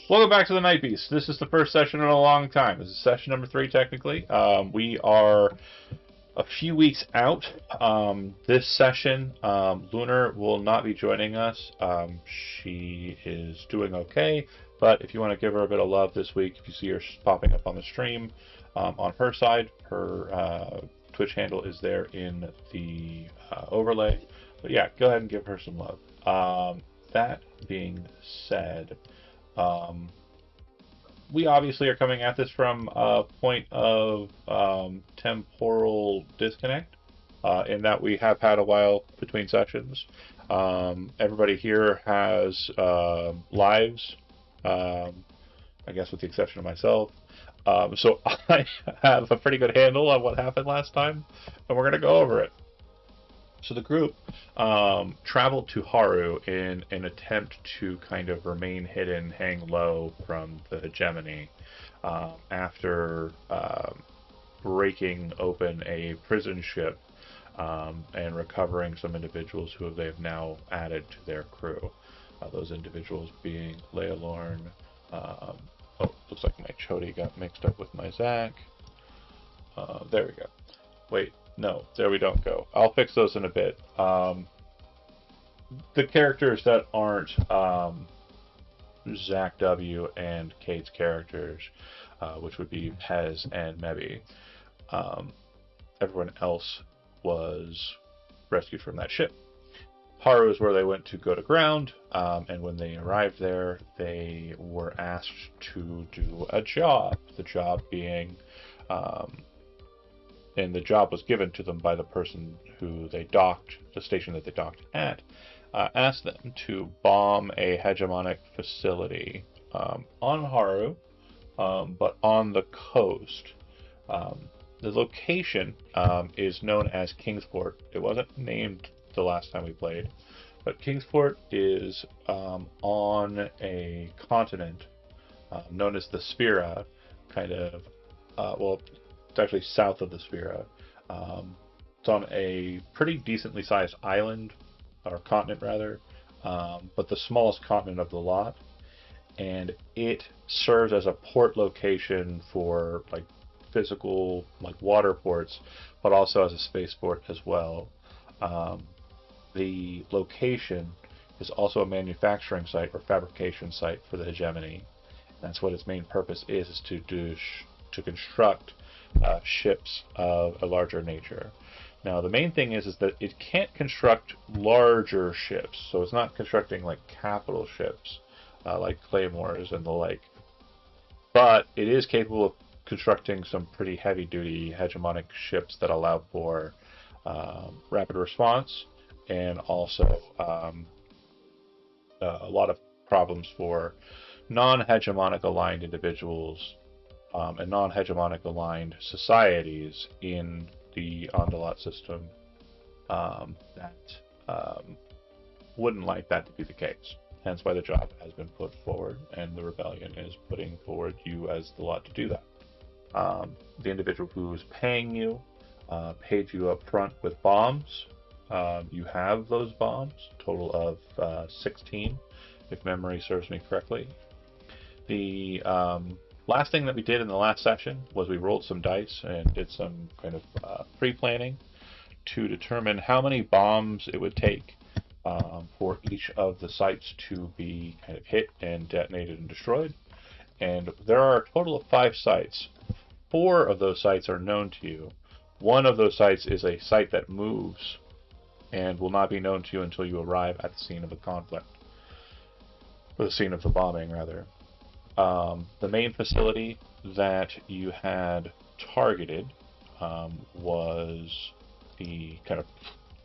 Welcome back to the Night Beast. This is the first session in a long time. This is session number 3, technically. We are a few weeks out. This session, Lunar will not be joining us. She is doing okay, but if you want to give her a bit of love this week, if you see her popping up on the stream, on her side, her Twitch handle is there in the overlay. But yeah, go ahead and give her some love. That being said, um, we obviously are coming at this from a point of temporal disconnect, in that we have had a while between sessions. Everybody here has lives, I guess with the exception of myself. So I have a pretty good handle on what happened last time, and we're going to go over it. So the group traveled to Haru in an attempt to kind of remain hidden, hang low from the hegemony, after breaking open a prison ship, and recovering some individuals who they have now added to their crew. Those individuals being Leolorn. Oh, looks like my Chody got mixed up with my Zac. There we go. Wait, no, there we don't go. I'll fix those in a bit. The characters that aren't Zac W and Kate's characters, which would be Pez and Mebi, everyone else was rescued from that ship. Haru is where they went to go to ground, and when they arrived there, they were asked to do a job. The job being, and the job was given to them by the person who they docked, the station that they docked at, asked them to bomb a hegemonic facility on Haru, but on the coast. The location is known as Kingsport. It wasn't named the last time we played, but Kingsport is on a continent known as the Sphera, kind of, well, it's actually south of the Sphera. It's on a pretty decently sized island, or continent rather, but the smallest continent of the lot, and it serves as a port location for like physical like water ports, but also as a spaceport as well. The location is also a manufacturing site or fabrication site for the hegemony. That's what its main purpose is to construct ships of a larger nature. Now, the main thing is that it can't construct larger ships, so it's not constructing like capital ships, like Claymores and the like. But it is capable of constructing some pretty heavy-duty hegemonic ships that allow for rapid response, and also a lot of problems for non-hegemonic aligned individuals and non-hegemonic aligned societies in the Ondalat system that wouldn't like that to be the case. Hence why the job has been put forward, and the rebellion is putting forward you as the lot to do that. The individual who's paying you paid you up front with bombs. You have those bombs, total of 16, if memory serves me correctly. The last thing that we did in the last session was we rolled some dice and did some kind of pre-planning to determine how many bombs it would take for each of the sites to be kind of hit and detonated and destroyed. And there are a total of 5 sites. 4 of those sites are known to you. One of those sites is a site that moves and will not be known to you until you arrive at the scene of a conflict, or the scene of the bombing, rather. The main facility that you had targeted was the kind of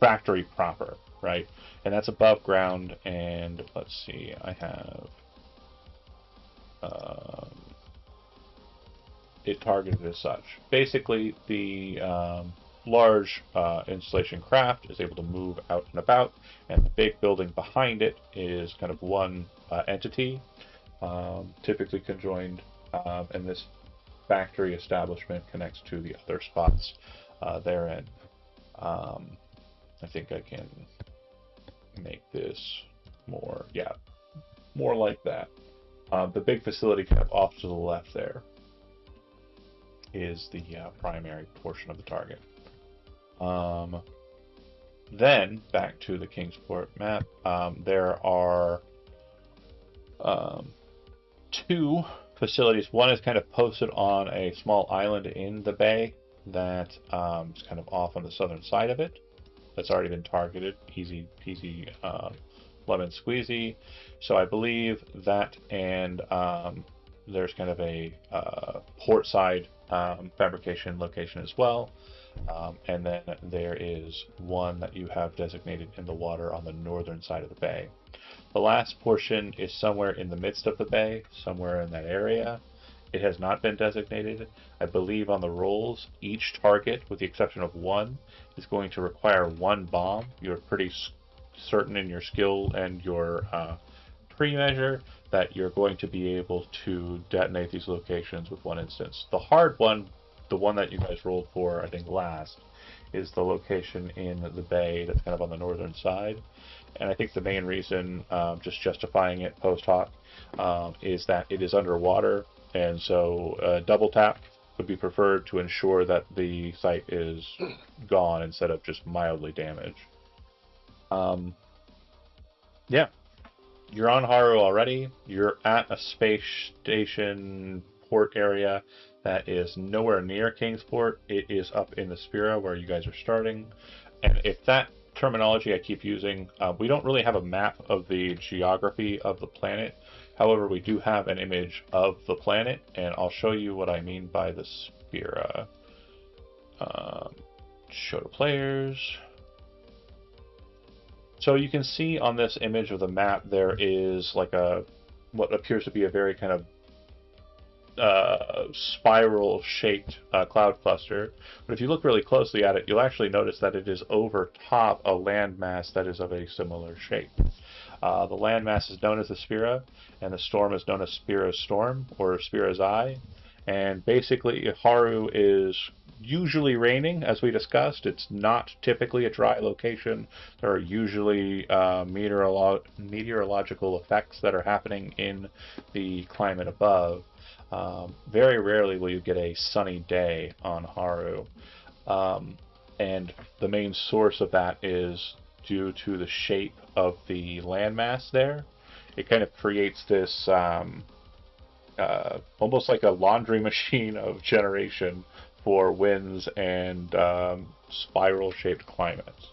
factory proper, right? And that's above ground, and let's see, I have it targeted as such. Basically, the large installation craft is able to move out and about, and the big building behind it is kind of one entity, typically conjoined, and this factory establishment connects to the other spots therein. I think I can make this more, yeah, more like that. The big facility kind of off to the left there is the primary portion of the target. Then, back to the Kingsport map, there are two facilities. One is kind of posted on a small island in the bay that is kind of off on the southern side of it. That's already been targeted. Easy peasy, lemon squeezy. So I believe that, and there's kind of a port side fabrication location as well. And then there is one that you have designated in the water on the northern side of the bay. The last portion is somewhere in the midst of the bay, somewhere in that area. It has not been designated. I believe on the rolls, each target, with the exception of one, is going to require one bomb. You're pretty certain in your skill and your pre-measure that you're going to be able to detonate these locations with one instance. The hard one, the one that you guys rolled for, I think last, is the location in the bay that's kind of on the northern side. And I think the main reason, just justifying it post hoc, is that it is underwater, and so double tap would be preferred to ensure that the site is gone instead of just mildly damaged. Yeah, you're on Haru already. You're at a space station port area that is nowhere near Kingsport. It is up in the Spira where you guys are starting. And if that terminology I keep using, we don't really have a map of the geography of the planet. However, we do have an image of the planet, and I'll show you what I mean by the Spira. Show to players. So you can see on this image of the map there is like what appears to be a very kind of spiral-shaped cloud cluster. But if you look really closely at it, you'll actually notice that it is over top a landmass that is of a similar shape. The landmass is known as the Spira, and the storm is known as Spira's Storm, or Spira's Eye. And basically, Haru is usually raining, as we discussed. It's not typically a dry location. There are usually meteorological effects that are happening in the climate above. Very rarely will you get a sunny day on Haru. And the main source of that is due to the shape of the landmass there. It kind of creates this almost like a laundry machine of generation for winds and spiral-shaped climates.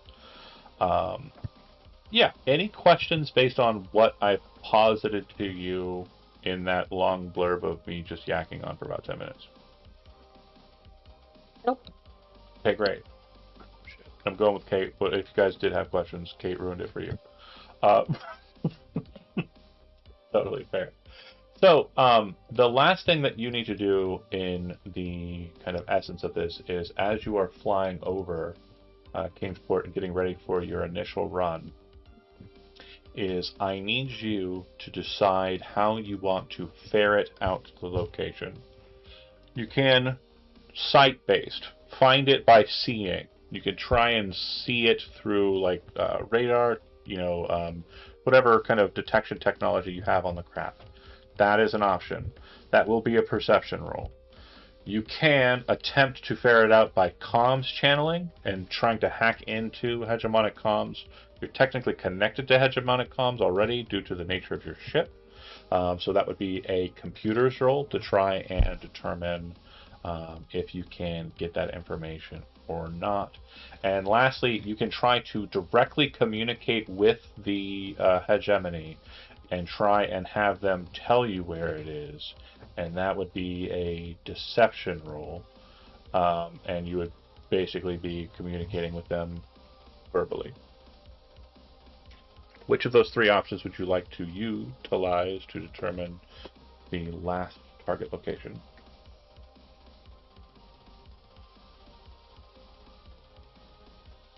Yeah, any questions based on what I've posited to you in that long blurb of me just yakking on for about 10 minutes? Nope. Okay, great. I'm going with Kate, but if you guys did have questions, Kate ruined it for you. Totally fair. So, the last thing that you need to do in the kind of essence of this is, as you are flying over Kingsport and getting ready for your initial run, is I need you to decide how you want to ferret out the location. You can site-based, find it by seeing. You can try and see it through like radar, whatever kind of detection technology you have on the craft. That is an option. That will be a perception roll. You can attempt to ferret out by comms channeling and trying to hack into hegemonic comms. You're technically connected to hegemonic comms already due to the nature of your ship. So that would be a computer's roll to try and determine if you can get that information or not. And lastly, you can try to directly communicate with the hegemony and try and have them tell you where it is. And that would be a deception roll. And you would basically be communicating with them verbally. Which of those three options would you like to utilize to determine the last target location?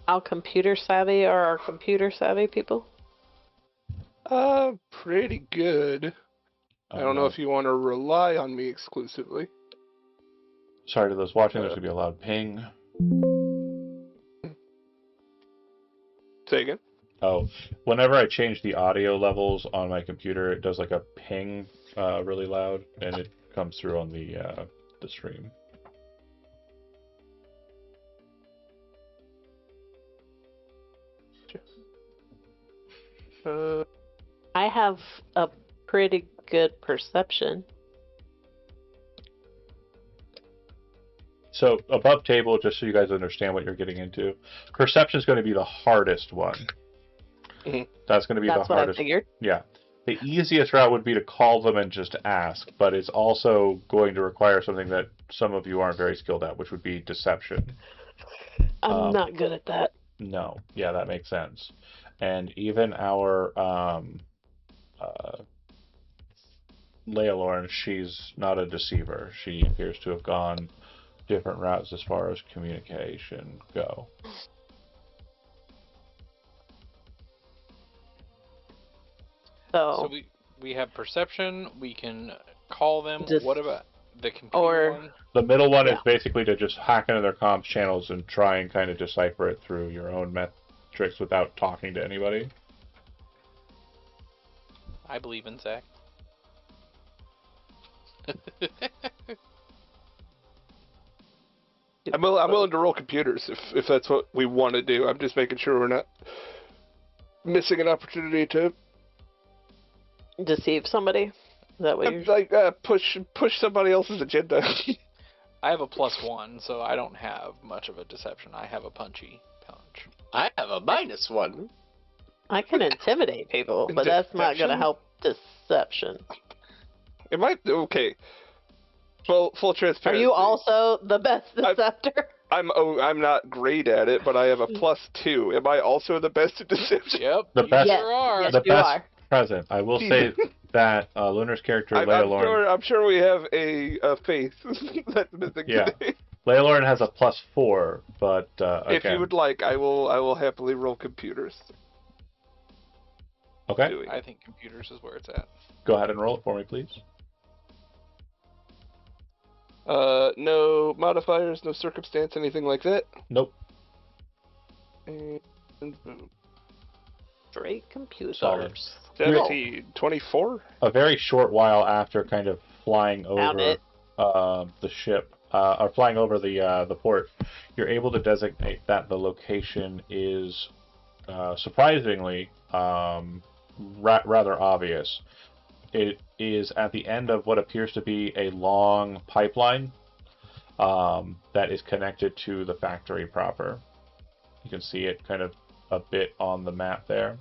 How computer savvy are our computer savvy people? Pretty good. I don't know if you want to rely on me exclusively. Sorry to those watching, there's going to be a loud ping. Say again? Oh, whenever I change the audio levels on my computer, it does like a ping really loud, and it comes through on the stream. I have a pretty good perception. So above table, just so you guys understand what you're getting into, perception is going to be the hardest one. That's going to be That's the what hardest. I figured. Yeah. The easiest route would be to call them and just ask, but it's also going to require something that some of you aren't very skilled at, which would be deception. I'm not good at that. No. Yeah, that makes sense. And even our Leolorn, she's not a deceiver. She appears to have gone different routes as far as communication go. So we have perception. We can call them. What about the computer one? The middle one is basically to just hack into their comms channels and try and kind of decipher it through your own metrics without talking to anybody. I believe in Zach. I'm willing to roll computers if that's what we want to do. I'm just making sure we're not missing an opportunity to deceive somebody. Is that what you're like push somebody else's agenda? I have a +1, so I don't have much of a deception. I have a punchy punch. I have a -1. I can intimidate people, but that's not going to help deception. It might. Okay. Full transparency. Are you also the best deceptor? I'm not great at it, but I have a +2. Am I also the best at deception? Yep. The best. Yes, sure are. yes, the you best are. present. I will say that Lunar's character Leolorn. I'm sure we have a face that's missing today. Leolorn has a +4, but if you would like, I will happily roll computers. Okay. I think computers is where it's at. Go ahead and roll it for me, please. No modifiers, no circumstance, anything like that. Nope. And boom. Straight computers. Solid. 17, 24. A very short while after kind of flying over the ship, or flying over the port, you're able to designate that the location is surprisingly rather obvious. It is at the end of what appears to be a long pipeline that is connected to the factory proper. You can see it kind of a bit on the map there.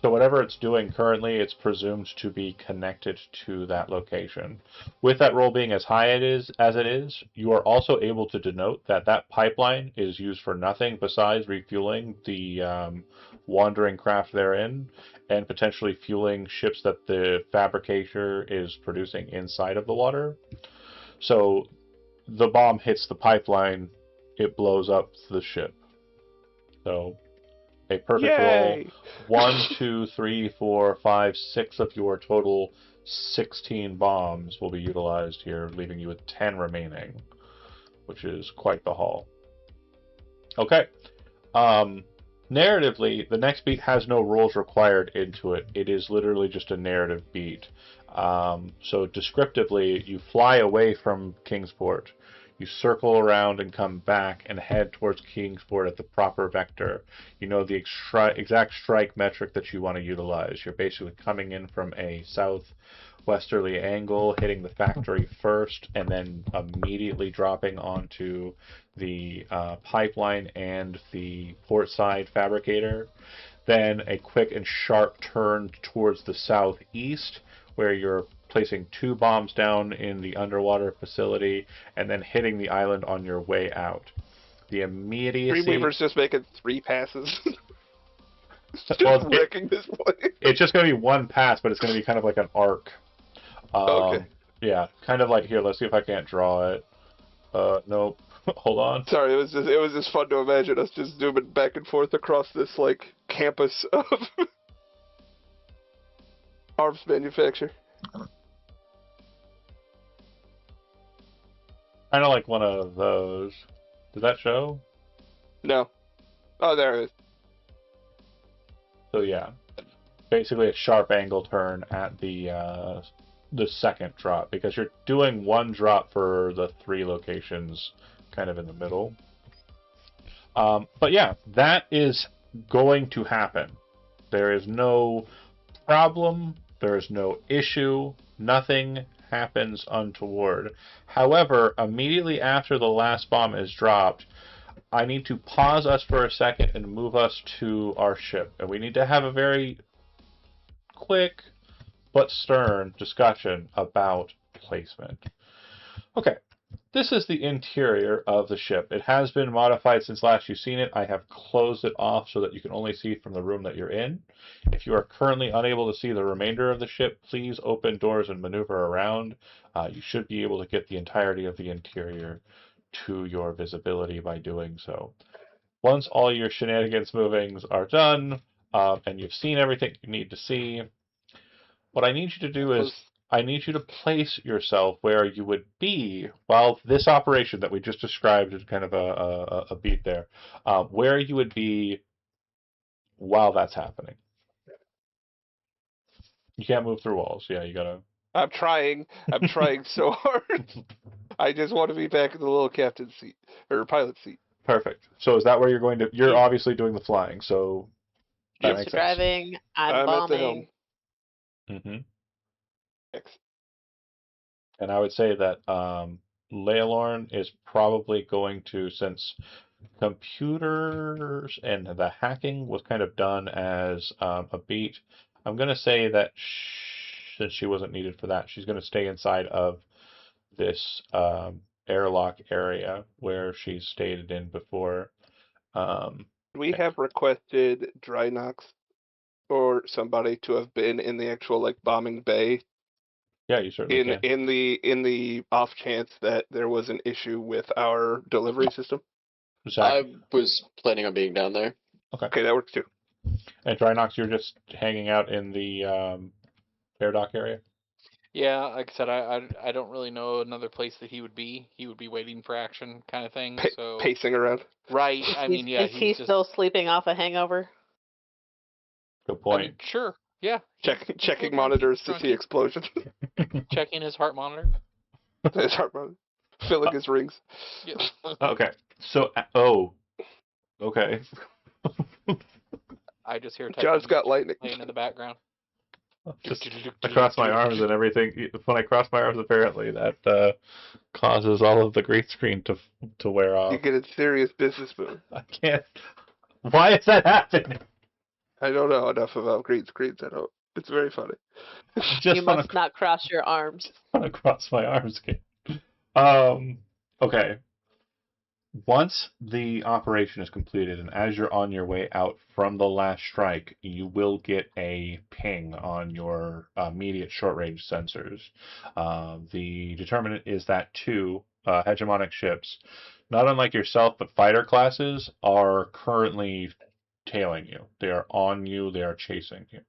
So whatever it's doing currently, it's presumed to be connected to that location. With that roll being as high as it is, you are also able to denote that that pipeline is used for nothing besides refueling the wandering craft therein, and potentially fueling ships that the fabricator is producing inside of the water. So the bomb hits the pipeline, it blows up the ship. So a perfect roll. 1, 2, 3, 4, 5, 6 of your total 16 bombs will be utilized here, leaving you with 10 remaining, which is quite the haul. Okay. Narratively, the next beat has no rules required into it. It is literally just a narrative beat. So descriptively, you fly away from Kingsport. You circle around and come back and head towards Kingsport at the proper vector. You know the exact strike metric that you want to utilize. You're basically coming in from a southwesterly angle, hitting the factory first, and then immediately dropping onto the pipeline and the port side fabricator. Then a quick and sharp turn towards the southeast, where you're placing 2 bombs down in the underwater facility, and then hitting the island on your way out. The immediacy... Dreamweaver's just making 3 passes. Well, wrecking this place. It's just going to be 1 pass, but it's going to be kind of like an arc. Okay. Yeah, kind of like, here, let's see if I can't draw it. Nope. Hold on. Sorry, it was just fun to imagine us just zooming back and forth across this, like, campus of arms manufacture. Kind of like one of those. Does that show? No. Oh, there it is. So yeah, basically a sharp angle turn at the the second drop, because you're doing one drop for the 3 locations kind of in the middle. But yeah, that is going to happen. There is no problem, there is no issue, nothing happens untoward. However, immediately after the last bomb is dropped, I need to pause us for a second and move us to our ship. And we need to have a very quick but stern discussion about placement. Okay, this is the interior of the ship. It has been modified since last you've seen it. I have closed it off so that you can only see from the room that you're in. If you are currently unable to see the remainder of the ship, please open doors and maneuver around. You should be able to get the entirety of the interior to your visibility by doing so. Once all your shenanigans movings are done, and you've seen everything you need to see, what I need you to do is I need you to place yourself where you would be while this operation that we just described is kind of a beat there, where you would be while that's happening. You can't move through walls. Yeah, you gotta. I'm trying so hard. I just want to be back in the little captain seat or pilot seat. Perfect. So is that where you're going to? You're obviously doing the flying, so that You're makes sense. driving. I'm at the helm. bombing. Mm-hmm. Excellent. And I would say that Leolorn is probably going to, since computers and the hacking was kind of done as a beat, I'm going to say that since she wasn't needed for that, she's going to stay inside of this airlock area where she's stayed in before. We have requested Drynox or somebody to have been in the actual like bombing bay. Yeah, you certainly can. In the off chance that there was an issue with our delivery system. Zach. I was planning on being down there. Okay, that works too. And Drynox, you're just hanging out in the air dock area? Yeah, like I said, I don't really know another place that he would be. He would be waiting for action, kind of thing. So Pacing around. right. I mean, yeah. Is he just, still sleeping off a hangover? Good I point. mean, sure. Yeah. Checking monitors to see explosions. Checking his heart monitor. His heart monitor. Filling his rings. Yeah. Okay. So, okay. I just hear John's got lightning. playing in the background. Just I cross my arms and everything. When I cross my arms, apparently that causes all of the green screen to wear off. You get a serious business move. I can't. Why is that happening? I don't know enough about green screens. I don't. It's very funny. Just You must not cross your arms. want to cross my arms again. Okay. Once the operation is completed, and as you're on your way out from the last strike, you will get a ping on your immediate short-range sensors. The determinant is that 2 hegemonic ships, not unlike yourself, but fighter classes, are currently tailing you. They are on you. They are chasing you.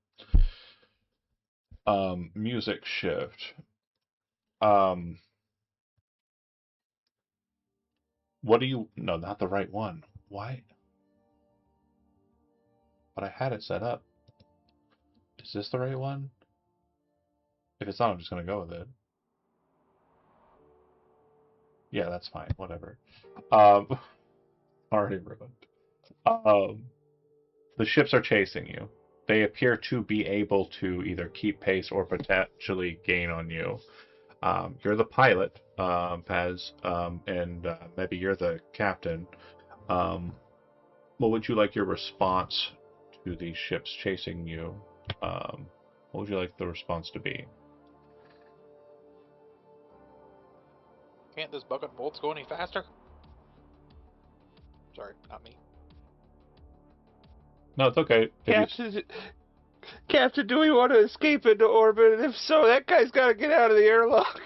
Music shift. What do you... No, not the right one. Why? But I had it set up. Is this the right one? If it's not, I'm just going to go with it. Yeah, that's fine. Whatever. Already ruined. The ships are chasing you. They appear to be able to either keep pace or potentially gain on you. You're the pilot, Paz, and maybe you're the captain. What would you like your response to these ships chasing you? What would you like the response to be? Can't this bucket of bolts go any faster? Sorry, not me. No, it's okay. Captain, do we want to escape into orbit? And if so, that guy's got to get out of the airlock.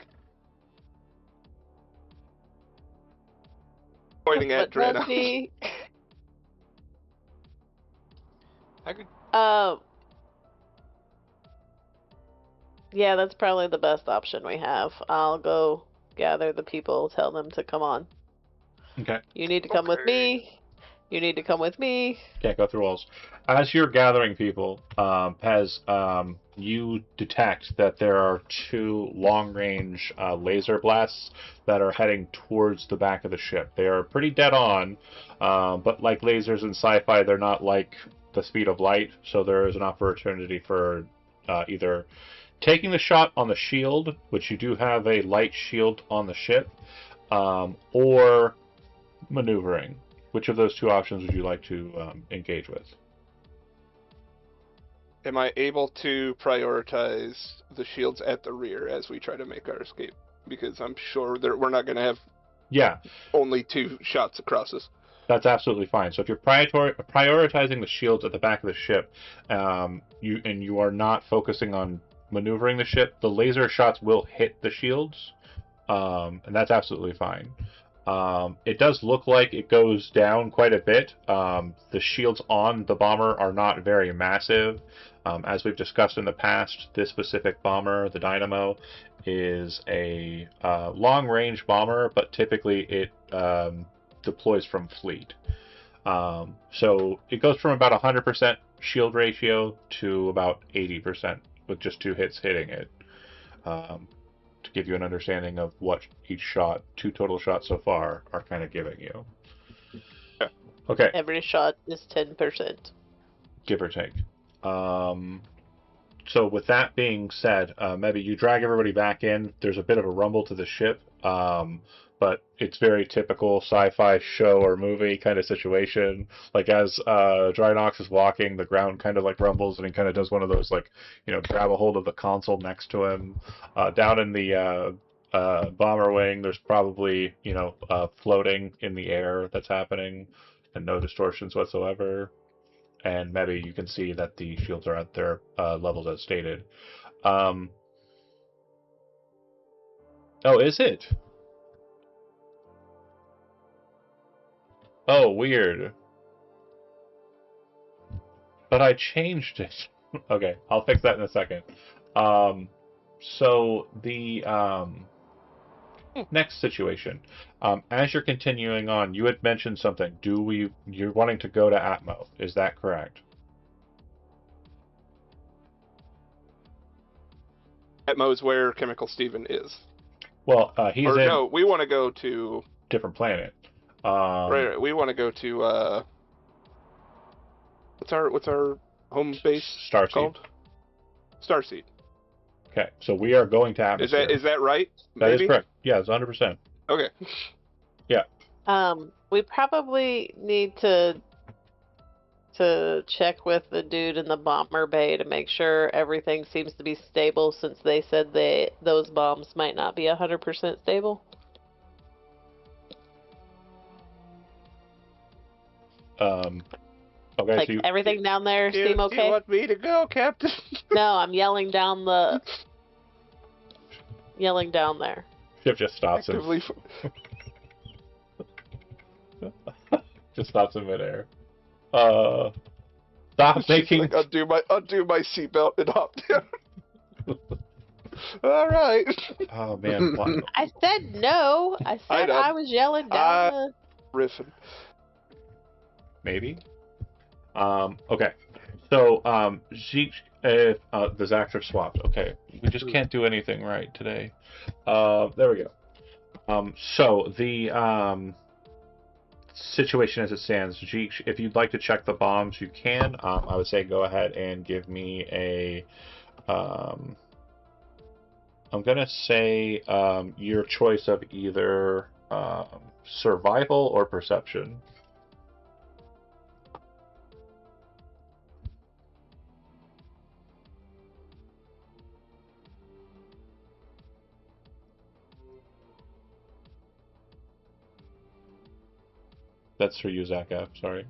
Pointing at But does Drano. he? I could. Yeah, that's probably the best option we have. I'll go gather the people, tell them to come on. Okay. You need to come with me. You need to come with me. Can't go through walls. As you're gathering people, Pez, you detect that there are 2 long-range laser blasts that are heading towards the back of the ship. They are pretty dead on, but like lasers in sci-fi, they're not like the speed of light, so there is an opportunity for either taking the shot on the shield, which you do have a light shield on the ship, or maneuvering. Which of those 2 options would you like to engage with? Am I able to prioritize the shields at the rear as we try to make our escape? Because I'm sure we're not going to have only 2 shots across us. That's absolutely fine. So if you're prioritizing the shields at the back of the ship, you are not focusing on maneuvering the ship, the laser shots will hit the shields, and that's absolutely fine. It does look like it goes down quite a bit. The shields on the bomber are not very massive. As we've discussed in the past, this specific bomber, the Dynamo, is a long-range bomber, but typically it deploys from fleet. So it goes from about 100% shield ratio to about 80% with just 2 hits hitting it. To give you an understanding of what each shot, 2 total shots so far, are kind of giving you. Yeah. Okay. Every shot is 10%. Give or take. So with that being said, maybe you drag everybody back in. There's a bit of a rumble to the ship, but it's very typical sci-fi show or movie kind of situation. Like as Drynox is walking, the ground kind of like rumbles, and he kind of does one of those like, grab a hold of the console next to him. Down in the bomber wing, there's probably floating in the air that's happening, and no distortions whatsoever. And maybe you can see that the shields are at their levels as stated. Oh, is it? Oh, weird. But I changed it. Okay, I'll fix that in a second. So the next situation. As you're continuing on, you had mentioned something. You're wanting to go to Atmo, is that correct? Atmo is where Chemical Steven is. Well, he's in... No, we want to go to... different planet. Right, we want to go to... What's our home base Starseed. called? Starseed. Okay, so we are going to atmosphere. Is that right? That is correct. Yeah, it's 100%. Okay. Yeah. We probably need to check with the dude in the bomber bay to make sure everything seems to be stable, since they said those bombs might not be 100% stable. Okay, like, so everything down there seem okay? Do you want me to go, Captain? No, I'm yelling down there. Ship just stops him. Just stops in midair. Stop making. Like, undo my seatbelt and hop down. All right. Oh man. What? I said no. I said I was yelling down riffing. Maybe. Okay. So Zeke, the Zacks are swapped. Okay. We just can't do anything right today. There we go. So the situation as it stands, Zeke, if you'd like to check the bombs, you can. I would say go ahead and give me a. I'm gonna say your choice of either survival or perception. That's for you, Zach F. Sorry.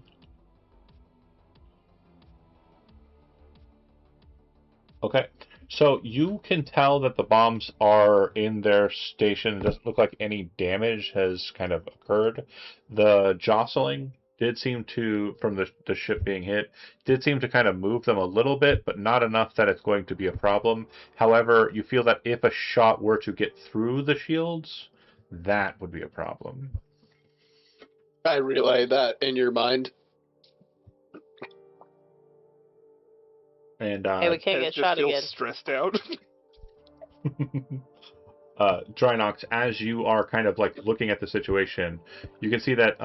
Okay. So you can tell that the bombs are in their station. It doesn't look like any damage has kind of occurred. The jostling did seem to, from the ship being hit, did seem to kind of move them a little bit, but not enough that it's going to be a problem. However, you feel that if a shot were to get through the shields, that would be a problem. I relay that in your mind. And hey, we can't get shot again. Stressed out. Drynox, as you are kind of like looking at the situation, you can see that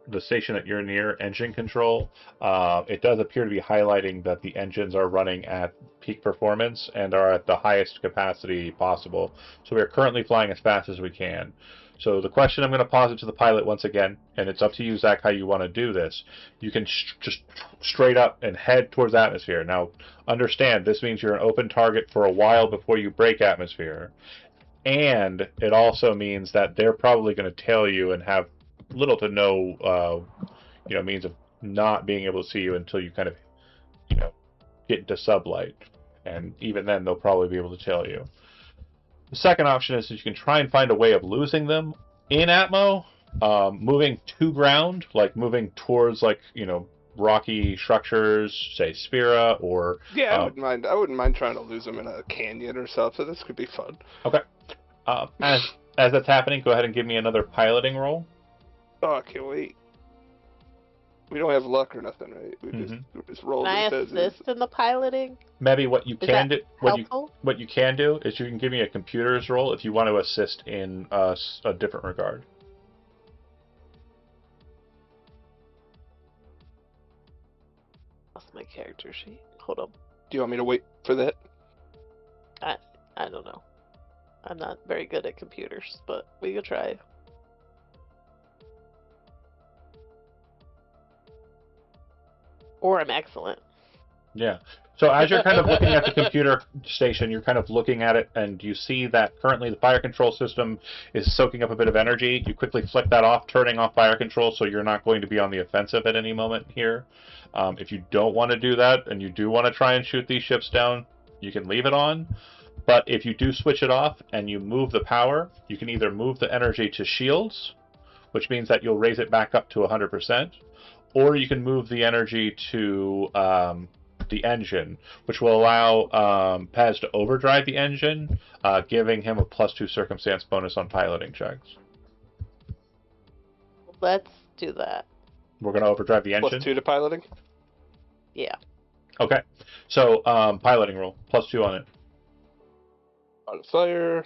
the station that you're near, engine control, it does appear to be highlighting that the engines are running at peak performance and are at the highest capacity possible. So we are currently flying as fast as we can. So the question I'm going to pause it to the pilot once again, and it's up to you, Zach, how you want to do this. You can just straight up and head towards atmosphere. Now, understand, this means you're an open target for a while before you break atmosphere. And it also means that they're probably going to tail you and have little to no, means of not being able to see you until you kind of, get into sublight. And even then, they'll probably be able to tail you. The second option is that you can try and find a way of losing them in Atmo, moving to ground, like moving towards, rocky structures, say Sphera, or... Yeah, I wouldn't mind trying to lose them in a canyon or something. This could be fun. Okay. As that's happening, go ahead and give me another piloting roll. Oh, I can't wait. We don't have luck or nothing, right? We're just rolling. Can I assist in the piloting? Maybe what you can do, what helpful? you can do is you can give me a computer's roll if you want to assist in a different regard. Lost my character sheet. Hold on. Do you want me to wait for that? I don't know. I'm not very good at computers, but we could try. Or I'm excellent. Yeah. So as you're kind of looking at the computer station, you're kind of looking at it, and you see that currently the fire control system is soaking up a bit of energy. You quickly flick that off, turning off fire control, so you're not going to be on the offensive at any moment here. If you don't want to do that, and you do want to try and shoot these ships down, you can leave it on. But if you do switch it off and you move the power, you can either move the energy to shields, which means that you'll raise it back up to 100%, or you can move the energy to the engine, which will allow Paz to overdrive the engine, giving him a +2 circumstance bonus on piloting checks. Let's do that. We're going to overdrive the engine? +2 to piloting? Yeah. Okay. So, piloting roll. +2 on it. On fire.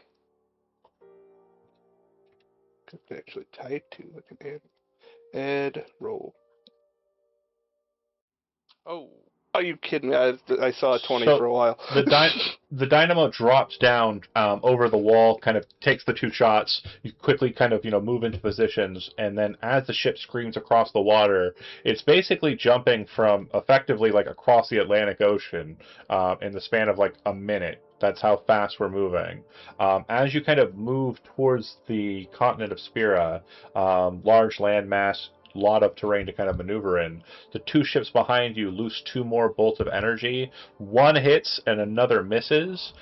Could actually tie to like an add roll. Oh. Are you kidding me? I saw a 20 for a while. The dynamo drops down over the wall, kind of takes the 2 shots. You quickly kind of move into positions, and then as the ship screams across the water, it's basically jumping from effectively like across the Atlantic Ocean in the span of like a minute. That's how fast we're moving. As you kind of move towards the continent of Sphera, large landmass, lot of terrain to kind of maneuver in. The 2 ships behind you loose 2 more bolts of energy. One hits and another misses.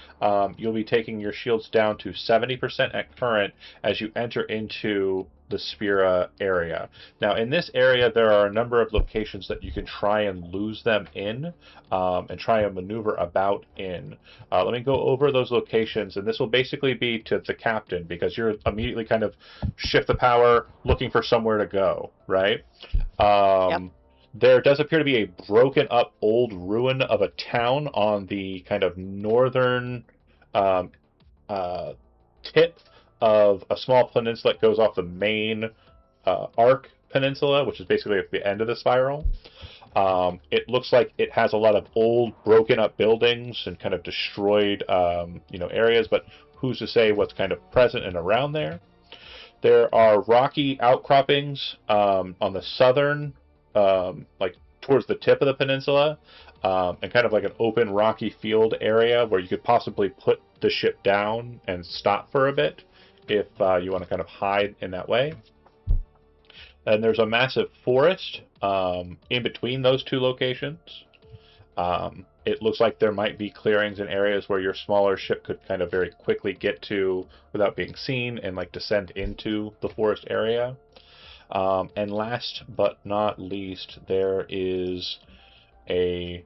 You'll be taking your shields down to 70% at current as you enter into the Sphera area. Now, in this area, there are a number of locations that you can try and lose them in and try and maneuver about in. Let me go over those locations, and this will basically be to the captain, because you're immediately kind of shift the power, looking for somewhere to go, right? Yep. There does appear to be a broken up old ruin of a town on the kind of northern tip of a small peninsula that goes off the main arc peninsula, which is basically at the end of the spiral. It looks like it has a lot of old, broken up buildings and kind of destroyed, areas, but who's to say what's kind of present and around there? There are rocky outcroppings on the southern, like towards the tip of the peninsula, and kind of like an open rocky field area where you could possibly put the ship down and stop for a bit if you want to kind of hide in that way. And there's a massive forest in between those 2 locations. It looks like there might be clearings in areas where your smaller ship could kind of very quickly get to without being seen and like descend into the forest area. And last but not least, there is a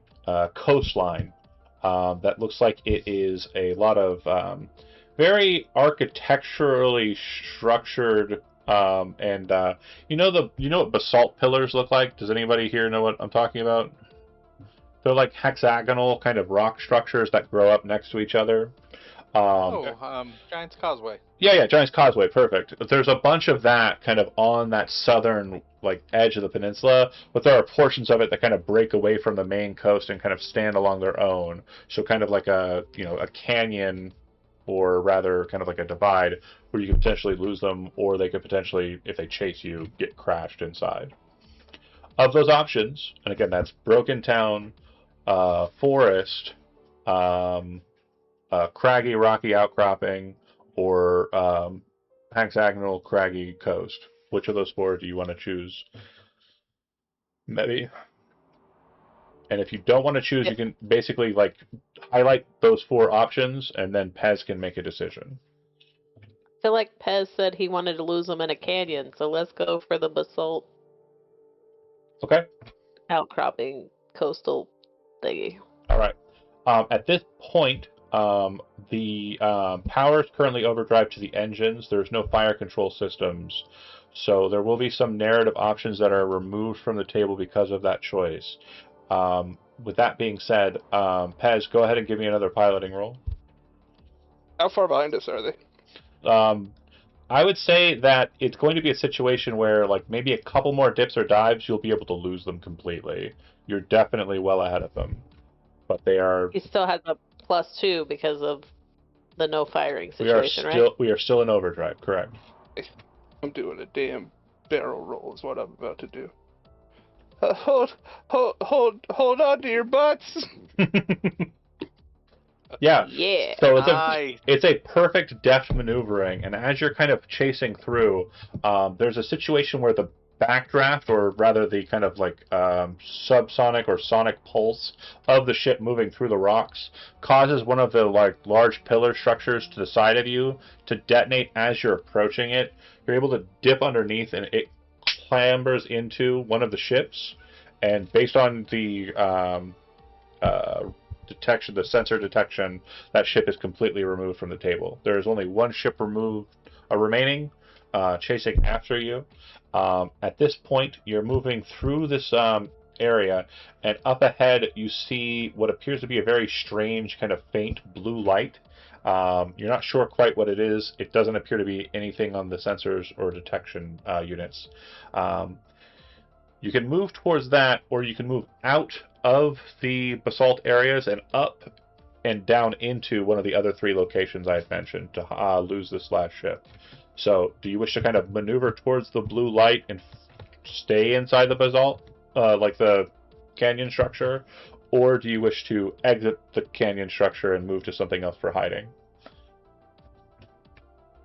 coastline that looks like it is a lot of very architecturally structured And you know what basalt pillars look like? Does anybody here know what I'm talking about? They're like hexagonal kind of rock structures that grow up next to each other. Giant's Causeway. Yeah, Giant's Causeway, perfect. There's a bunch of that kind of on that southern edge of the peninsula, but there are portions of it that kind of break away from the main coast and kind of stand along their own. So kind of like a canyon, or rather kind of like a divide where you could potentially lose them, or they could potentially, if they chase you, get crashed inside. Of those options, and again, that's Broken Town, Forest, craggy, rocky outcropping, or hexagonal, craggy coast. Which of those four do you want to choose? Maybe. And if you don't want to choose, you can basically highlight those four options, and then Pez can make a decision. I feel like Pez said he wanted to lose them in a canyon, so let's go for the basalt. Okay. Outcropping coastal thingy. All right. At this point, the power is currently overdrive to the engines. There's no fire control systems, so there will be some narrative options that are removed from the table because of that choice. With that being said, Pez, go ahead and give me another piloting roll. How far behind us are they? I would say that it's going to be a situation where, maybe a couple more dips or dives, you'll be able to lose them completely. You're definitely well ahead of them, but they are. He still has a +2 because of the no firing situation, right? We are still in overdrive, correct? I'm doing a damn barrel roll, is what I'm about to do. Hold on to your butts. Yeah. Yeah. So it's a perfect deft maneuvering, and as you're kind of chasing through, there's a situation where the backdraft, or rather the kind of subsonic or sonic pulse of the ship moving through the rocks causes one of the large pillar structures to the side of you to detonate as you're approaching it. You're able to dip underneath, and it clambers into one of the ships, and based on the detection, the sensor detection, that ship is completely removed from the table. There is only one ship remaining, chasing after you. At this point, you're moving through this area, and up ahead you see what appears to be a very strange kind of faint blue light. You're not sure quite what it is. It doesn't appear to be anything on the sensors or detection units. You can move towards that, or you can move out of the basalt areas and up and down into one of the other three locations I had mentioned to lose this last ship. So, do you wish to kind of maneuver towards the blue light and stay inside the basalt, like the canyon structure, or do you wish to exit the canyon structure and move to something else for hiding?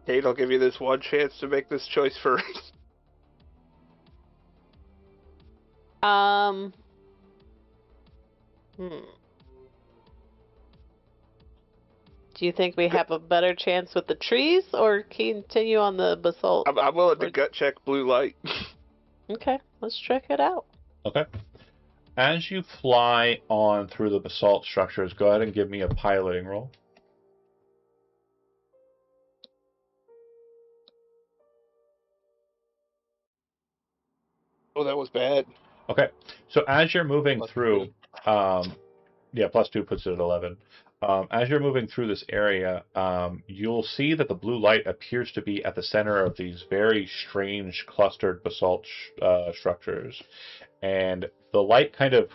Kate, I'll give you this one chance to make this choice first. Do you think we have a better chance with the trees, or continue on the basalt? I'm willing to gut check blue light. Okay, let's check it out. Okay. As you fly on through the basalt structures, go ahead and give me a piloting roll. Oh, that was bad. Okay, so as you're moving through, +2 puts it at 11. As you're moving through this area, you'll see that the blue light appears to be at the center of these very strange clustered basalt structures. And the light kind of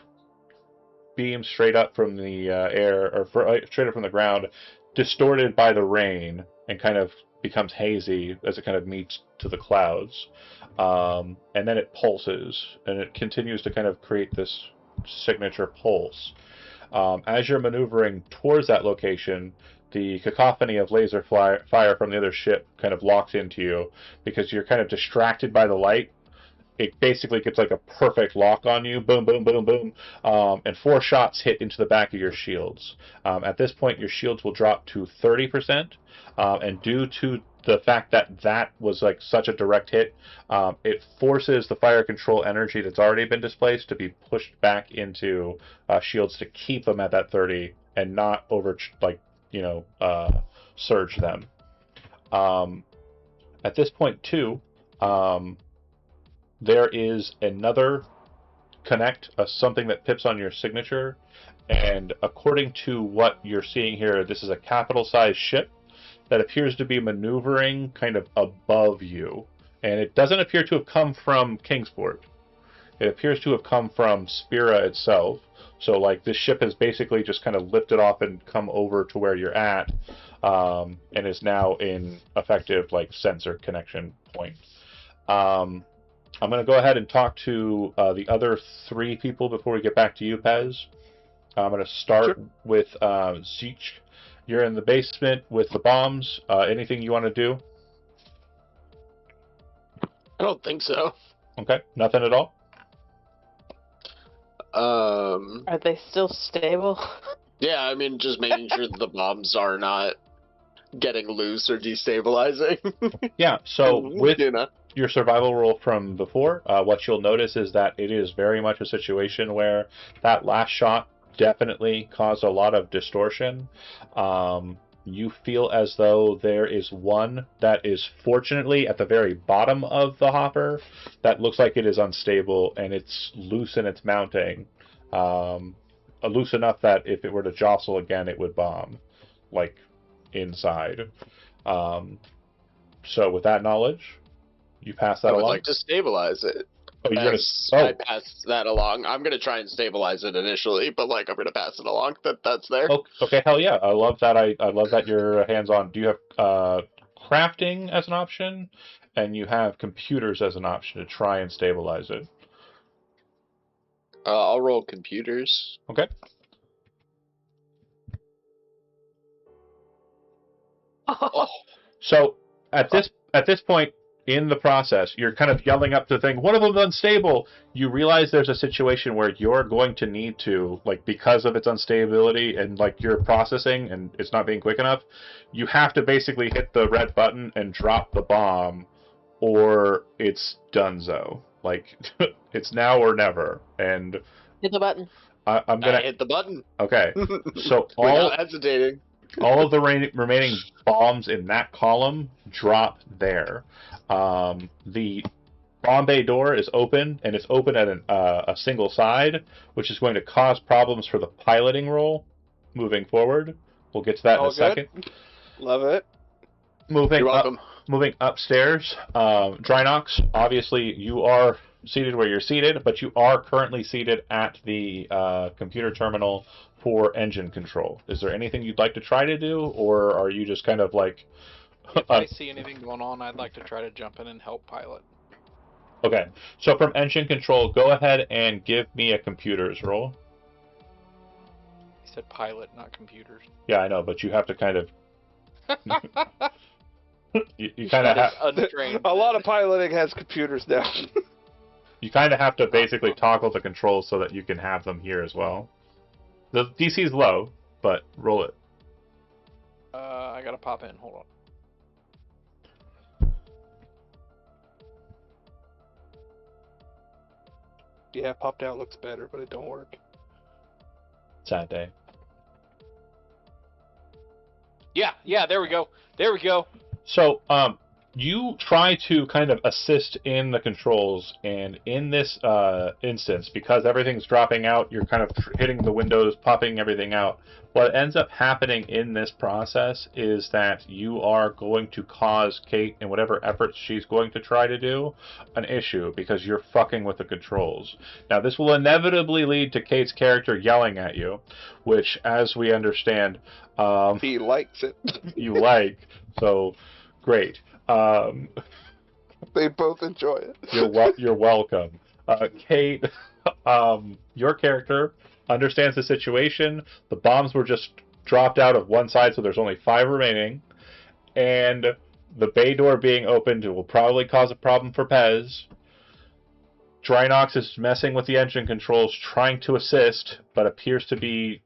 beams straight up from the air, or straight up from the ground, distorted by the rain, and kind of becomes hazy as it kind of meets to the clouds. And then it pulses, and it continues to kind of create this signature pulse. As you're maneuvering towards that location, the cacophony of laser fire from the other ship kind of locks into you because you're kind of distracted by the light. It basically gets like a perfect lock on you. Boom, boom, boom, boom. And 4 shots hit into the back of your shields. At this point, your shields will drop to 30%. And due to the fact that that was like such a direct hit, it forces the fire control energy that's already been displaced to be pushed back into shields to keep them at that 30 and not surge them. At this point, too, There is another connect, something that pips on your signature, and according to what you're seeing here, this is a capital-sized ship that appears to be maneuvering kind of above you, and it doesn't appear to have come from Kingsport. It appears to have come from Spira itself. So, like, this ship has basically just kind of lifted off and come over to where you're at, and is now in effective, like, sensor connection point. I'm going to go ahead and talk to the other 3 people before we get back to you, Pez. I'm going to start with Zeech. You're in the basement with the bombs. Anything you want to do? I don't think so. Okay, nothing at all? Are they still stable? Yeah, I mean, just making sure that the bombs are not getting loose or destabilizing. Yeah, so with your survival roll from before, what you'll notice is that it is very much a situation where that last shot definitely caused a lot of distortion. You feel as though there is one that is fortunately at the very bottom of the hopper that looks like it is unstable, and it's loose in its mounting. Loose enough that if it were to jostle again, it would bomb, like, inside. So with that knowledge, you pass that along? I would like to stabilize it. Oh, you're I pass that along. I'm gonna try and stabilize it initially, but like I'm gonna pass it along. That's there. Okay, hell yeah! I love that. I love that you're hands-on. Do you have crafting as an option, and you have computers as an option to try and stabilize it? I'll roll computers. Okay. Oh. So at this point in the process, you're kind of yelling up the thing, one of them's unstable. You realize there's a situation where you're going to need to, like, because of its instability and, like, your processing and it's not being quick enough, you have to basically hit the red button and drop the bomb, or it's donezo. Like, it's now or never. And hit the button. I'm gonna hit the button. Okay. So without hesitating. All of the remaining bombs in that column drop there. The bomb bay door is open, and it's open at a single side, which is going to cause problems for the piloting roll moving forward. We'll get to that in a second. Love it. You're welcome. Moving upstairs, Drynox, obviously you are seated where you're seated, but you are currently seated at the computer terminal for engine control. Is there anything you'd like to try to do, or are you just kind of like... If I see anything going on, I'd like to try to jump in and help pilot. Okay, so from engine control, go ahead and give me a computers roll. You said pilot, not computers. Yeah, I know, but you have to kind of... you kind of have... A lot of piloting has computers now. You kind of have to basically toggle the controls so that you can have them here as well. The DC is low, but roll it. I gotta pop in. Hold on. Yeah, popped out looks better, but it don't work. Sad day. Yeah, there we go. So, you try to kind of assist in the controls, and in this instance, because everything's dropping out, you're kind of hitting the windows, popping everything out. What ends up happening in this process is that you are going to cause Kate, in whatever efforts she's going to try to do, an issue, because you're fucking with the controls. Now, this will inevitably lead to Kate's character yelling at you, which, as we understand... he likes it. You like, so great. They both enjoy it. You're welcome. Kate, your character understands the situation. The bombs were just dropped out of one side, so there's only 5 remaining. And the bay door being opened will probably cause a problem for Pez. Drynox is messing with the engine controls, trying to assist, but appears to be,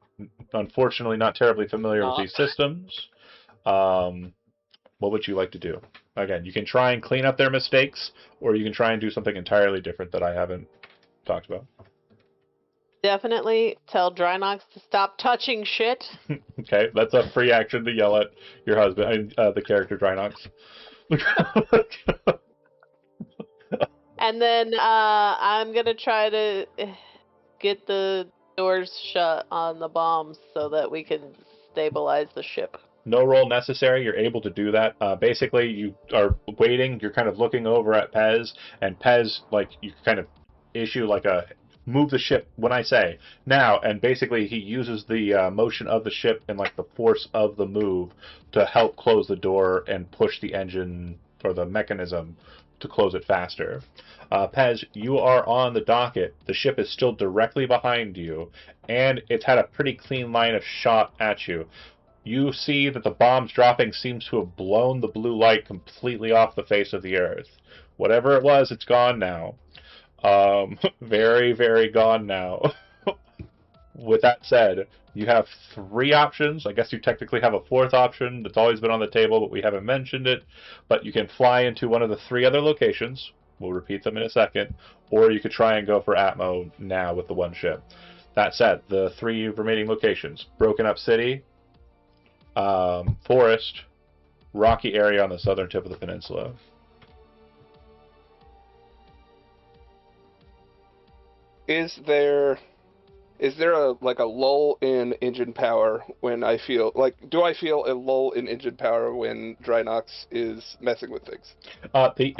unfortunately, not terribly familiar with these systems. What would you like to do? Again, you can try and clean up their mistakes, or you can try and do something entirely different that I haven't talked about. Definitely tell Drynox to stop touching shit. Okay, that's a free action to yell at your husband, the character Drynox. And then I'm gonna try to get the doors shut on the bombs so that we can stabilize the ship. No roll necessary. You're able to do that. Basically, you are waiting. You're kind of looking over at Pez, and Pez, like, you kind of issue like a move the ship when I say now, and basically he uses the motion of the ship and like the force of the move to help close the door and push the engine or the mechanism to close it faster. Pez, you are on the docket. The ship is still directly behind you, and it's had a pretty clean line of shot at you. You see that the bombs dropping seems to have blown the blue light completely off the face of the Earth. Whatever it was, it's gone now. Very, very gone now. With that said, you have 3 options. I guess you technically have a 4th option that's always been on the table, but we haven't mentioned it. But you can fly into one of the 3 other locations. We'll repeat them in a second. Or you could try and go for Atmo now with the 1 ship. That said, the 3 remaining locations: Broken Up City, forest, rocky area on the southern tip of the peninsula. Is there a lull in engine power when I feel do I feel a lull in engine power when Drynox is messing with things? The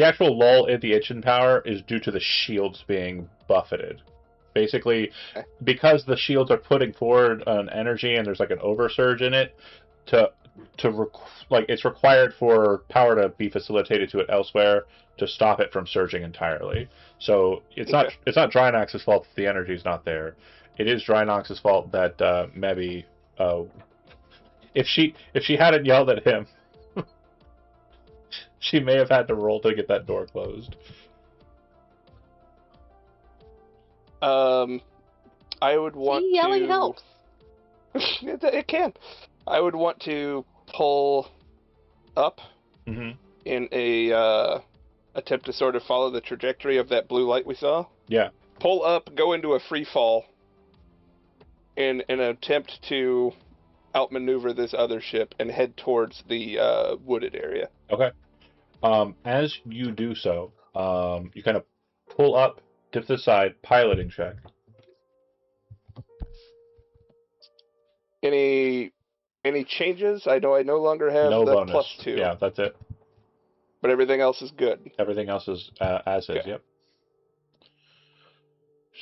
actual lull in the engine power is due to the shields being buffeted. Basically, because the shields are putting forward an energy and there's like an oversurge in it, it's required for power to be facilitated to it elsewhere to stop it from surging entirely. So it's not Drynox's fault that the energy is not there. It is Drynox's fault that Mebby, if she hadn't yelled at him, she may have had to roll to get that door closed. I would want yelling helps. It can. I would want to pull up in a attempt to sort of follow the trajectory of that blue light we saw. Yeah. Pull up, go into a free fall, in an attempt to outmaneuver this other ship and head towards the wooded area. Okay. As you do so, you kind of pull up, dip to the side, piloting check. Any changes? I know I no longer have no the bonus. +2. Yeah, that's it. But everything else is good. Everything else is as is. Yep.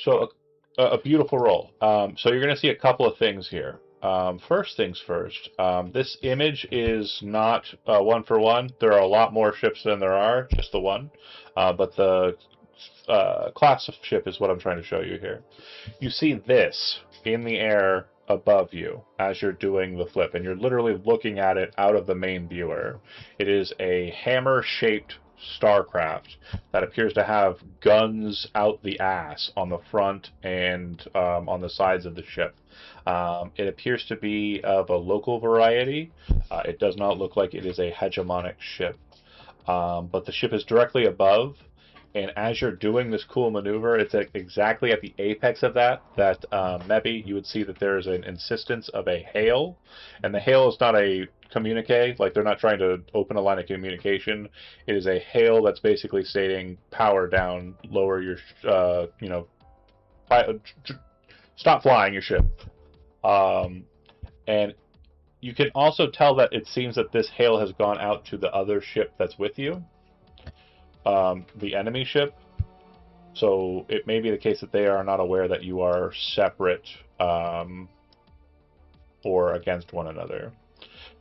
So a beautiful roll. So you're going to see a couple of things here. First things first. This image is not 1-for-1. There are a lot more ships than there are, just the one. But the class of ship is what I'm trying to show you here. You see this in the air above you as you're doing the flip, and you're literally looking at it out of the main viewer. It is a hammer-shaped starcraft that appears to have guns out the ass on the front and on the sides of the ship. It appears to be of a local variety. It does not look like it is a hegemonic ship. But the ship is directly above, and as you're doing this cool maneuver, it's exactly at the apex of that maybe you would see that there is an insistence of a hail, and the hail is not a communique, like they're not trying to open a line of communication. It is a hail that's basically stating power down, lower your, stop flying your ship. And you can also tell that it seems that this hail has gone out to the other ship that's with you. The enemy ship. So it may be the case that they are not aware that you are separate or against one another.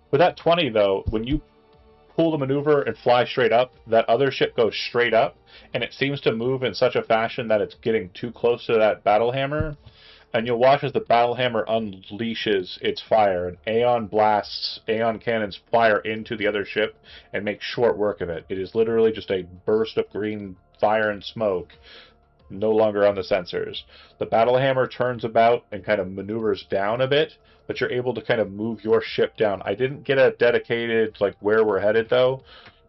With that 20, though, when you pull the maneuver and fly straight up, that other ship goes straight up, and it seems to move in such a fashion that it's getting too close to that battle hammer. And you'll watch as the battle hammer unleashes its fire, and Aeon cannons fire into the other ship and make short work of it. It is literally just a burst of green fire and smoke, no longer on the sensors. The battle hammer turns about and kind of maneuvers down a bit, but you're able to kind of move your ship down. I didn't get a dedicated, like, where we're headed, though.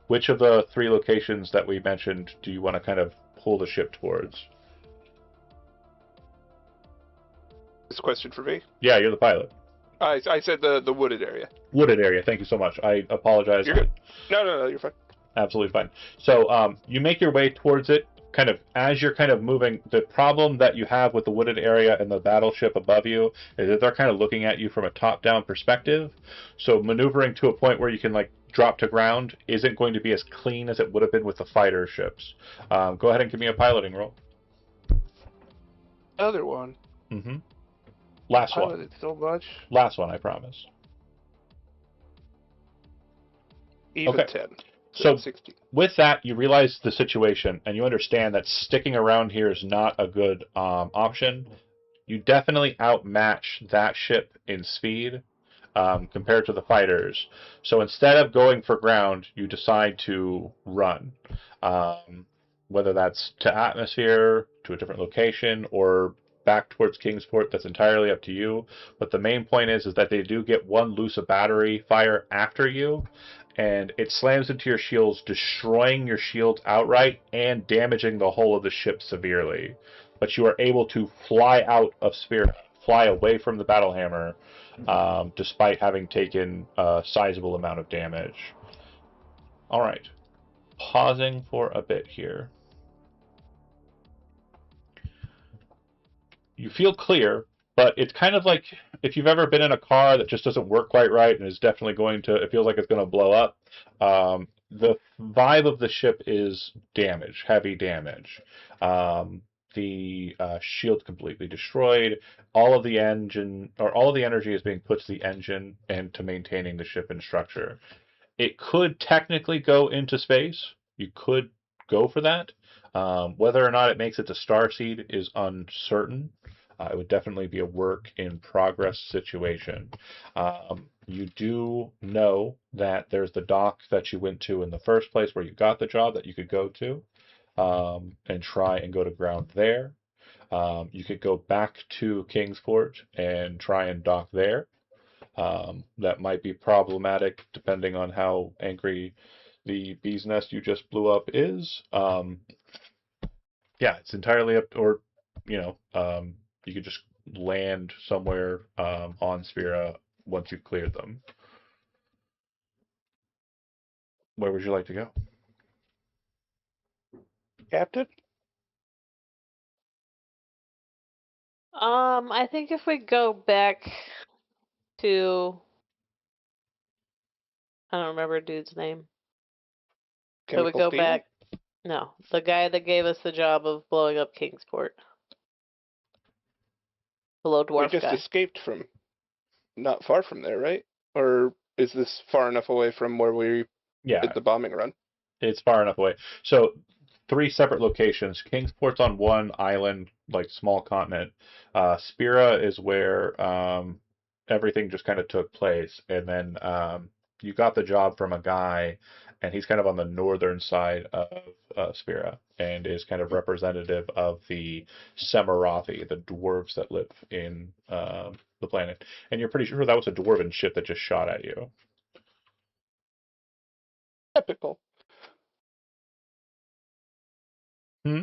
Which of the 3 locations that we mentioned do you want to kind of pull the ship towards? This question for me? Yeah, you're the pilot. I said the wooded area. Wooded area. Thank you so much. I apologize. You're good. No, you're fine. Absolutely fine. So you make your way towards it. Kind of as you're kind of moving, the problem that you have with the wooded area and the battleship above you is that they're kind of looking at you from a top-down perspective. So maneuvering to a point where you can like drop to ground isn't going to be as clean as it would have been with the fighter ships. Go ahead and give me a piloting roll. Other one. Mm-hmm. Last one. Piloted so much. Last one, I promise. Even Okay. 10. So 16. with that, you realize the situation, and you understand that sticking around here is not a good option. You definitely outmatch that ship in speed compared to the fighters. So instead of going for ground, you decide to run. Whether that's to atmosphere, to a different location, or back towards Kingsport, that's entirely up to you. But the main point is that they do get one loose of battery fire after you, and it slams into your shields, destroying your shield outright and damaging the hull of the ship severely. But you are able to fly out of Spear, fly away from the battle hammer, despite having taken a sizable amount of damage. All right, pausing for a bit here. You feel clear, but it's kind of like if you've ever been in a car that just doesn't work quite right and is definitely going to, it feels like it's going to blow up. The vibe of the ship is damage, heavy damage. The shield completely destroyed. All of the engine, or all of the energy is being put to the engine and to maintaining the ship in structure. It could technically go into space. You could go for that. Whether or not it makes it to Starseed is uncertain. It would definitely be a work in progress situation. You do know that there's the dock that you went to in the first place where you got the job that you could go to and try and go to ground there. You could go back to Kingsport and try and dock there. That might be problematic depending on how angry the bee's nest you just blew up is. Yeah, it's entirely up, or you could just land somewhere on Sphera once you've cleared them. Where would you like to go? Captain? I think if we go back to, I don't remember dude's name. So we Chemical go Steven? back. No, the guy that gave us the job of blowing up Kingsport. The low We dwarf just guy. escaped from not far from there, right? Or is this far enough away from where we Yeah, did the bombing run? it's far enough away. So, three separate locations. Kingsport's on one island, like small continent. Spira is where everything just kind of took place, and then you got the job from a guy, and he's kind of on the northern side of Spira, and is kind of representative of the Semirathi, the dwarves that live in the planet. And you're pretty sure that was a dwarven ship that just shot at you. Typical. Hmm?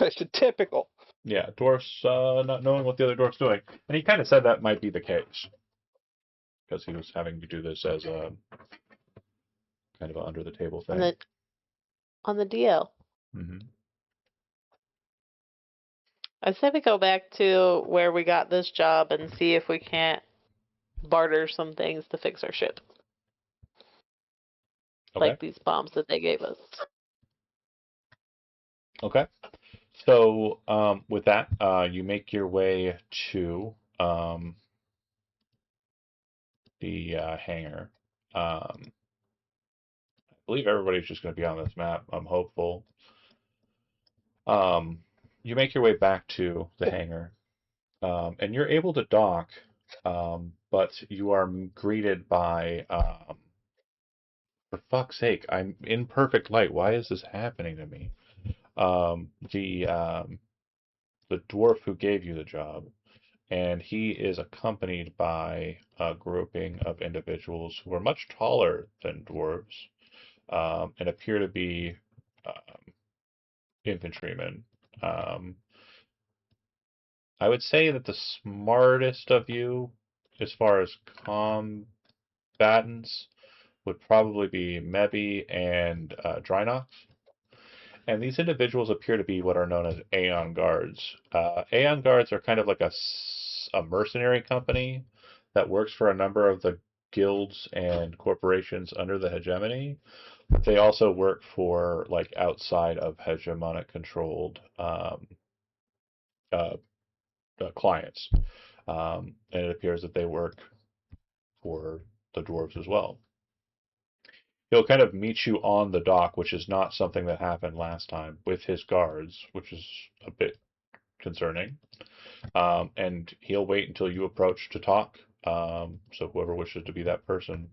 I said typical. Yeah, dwarfs not knowing what the other dwarf's doing. And he kind of said that might be the case. Because he was having to do this as a kind of an under the table On thing. the DL. Hmm. I say we go back to where we got this job and see if we can't barter some things to fix our ship. Okay. Like these bombs that they gave us. Okay. So with that, you make your way to the hangar. I believe everybody's just going to be on this map. I'm hopeful. You make your way back to the hangar, and you're able to dock, but you are greeted by, for fuck's sake, I'm in perfect light. Why is this happening to me? The dwarf who gave you the job, and he is accompanied by a grouping of individuals who are much taller than dwarves, and appear to be infantrymen. Um, I would say that the smartest of you, as far as combatants, would probably be Mebi and Drynox. And these individuals appear to be what are known as Aeon Guards. Aeon Guards are kind of like a mercenary company that works for a number of the guilds and corporations under the hegemony. They also work for like outside of hegemonic controlled clients. And it appears that they work for the dwarves as well. He'll kind of meet you on the dock, which is not something that happened last time, with his guards, which is a bit concerning. And he'll wait until you approach to talk. So whoever wishes to be that person,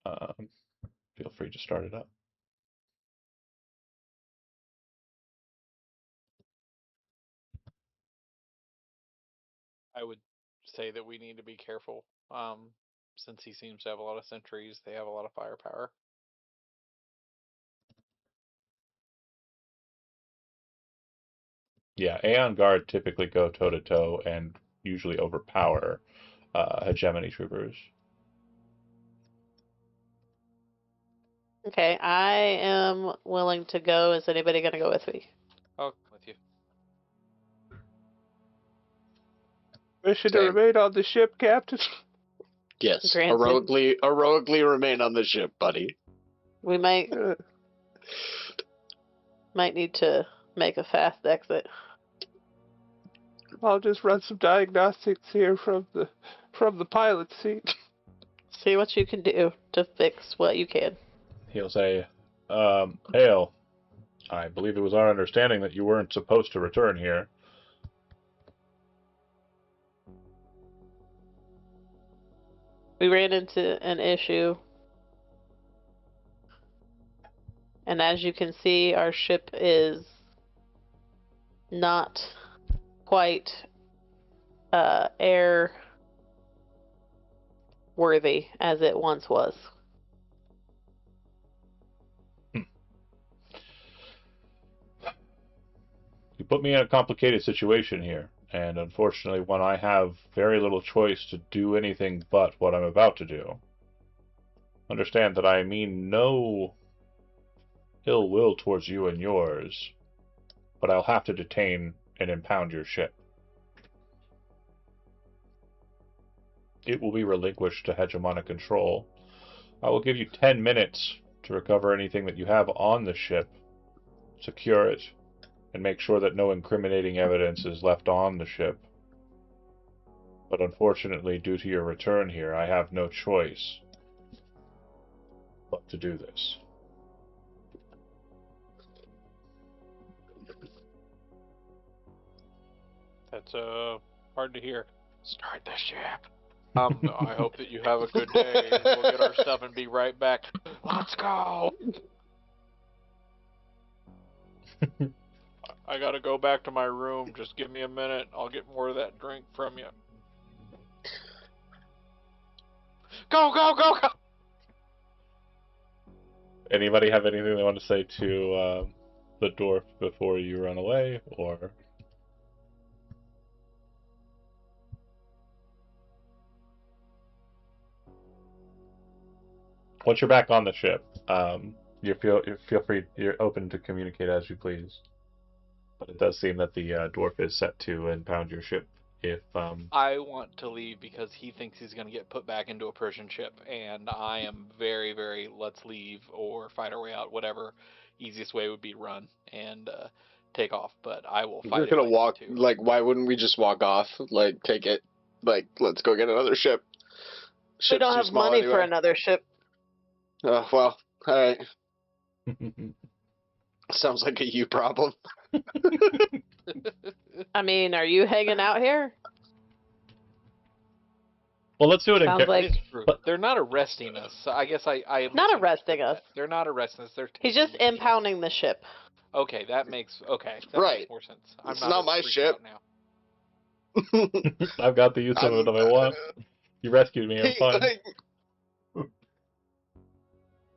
feel free to start it up. I would say that we need to be careful. Since he seems to have a lot of sentries, they have a lot of firepower. Yeah, Aeon Guard typically go toe to toe and usually overpower hegemony troopers. Okay, I am willing to go. Is anybody going to go with me? Oh, with you. Mission to Same. remain on the ship, Captain. Yes, Granted. heroically remain on the ship, buddy. We might need to make a fast exit. I'll just run some diagnostics here from the pilot seat. See what you can do to fix what you can. He'll say, Hale, I believe it was our understanding that you weren't supposed to return here. We ran into an issue. And as you can see, our ship is not quite air worthy as it once was. You put me in a complicated situation here, and unfortunately one I have very little choice to do anything but what I'm about to do. Understand that I mean no ill will towards you and yours, but I'll have to detain and impound your ship. It will be relinquished to hegemonic control. I will give you 10 minutes to recover anything that you have on the ship, secure it, and make sure that no incriminating evidence is left on the ship. But unfortunately, due to your return here, I have no choice but to do this. That's hard to hear. Start the ship. I hope that you have a good day. We'll get our stuff and be right back. Let's go. I gotta go back to my room. Just give me a minute. I'll get more of that drink from you. Go, go, go, go! Anybody have anything they want to say to the dwarf before you run away, or? Once you're back on the ship, you feel free. You're open to communicate as you please. But it does seem that the dwarf is set to impound your ship if. I want to leave because he thinks he's going to get put back into a Persian ship, and I am very, very let's leave or fight our way out. Whatever easiest way would be run and take off. But I will fight. We're if gonna I need walk. to. Like, why wouldn't we just walk off? Like, take it. Like, let's go get another ship. We Ship's don't too have small money anyway. for another ship. Oh well. All right. Sounds like a you problem. I mean, are you hanging out here? Well, let's do it in. Sounds like- It's true. They're not arresting us. So I guess I at least Not arresting understood us. that. They're not arresting us. They're He's just taking the ship. impounding the ship. Okay, that makes Right. makes more sense. I'm It's not as my freaked ship. out now. I've got the use of it if I want. You rescued me. I'm fine. Like,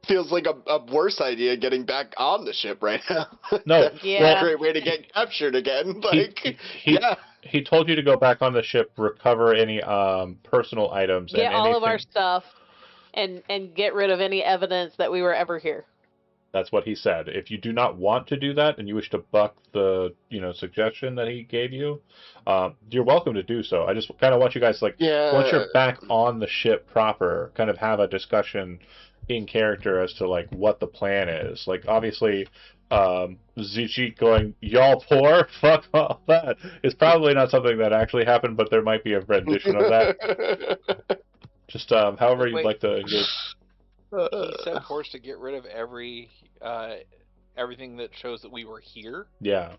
feels like a worse idea getting back on the ship right now. No, Yeah. Great way to get captured again. Like, yeah. He told you to go back on the ship, recover any personal items, Get and all anything. of our stuff. and get rid of any evidence that we were ever here. That's what he said. If you do not want to do that and you wish to buck the suggestion that he gave you, you're welcome to do so. I just kind of want you guys once you're back on the ship proper, kind of have a discussion in character as to what the plan is. Obviously, Zichik going y'all poor, fuck all that is probably not something that actually happened, but there might be a rendition of that. Just however you'd like to engage. He said for us to get rid of everything that shows that we were here. Yeah.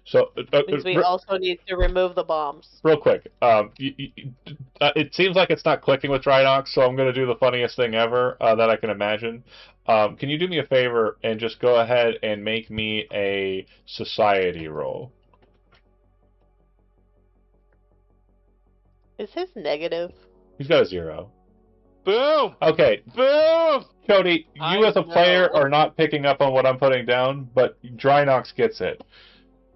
So Means we also need to remove the bombs. Real quick, it seems like it's not clicking with Drynox, so I'm going to do the funniest thing ever that I can imagine. Can you do me a favor and just go ahead and make me a society roll? Is his negative? He's got a 0. Boom! Okay. Boom! Cody, you as a player are not picking up on what I'm putting down, but Drynox gets it.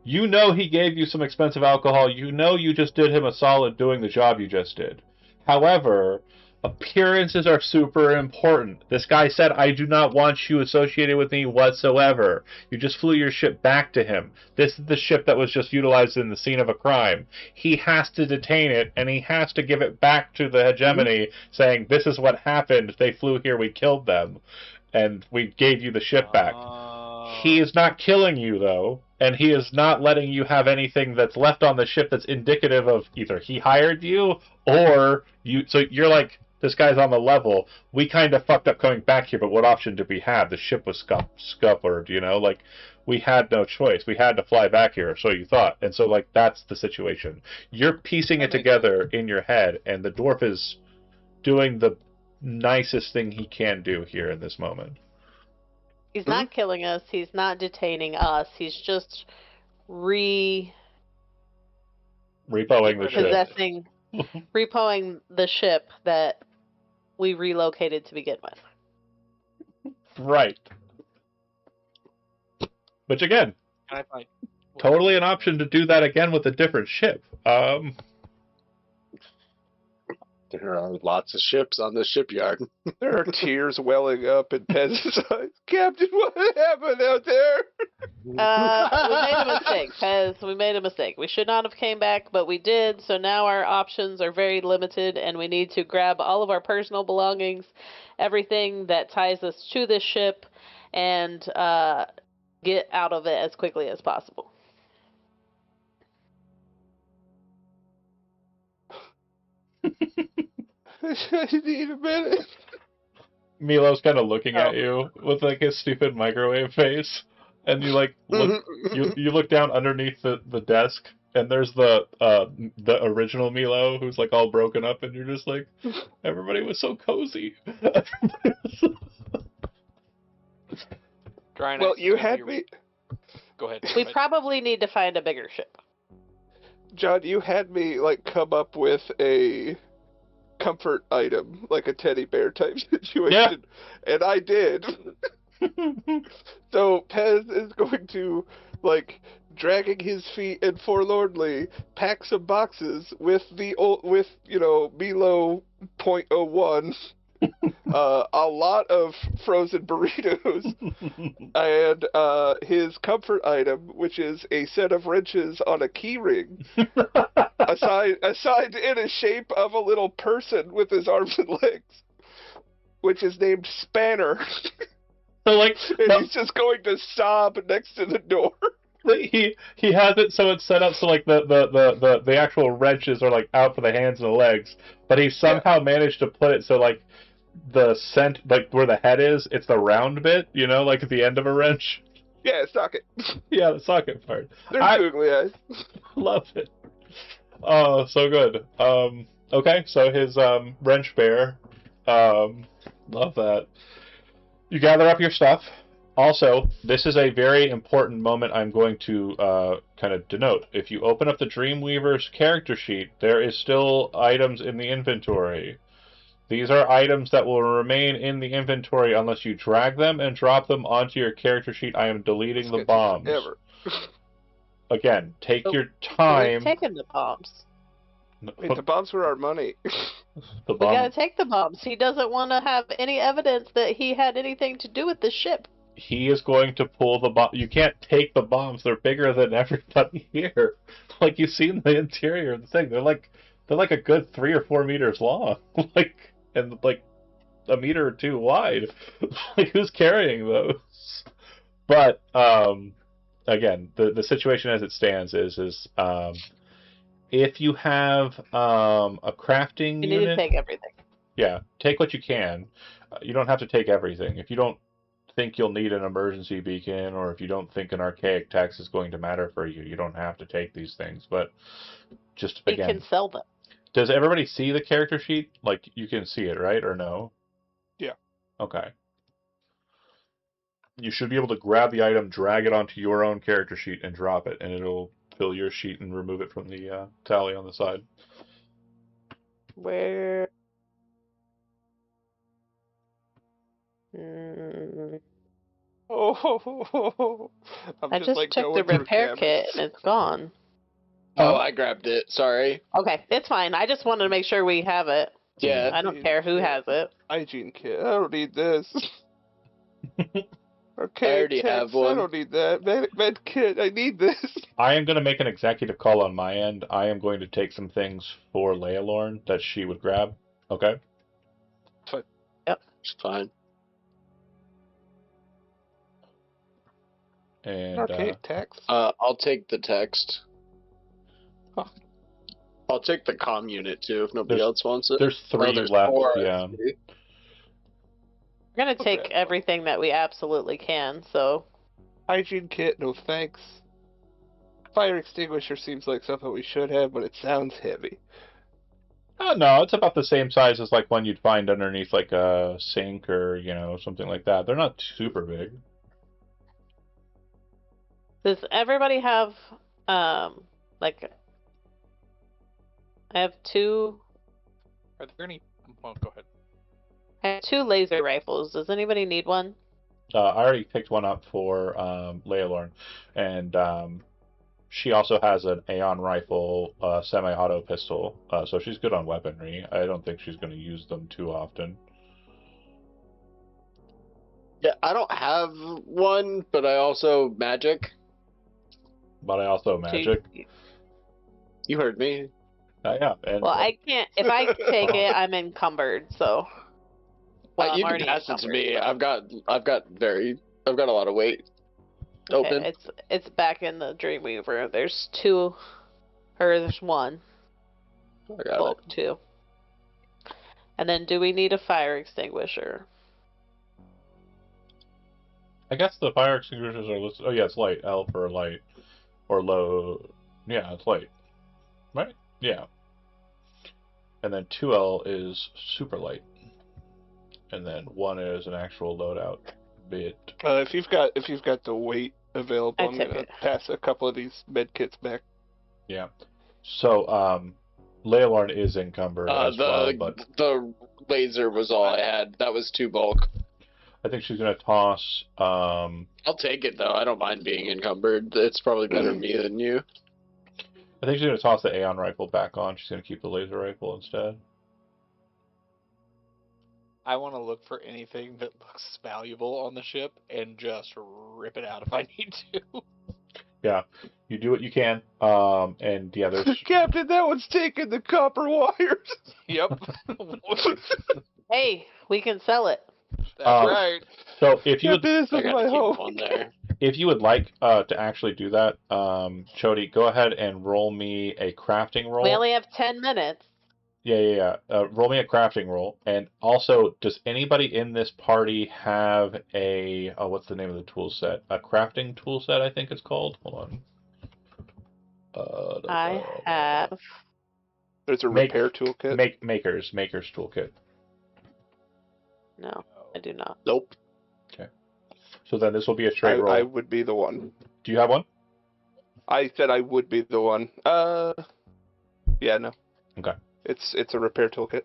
You know he gave you some expensive alcohol. You know you just did him a solid doing the job you just did. However, appearances are super important. This guy said, I do not want you associated with me whatsoever. You just flew your ship back to him. This is the ship that was just utilized in the scene of a crime. He has to detain it, and he has to give it back to the hegemony, saying, this is what happened. They flew here, we killed them, and we gave you the ship back. He is not killing you, though, and he is not letting you have anything that's left on the ship that's indicative of either he hired you or you. So you're like, this guy's on the level. We kind of fucked up coming back here, but what option did we have? The ship was scuppered, we had no choice. We had to fly back here, so you thought. And so, that's the situation. You're piecing it together in your head, and the dwarf is doing the nicest thing he can do here in this moment. He's not killing us. He's not detaining us. He's just repoing the ship. Repoing the ship that we relocated to begin with. Right. Which again, totally an option to do that again with a different ship. There are lots of ships on the shipyard. There are tears welling up in Pez's eyes. Captain, what happened out there? We made a mistake, Pez. We made a mistake. We should not have came back, but we did, so now our options are very limited, and we need to grab all of our personal belongings, everything that ties us to this ship, and get out of it as quickly as possible. I need a minute. Milo's kind of looking at you with his stupid microwave face, and you look you look down underneath the desk, and there's the original Milo who's all broken up, and you're just like, everybody was so cozy. Well, you had me. Go ahead. We probably need to find a bigger ship. John, you had me come up with a comfort item, like a teddy bear type situation, and I did. So Pez is going to, dragging his feet and forlornly pack some boxes with Milo .01, a lot of frozen burritos, and his comfort item, which is a set of wrenches on a key ring, assigned in a shape of a little person with his arms and legs, which is named Spanner. So and he's just going to sob next to the door. He has it so it's set up so the actual wrenches are out for the hands and the legs, but he somehow managed to put it so the where the head is, it's the round bit, at the end of a wrench. Yeah, socket. Yeah, the socket part. They're googly eyes. Love it. Oh, so good. Okay, so his wrench bear. Love that. You gather up your stuff. Also, this is a very important moment I'm going to kind of denote. If you open up the Dreamweaver's character sheet, there is still items in the inventory. These are items that will remain in the inventory unless you drag them and drop them onto your character sheet. I am deleting the bombs. Again, take your time. We've taken the bombs. Wait, the bombs were our money. The We bomb. gotta take the bombs. He doesn't want to have any evidence that he had anything to do with the ship. He is going to pull the bomb. You can't take the bombs. They're bigger than everybody here. Like you've seen the interior of the thing. They're like a good 3 or 4 meters long. And like a meter or two wide. Like who's carrying those? But again, the situation as it stands is if you have a crafting You need unit, to take everything. yeah, take what you can. You don't have to take everything. If you don't think you'll need an emergency beacon, or if you don't think an archaic text is going to matter for you, you don't have to take these things. But just You again, can sell them. does everybody see the character sheet? Like you can see it, right? Or no? Yeah. Okay. You should be able to grab the item, drag it onto your own character sheet, and drop it, and it'll fill your sheet and remove it from the tally on the side. Where? Mm, Oh, I'm I just like checked the going through repair cabinets. kit and it's gone. Oh, I grabbed it. Sorry. Okay, it's fine. I just wanted to make sure we have it. Yeah. I don't care who has it. Hygiene kit. I don't need this. Okay, I already have one. I don't need that. Med kit. I need this. I am going to make an executive call on my end. I am going to take some things for Leolorn that she would grab. Okay? It's fine. And Okay, text. I'll take the text. I'll take the comm unit too if nobody else wants it. there's 3 there's left. 4, I Yeah. see. We're gonna take Okay. everything that we absolutely can. So Hygiene kit. No thanks. Fire extinguisher seems like something we should have, but it sounds heavy. Oh, no, it's about the same size as like one you'd find underneath like a sink or, something like that. They're not super big. does everybody have like? I have two. Are there any? Well, go ahead. I have 2 laser rifles. Does anybody need one? I already picked one up for Leolorn, and she also has an Aeon rifle, semi-auto pistol, so she's good on weaponry. I don't think she's going to use them too often. Yeah, I don't have one, but I also magic. But I also magic. You heard me. Yeah. And, Well, I can't. If I take it, I'm encumbered. So. Well, I'm You can already pass it to me. encumbered, so- I've got a lot of weight. Open. Okay, it's back in the Dreamweaver. There's 2, or there's 1. I got Bulk 2. And then, do we need a fire extinguisher? I guess the fire extinguishers are listed. Oh, yeah, it's light. L for light. Or low. Yeah, it's light. Right? Yeah. And then 2L is super light. And then 1 is an actual loadout bit. If you've got the weight available, I I'm took gonna it. pass a couple of these med kits back. Yeah. So, Leolorn is encumbered as well, but the laser was all I had. That was 2 bulk. I think she's going to toss. I'll take it though. I don't mind being encumbered. It's probably better me than you. I think she's going to toss the Aeon rifle back on. She's going to keep the laser rifle instead. I want to look for anything that looks valuable on the ship and just rip it out if I need to. Yeah, you do what you can. And yeah, there's. Captain, that one's taking the copper wires. Yep. Hey, we can sell it. That's right. So if you Captain, would, this I is gotta my keep home. one there. if you would like to actually do that, Chody, go ahead and roll me a crafting roll. We only have 10 minutes. Yeah. Roll me a crafting roll. And also, does anybody in this party have a what's the name of the tool set? A crafting tool set, I think it's called. Hold on. I have. There's a Make- repair toolkit. Maker's toolkit. No, I do not. Nope. So then this will be a straight roll. I would be the one. Do you have one? I said I would be the one. Yeah, no. Okay. It's a repair toolkit.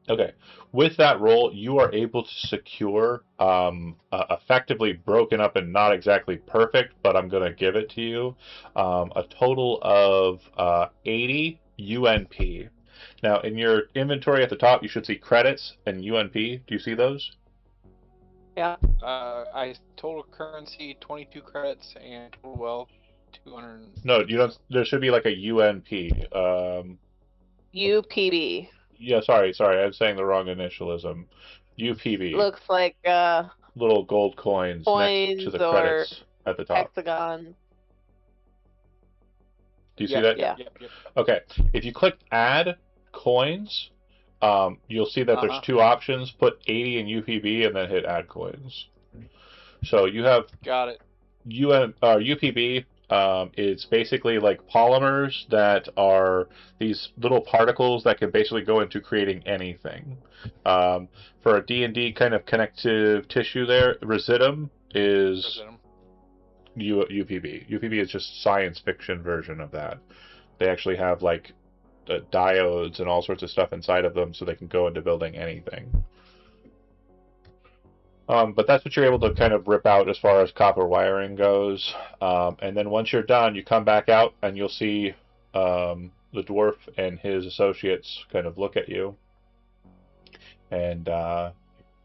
Okay. With that roll, you are able to secure effectively broken up and not exactly perfect, but I'm going to give it to you, a total of 80 UNP. Now, in your inventory at the top, you should see credits and UNP. Do you see those? Yeah. I total currency 22 credits and total wealth 200. No, you don't. There should be like a UNP. UPB. Yeah, sorry, I'm saying the wrong initialism. UPB. Looks like Little gold coins next to coins the or credits at the top. hexagon. Do you see that? Yeah. Yep. Okay. If you click Add Coins, you'll see that there's Uh-huh. two options. Put 80 in UPB and then hit Add Coins. So you have Got it. UPB. It's basically like polymers that are these little particles that can basically go into creating anything. For a D&D kind of connective tissue there, residuum is UPB. UPB is just science fiction version of that. They actually have like diodes and all sorts of stuff inside of them so they can go into building anything. But that's what you're able to kind of rip out as far as copper wiring goes. And then once you're done, you come back out and you'll see the dwarf and his associates kind of look at you. And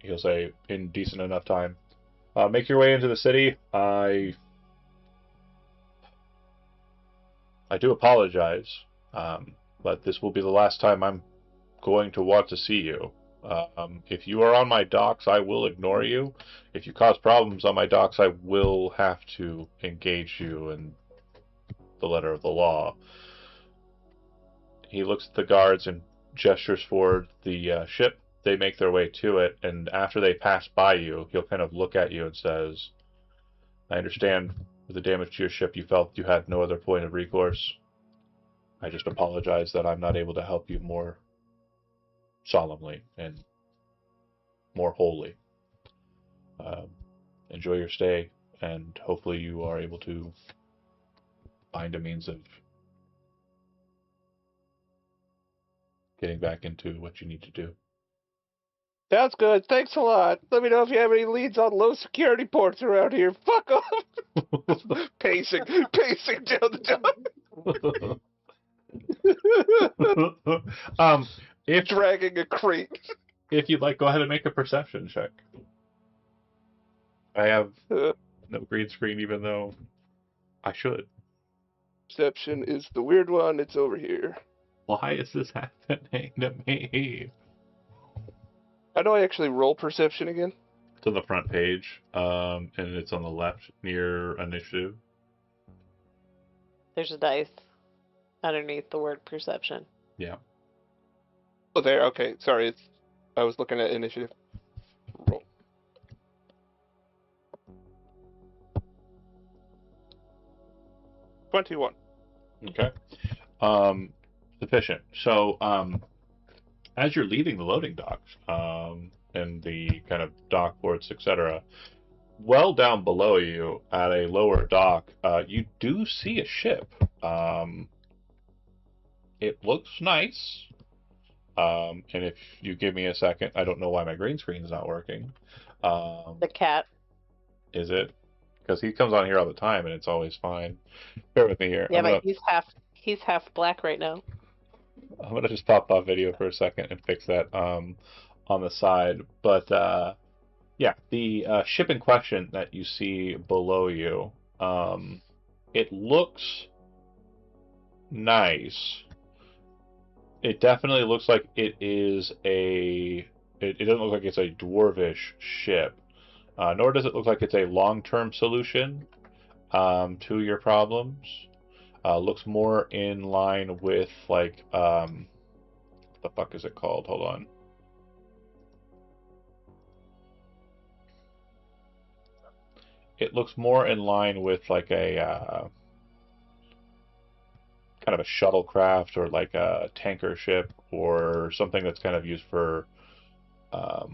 he'll say, in decent enough time, make your way into the city. I do apologize, but this will be the last time I'm going to want to see you. If you are on my docks, I will ignore you. If you cause problems on my docks, I will have to engage you in the letter of the law. He looks at the guards and gestures for the ship. They make their way to it, and after they pass by you, he'll kind of look at you and says, I understand with the damage to your ship you felt you had no other point of recourse. I just apologize that I'm not able to help you more solemnly and more wholly. Enjoy your stay, and hopefully you are able to find a means of getting back into what you need to do. Sounds good. Thanks a lot. Let me know if you have any leads on low security ports around here. Fuck off. pacing down the dock. If Dragging a crate. If you'd like, go ahead and make a perception check. I have no green screen, even though I should. Perception is the weird one. It's over here. Why is this happening to me? How do I actually roll perception again? It's on the front page, and it's on the left near initiative. There's a dice underneath the word perception. Yeah. Oh, there. Okay. Sorry. I was looking at initiative. Roll. $21. Okay. Sufficient. So, as you're leaving the loading docks, and the kind of dock ports, etc., well down below you at a lower dock, you do see a ship. It looks nice. And if you give me a second, I don't know why my green screen is not working. The cat. Is it? Because he comes on here all the time and it's always fine. Bear with me here. Yeah, but he's half black right now. I'm gonna just pop off video for a second and fix that on the side. But yeah, the ship in question that you see below you, it looks nice. It definitely looks like it is a. It doesn't look like it's a dwarvish ship, nor does it look like it's a long-term solution to your problems. Looks more in line with like what the fuck is it called? Hold on. It looks more in line with like a kind of a shuttlecraft or like a tanker ship or something that's kind of used for. I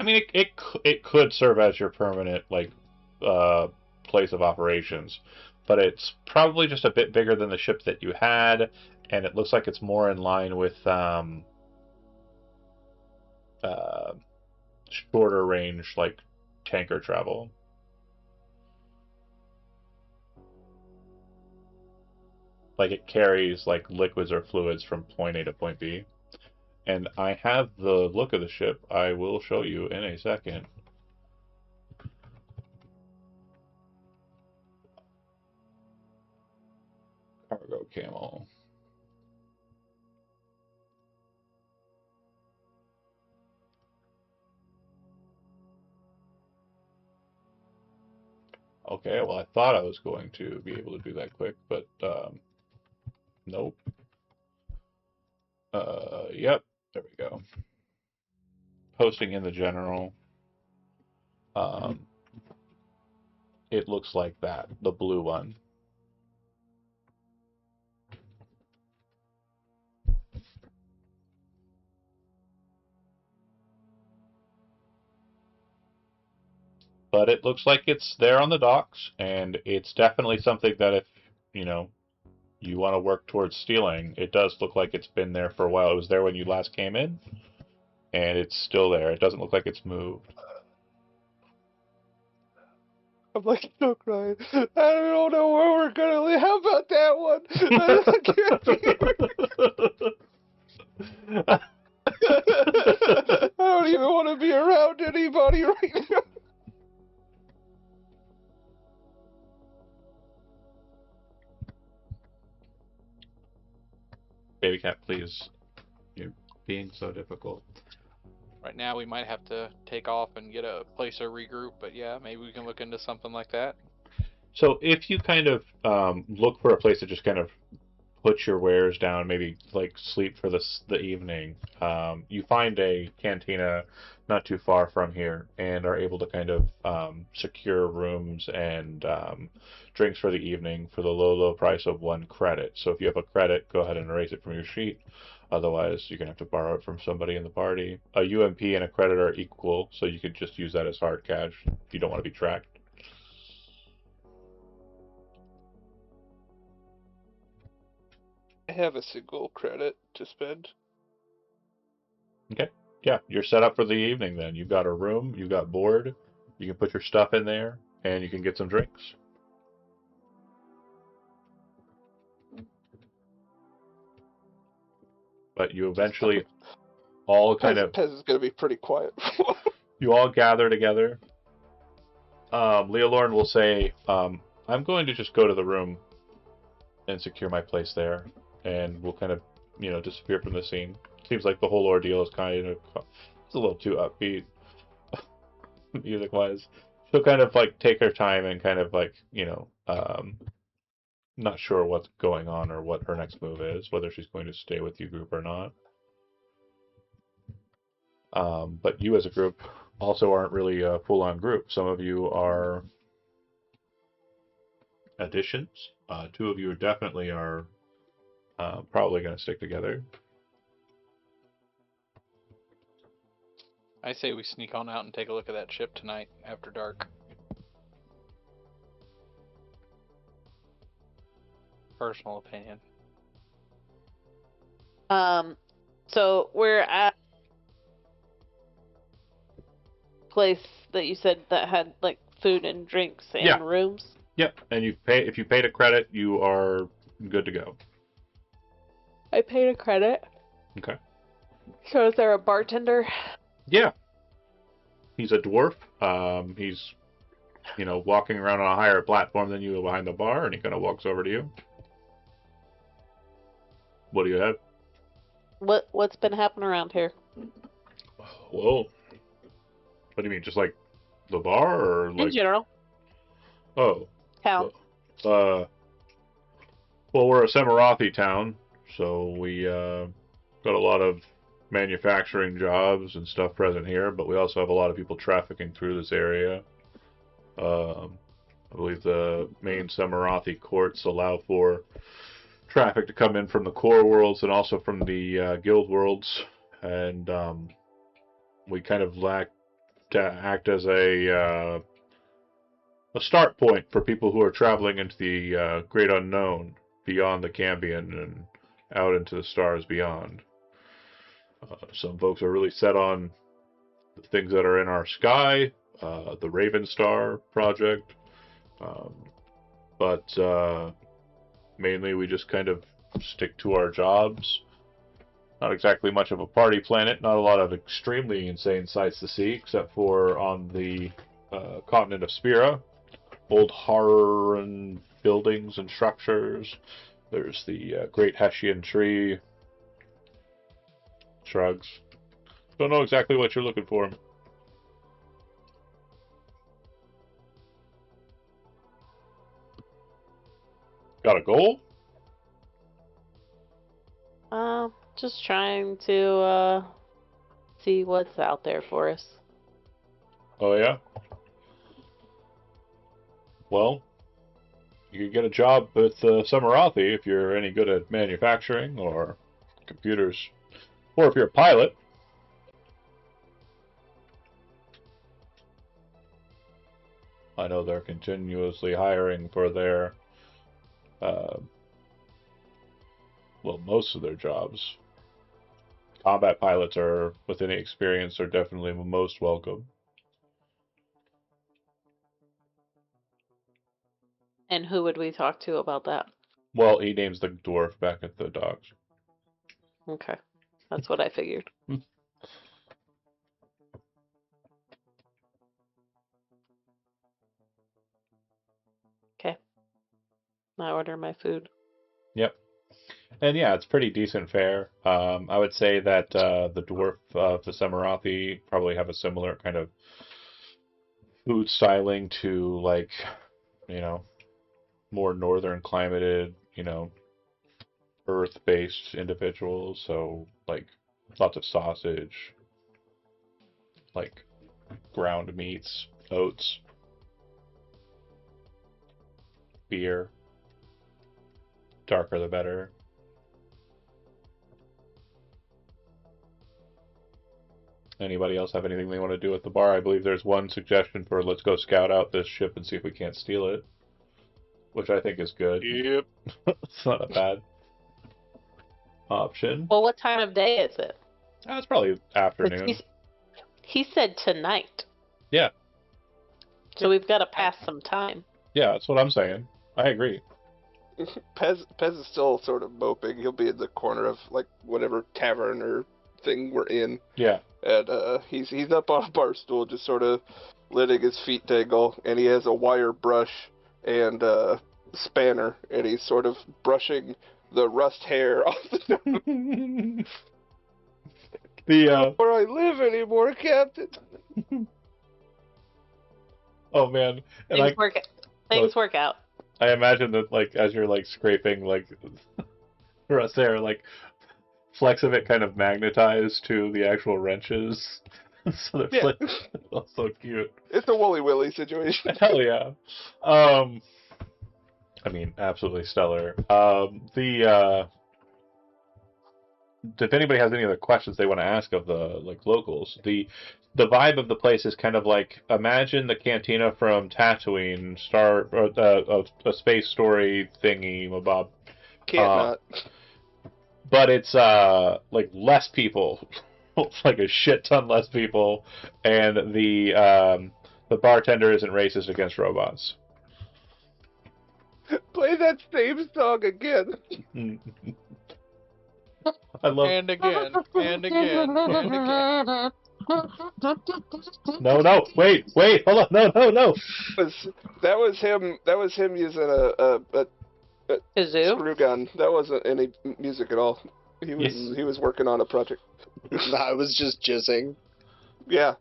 mean, it could serve as your permanent like place of operations, but it's probably just a bit bigger than the ship that you had, and it looks like it's more in line with shorter range like tanker travel. like it carries like liquids or fluids from point A to point B. And I have the look of the ship. I will show you in a second. Cargo camel. Okay, well, I thought I was going to be able to do that quick, but nope. Yep, there we go. Posting in the general. It looks like that, the blue one. But it looks like it's there on the docks, and it's definitely something that if, you know, you want to work towards stealing, it does look like it's been there for a while. It was there when you last came in, and it's still there. It doesn't look like it's moved. I'm like, no, crying. I don't know where we're gonna live. How about that one? I can't be. I don't even want to be around anybody right now. Baby cat, please. You're being so difficult. Right now, we might have to take off and get a place to regroup, but yeah, maybe we can look into something like that. So if you kind of look for a place to just kind of put your wares down, maybe like sleep for the evening, you find a cantina not too far from here and are able to kind of secure rooms and drinks for the evening for the low price of 1 credit. So if you have a credit, go ahead and erase it from your sheet. Otherwise, you're going to have to borrow it from somebody in the party. A UMP and a credit are equal, so you could just use that as hard cash if you don't want to be tracked. I have a single credit to spend. Okay. Yeah, you're set up for the evening then. You've got a room, you've got board, you can put your stuff in there, and you can get some drinks. But you eventually all kind of... Pez is going to be pretty quiet. You all gather together. Leolorn will say, I'm going to just go to the room and secure my place there, and we'll kind of, disappear from the scene. Seems like the whole ordeal is kind of... It's a little too upbeat, music-wise. She'll kind of, like, take her time and kind of, like, not sure what's going on or what her next move is, whether she's going to stay with you group or not. But you as a group also aren't really a full-on group. Some of you are additions. 2 of you definitely are probably going to stick together. I say we sneak on out and take a look at that ship tonight after dark. Personal opinion. So we're at a place that you said that had like food and drinks and Yeah. rooms. Yep, and if you paid a credit, you are good to go. I paid a credit. Okay. So is there a bartender? Yeah. He's a dwarf. He's, walking around on a higher platform than you behind the bar, and he kind of walks over to you. What do you have? What's been happening around here? Whoa. What do you mean? Just like the bar, or like In general, Oh. town. Well, we're a Semirathi town, so we got a lot of manufacturing jobs and stuff present here, but we also have a lot of people trafficking through this area. I believe the main Semirathi courts allow for traffic to come in from the core worlds and also from the guild worlds, and we kind of lack to act as a start point for people who are traveling into the great unknown beyond the Cambion and out into the stars beyond. Some folks are really set on the things that are in our sky, the Raven Star project, but mainly we just kind of stick to our jobs. Not exactly much of a party planet. Not a lot of extremely insane sights to see, except for on the continent of Spira. Old Harran buildings and structures. There's the Great Hessian Tree. Shrugs. Don't know exactly what you're looking for. Got a goal? Just trying to see what's out there for us. Oh, yeah? Well, you could get a job with Samarathi if you're any good at manufacturing or computers. Or if you're a pilot. I know they're continuously hiring for their, well, most of their jobs. Combat pilots are, with any experience, are definitely most welcome. And who would we talk to about that? Well, he names the dwarf back at the docks. Okay. That's what I figured. Okay. I order my food. Yep. And yeah, it's pretty decent fare. I would say that the dwarf of the Samarathi probably have a similar kind of food styling to, like, you know, more northern climated, earth-based individuals. So, like, lots of sausage, like ground meats, oats, beer. Darker the better. Anybody else have anything they want to do at the bar? I believe there's one suggestion for let's go scout out this ship and see if we can't steal it, which I think is good. Yep. It's not a bad option. Well, what time of day is it? It's probably 'Cause afternoon. he said tonight. Yeah. So we've got to pass some time. Yeah, that's what I'm saying. I agree. Pez is still sort of moping. He'll be in the corner of like whatever tavern or thing we're in, Yeah. and he's up on a bar stool, just sort of letting his feet dangle, and he has a wire brush and spanner, and he's sort of brushing the rust hair off the The where I live anymore, Captain. oh man, and Things work out. I imagine that, like, as you're like scraping like rust there, like flecks of it kind of magnetized to the actual wrenches. So there's like that's so cute. It's a Wooly Willy situation. Hell yeah. I mean, absolutely stellar. If anybody has any other questions they want to ask of the like locals, the vibe of the place is kind of like, imagine the cantina from Tatooine, a space story thingy, Bob. Can't not. But it's like less people, like a shit ton less people, and the bartender isn't racist against robots. Play that same song again. I love. And again, and again, and again. No, wait, hold on, no. That was him using a Kazoo? screw gun. That wasn't any music at all. He was working on a project. I was just jizzing. Yeah.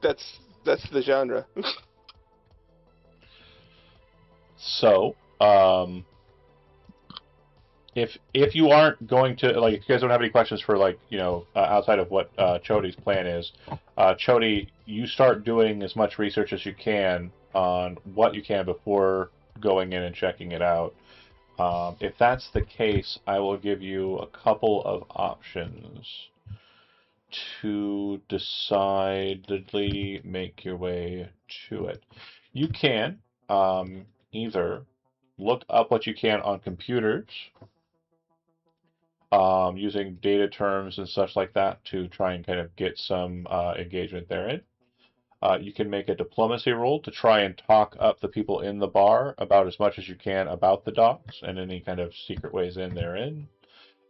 That's the genre. So, if you aren't going to, like, if you guys don't have any questions for, like, outside of what Chodi's plan is, Chodi, you start doing as much research as you can on what you can before going in and checking it out. If that's the case, I will give you a couple of options to decidedly make your way to it. You can either look up what you can on computers, using data terms and such like that to try and kind of get some engagement therein. You can make a diplomacy roll to try and talk up the people in the bar about as much as you can about the docks and any kind of secret ways in they're in.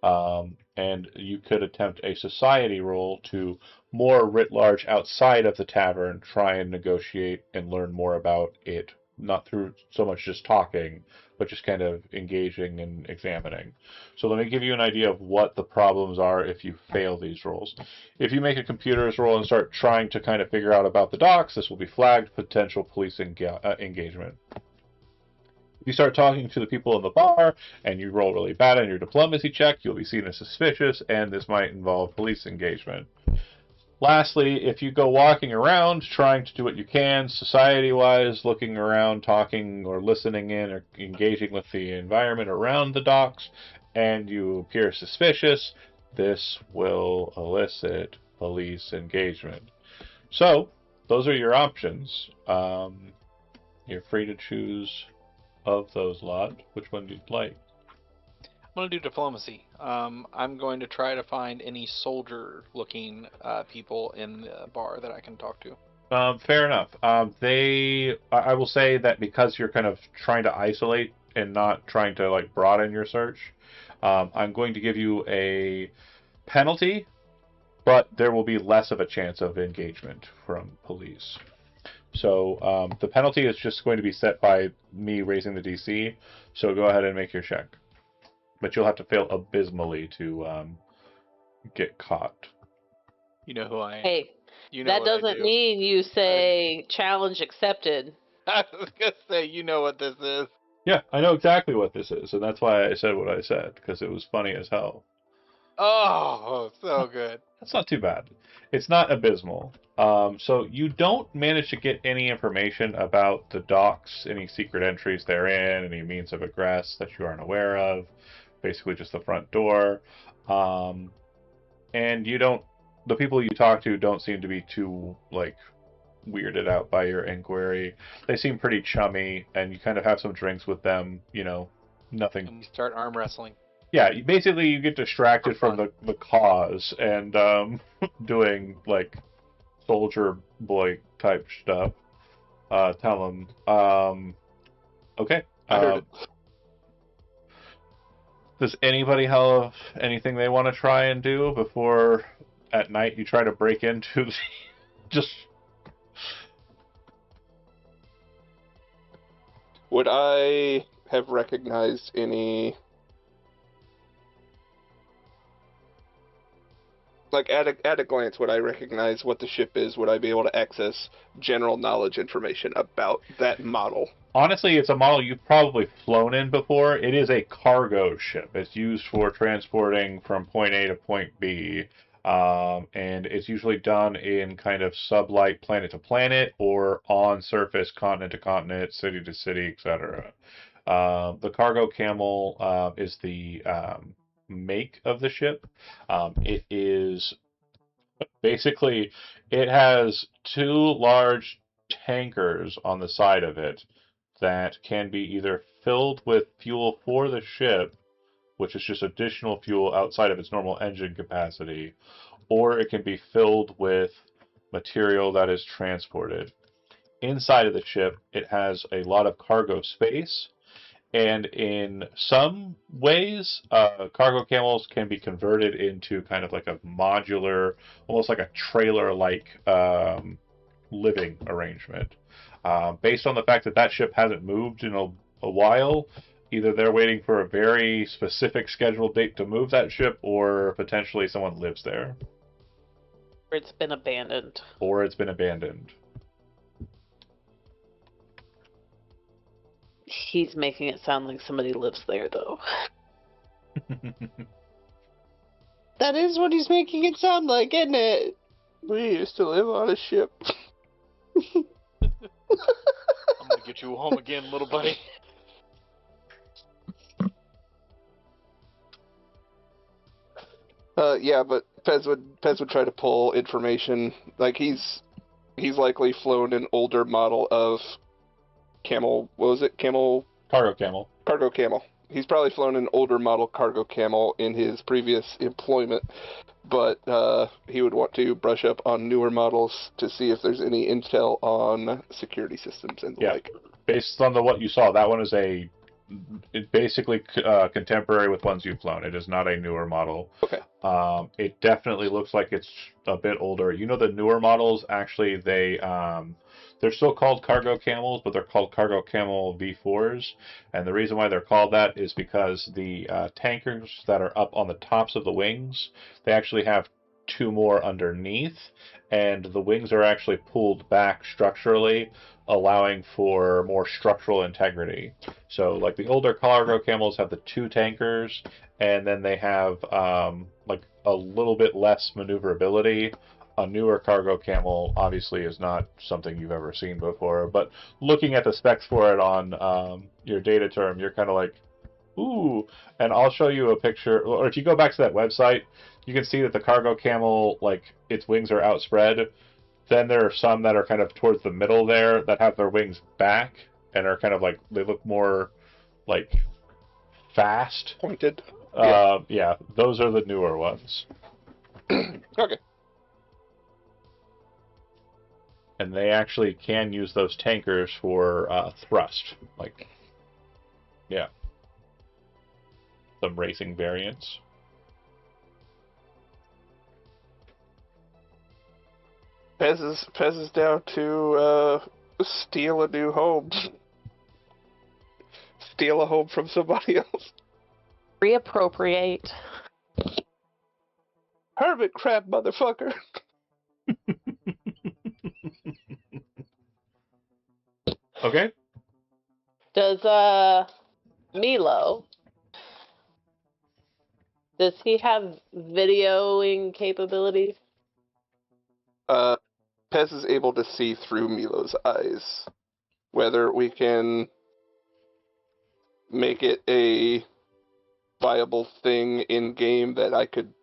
And you could attempt a society roll to more writ large outside of the tavern, try and negotiate and learn more about it, not through so much just talking, but just kind of engaging and examining. So let me give you an idea of what the problems are if you fail these rolls. If you make a computer's roll and start trying to kind of figure out about the docks, this will be flagged potential police engagement. If you start talking to the people in the bar and you roll really bad on your diplomacy check, you'll be seen as suspicious, and this might involve police engagement. Lastly, if you go walking around trying to do what you can, society-wise, looking around, talking or listening in or engaging with the environment around the docks, and you appear suspicious, this will elicit police engagement. So, those are your options. You're free to choose of those lot, which one you'd like. I'm going to do diplomacy. I'm going to try to find any soldier-looking people in the bar that I can talk to. Fair enough. I will say that because you're kind of trying to isolate and not trying to like broaden your search, I'm going to give you a penalty, but there will be less of a chance of engagement from police. So the penalty is just going to be set by me raising the DC. So go ahead and make your check. But you'll have to fail abysmally to get caught. You know who I am. Hey, You know that what I doesn't do. mean you say challenge accepted. I was going to say, you know what this is. Yeah, I know exactly what this is, and that's why I said what I said, because it was funny as hell. Oh, so good. That's not too bad. It's not abysmal. So you don't manage to get any information about the docks, any secret entries they're in, any means of egress that you aren't aware of. Basically just the front door. And you don't, the people you talk to don't seem to be too, like, weirded out by your inquiry. They seem pretty chummy, and you kind of have some drinks with them, you know, nothing. And we start arm wrestling. Yeah, basically you get distracted from the cause and doing, like, soldier boy type stuff. Tell them, okay. I heard it. Does anybody have anything they want to try and do before at night you try to break into the... just... Would I have recognized any... Like, at a glance, would I recognize what the ship is? Would I be able to access general knowledge information about that model? Honestly, it's a model you've probably flown in before. It is a cargo ship. It's used for transporting from point A to point B. And it's usually done in kind of sublight planet to planet or on surface continent to continent, city to city, etc. The cargo camel is the make of the ship. It is basically, it has two large tankers on the side of it that can be either filled with fuel for the ship, which is just additional fuel outside of its normal engine capacity, or it can be filled with material that is transported. Inside of the ship, it has a lot of cargo space, and in some ways, cargo camels can be converted into kind of like a modular, almost like a trailer-like living arrangement. Based on the fact that that ship hasn't moved in a while, either they're waiting for a very specific scheduled date to move that ship, or potentially someone lives there. Or it's been abandoned. Or it's been abandoned. He's making it sound like somebody lives there, though. That is what he's making it sound like, isn't it? We used to live on a ship. I'm going to get you home again, little buddy. Yeah, but Pez would try to pull information. Like, he's likely flown an older model of camel. What was it? Cargo camel. Cargo camel. he's probably flown an older model cargo camel in his previous employment, but he would want to brush up on newer models to see if there's any intel on security systems and the like. Based on what you saw, that one is basically contemporary with ones you've flown. It is not a newer model. Okay. It definitely looks like it's a bit older. You know, the newer models, actually, they're still called cargo camels, but they're called cargo camel V4s. And the reason why they're called that is because the tankers that are up on the tops of the wings, they actually have two more underneath, and the wings are actually pulled back structurally, allowing for more structural integrity. So, like the older cargo camels have the two tankers, and then they have like a little bit less maneuverability. A newer cargo camel obviously is not something you've ever seen before, but looking at the specs for it on your data term, you're kind of like, ooh. And I'll show you a picture, or if you go back to that website, you can see that the cargo camel, like, its wings are outspread. Then there are some that are kind of towards the middle there that have their wings back and are kind of like, they look more like fast. Pointed. Yeah, those are the newer ones. Okay. And they actually can use those tankers for thrust. Like, yeah. Some racing variants. Pez is down to steal a new home. Steal a home from somebody else. Reappropriate. Hermit crab, motherfucker. Okay. Does Milo, does he have videoing capabilities? Pez is able to see through Milo's eyes. Whether we can make it a viable thing in game that I could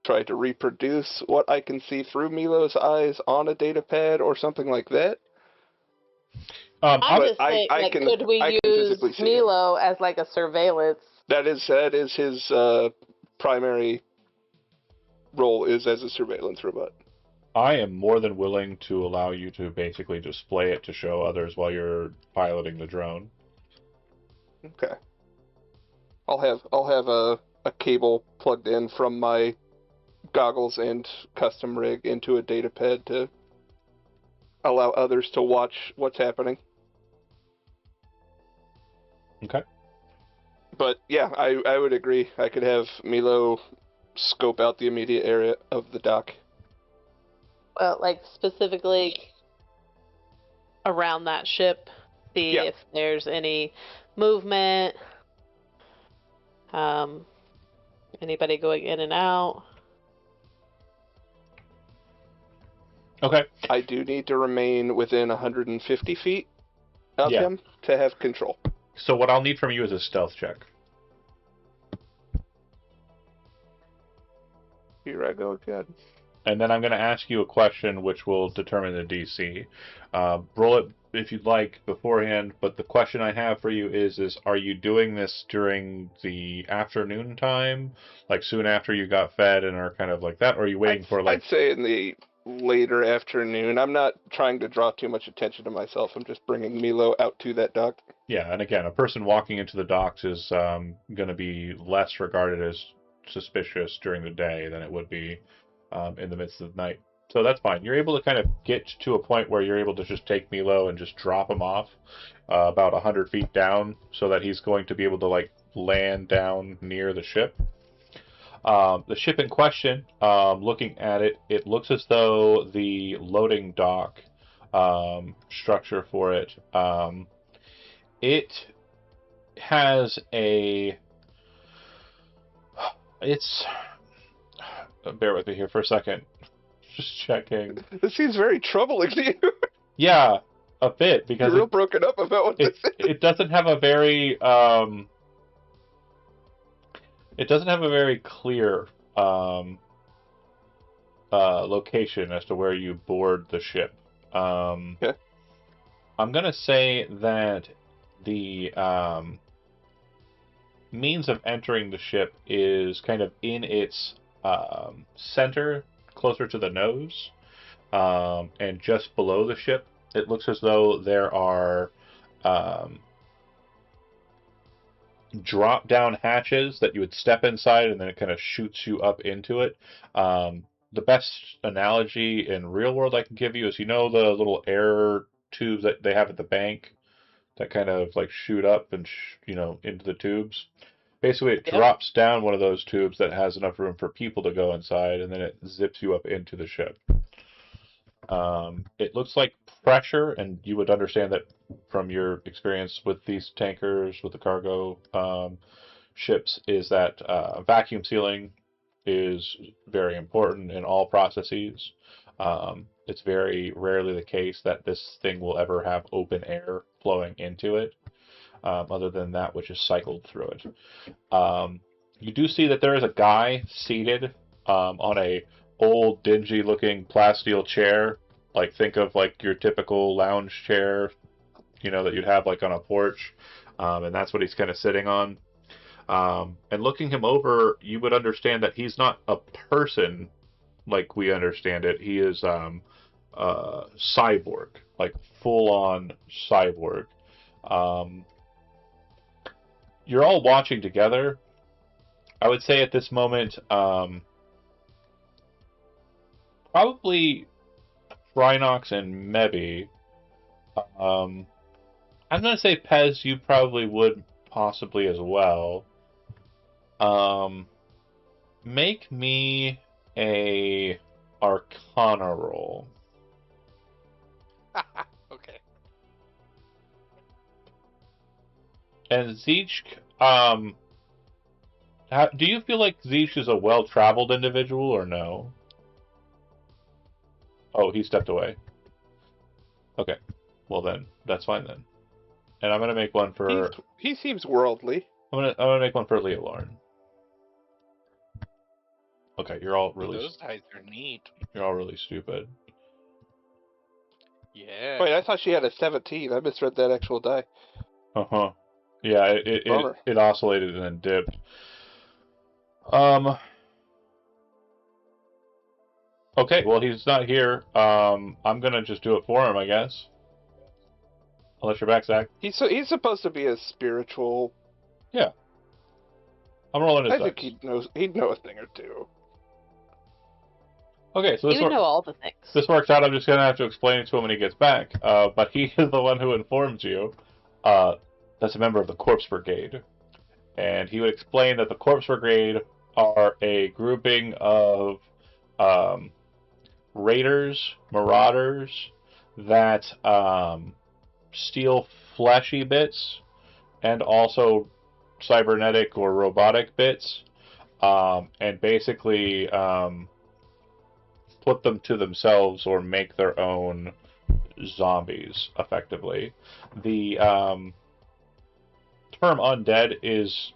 try to reproduce what I can see through Milo's eyes on a data pad or something like that. I'm just saying, could we use Milo as like a surveillance? That is his primary role, is as a surveillance robot. I am more than willing to allow you to basically display it to show others while you're piloting the drone. Okay. I'll have a cable plugged in from my goggles and custom rig into a data pad to allow others to watch what's happening. Okay. But yeah, I would agree. I could have Milo scope out the immediate area of the dock. Well, like specifically around that ship, see if there's any movement, anybody going in and out. Okay. I do need to remain within 150 feet of him to have control. So what I'll need from you is a stealth check. Here I go again. And then I'm going to ask you a question which will determine the DC. Roll it if you'd like beforehand, but the question I have for you is are you doing this during the afternoon time, like soon after you got fed and are kind of like that, or are you waiting for like... I'd say in the later afternoon. I'm not trying to draw too much attention to myself. I'm just bringing Milo out to that dock. Yeah, and again, a person walking into the docks is going to be less regarded as suspicious during the day than it would be in the midst of the night. So that's fine. You're able to kind of get to a point where you're able to just take Milo and just drop him off about 100 feet down so that he's going to be able to like land down near the ship. The ship in question, looking at it, it looks as though the loading dock structure for it, it has it's, bear with me here for a second, just checking. This seems very troubling to you. Yeah, a bit, because you're real broken up about what this is. It doesn't have a very it doesn't have a very clear location as to where you board the ship. Okay. I'm gonna say that the means of entering the ship is kind of in its center, closer to the nose, and just below the ship. It looks as though there are drop-down hatches that you would step inside, and then it kind of shoots you up into it. The best analogy in real world I can give you is, you know, the little air tubes that they have at the bank that kind of like shoot up and into the tubes. Basically, it Yep. drops down one of those tubes that has enough room for people to go inside, and then it zips you up into the ship. It looks like pressure, and you would understand that from your experience with these tankers, with the cargo ships, is that vacuum sealing is very important in all processes. It's very rarely the case that this thing will ever have open air flowing into it, other than that which is cycled through it. You do see that there is a guy seated on a old, dingy-looking plasteel chair. Like, think of like your typical lounge chair, that you'd have like on a porch, and that's what he's kind of sitting on. And looking him over, you would understand that he's not a person like we understand it. He is cyborg, like full-on cyborg. You're all watching together. I would say at this moment, probably Rhinox and Mebi. I'm going to say Pez, you probably would possibly as well. Make me a Arcana roll. Okay. And Zeech, do you feel like Zeech is a well-traveled individual or no? Oh, he stepped away. Okay. Well then, that's fine then. And I'm gonna make one for. He seems worldly. I'm gonna make one for Leah Lauren. Okay, you're all really. Those dice are neat. You're all really stupid. Yeah. Wait, I thought she had a 17. I misread that actual die. Uh-huh. Yeah, it oscillated and then dipped. Okay, well, he's not here. I'm gonna just do it for him, I guess. Unless you're back, Zach. He's supposed to be a spiritual. Yeah. I'm rolling his I think dice. he'd know a thing or two. Okay, so You would know all the things. this works out. I'm just gonna have to explain it to him when he gets back. But he is the one who informs you. That's a member of the Corpse Brigade, and he would explain that the Corpse Brigade are a grouping of raiders, marauders that steal fleshy bits and also cybernetic or robotic bits, and basically put them to themselves or make their own zombies, effectively. The term undead is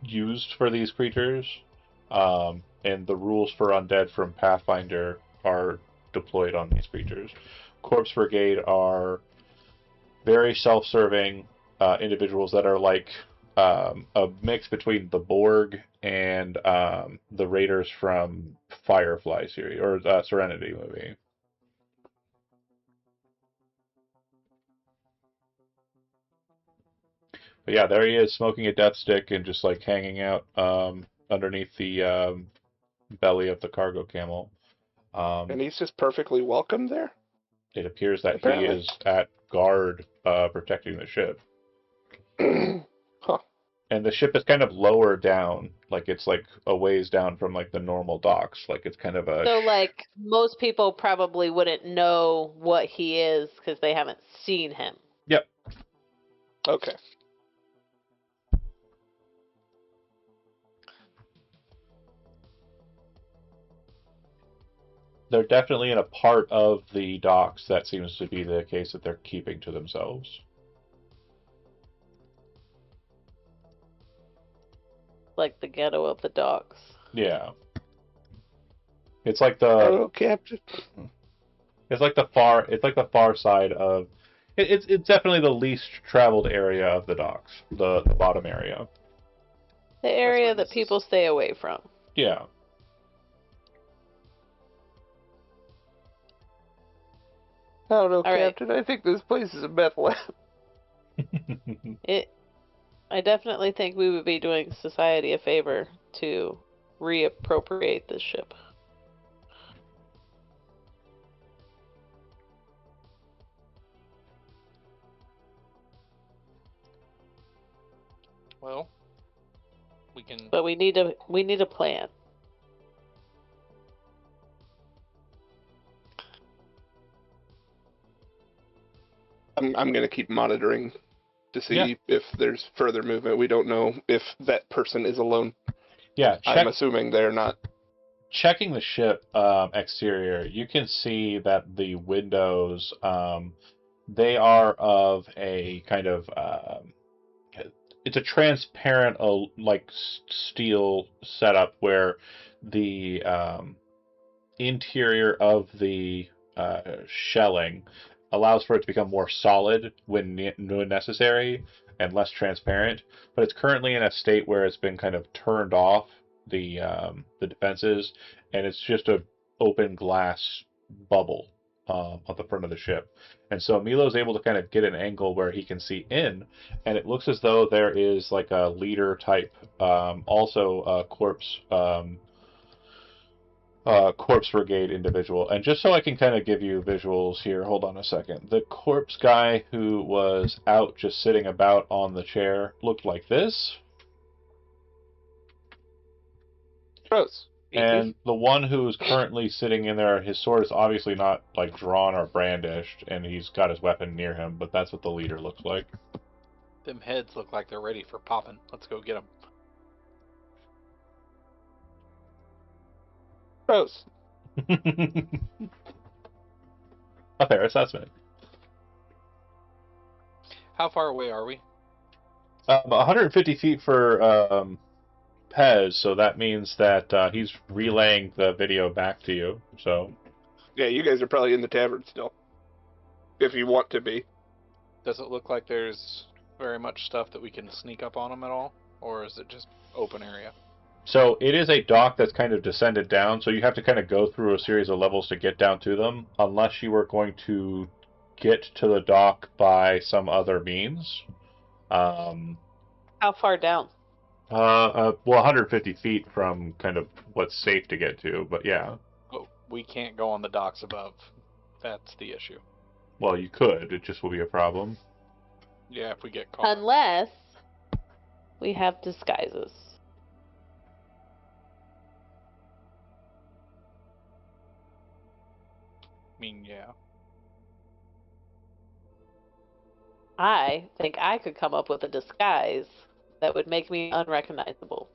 used for these creatures, and the rules for undead from Pathfinder are deployed on these creatures. Corpse Brigade are very self-serving individuals that are like a mix between the Borg and the Raiders from Firefly series or Serenity movie. But yeah, there he is, smoking a death stick and just like hanging out underneath the belly of the cargo camel. And he's just perfectly welcome there? It appears that Apparently. he is at guard protecting the ship. Huh. And the ship is kind of lower down, like it's like a ways down from like the normal docks. Like it's kind of a. So, like, most people probably wouldn't know what he is because they haven't seen him. Yep. Okay. They're definitely in a part of the docks that seems to be the case that they're keeping to themselves. Like the ghetto of the docks. Yeah. It's like the. Oh, Captain. It's like the far side of. It's definitely the least traveled area of the docks, the bottom area. The area where that this people is- stay away from. Yeah. I don't know, All right. Captain. I think this place is a meth lab. I definitely think we would be doing society a favor to reappropriate this ship. Well, we can. But we need a plan. I'm going to keep monitoring to see Yeah. if there's further movement. We don't know if that person is alone. Yeah, I'm assuming they're not. checking the ship exterior, you can see that the windows, they are of a kind of, it's a transparent, like steel setup where the interior of the shelling allows for it to become more solid when necessary and less transparent. But it's currently in a state where it's been kind of turned off the defenses, and it's just a open glass bubble on the front of the ship. And so Milo's able to kind of get an angle where he can see in, and it looks as though there is like a leader type, also a corpse. Corpse Brigade individual. And just so I can kind of give you visuals here, hold on a second. The corpse guy who was out just sitting about on the chair looked like this. Gross. And the one who is currently sitting in there, his sword is obviously not like drawn or brandished, and he's got his weapon near him, but that's what the leader looks like. Them heads look like they're ready for popping. Let's go get them. Gross. A fair assessment. How far away are we? 150 feet for Pez, so that means that he's relaying the video back to you. So Yeah, you guys are probably in the tavern still. If you want to be. Does it look like there's very much stuff that we can sneak up on them at all? Or is it just open area? So it is a dock that's kind of descended down, so you have to kind of go through a series of levels to get down to them, unless you were going to get to the dock by some other means. How far down? Well, 150 feet from kind of what's safe to get to, but yeah. Oh, we can't go on the docks above. That's the issue. Well, you could. It just will be a problem. Yeah, if we get caught. Unless we have disguises. I mean, yeah. I think I could come up with a disguise that would make me unrecognizable.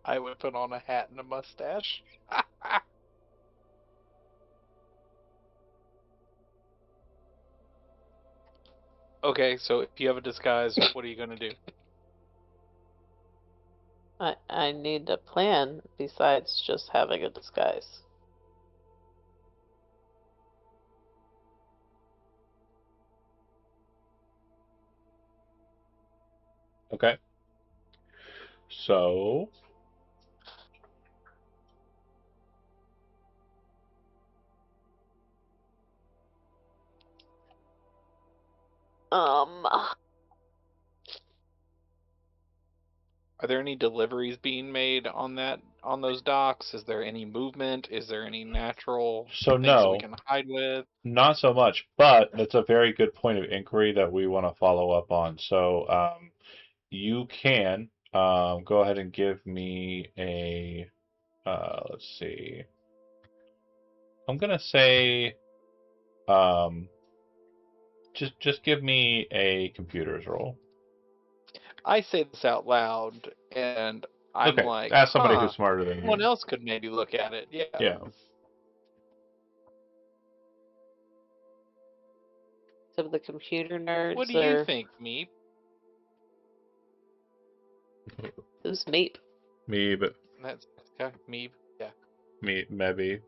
I would put on a hat and a mustache. Okay, so if you have a disguise, what are you going to do? I need a plan besides just having a disguise. Okay. So Are there any deliveries being made on those docks? Is there any movement? Is there any natural So things that we no. can hide with? not so much, but that's a very good point of inquiry that we want to follow up on. So you can go ahead and give me a let's see. I'm gonna say just give me a computers roll. I say this out loud, and I'm Okay, like, ask somebody huh, who's smarter than someone you. else could maybe look at it. Yeah. Yeah. Some of the computer nerds What do you are think, Meep? Who's Meep? Me, but That's okay. Meeb. Yeah. me, maybe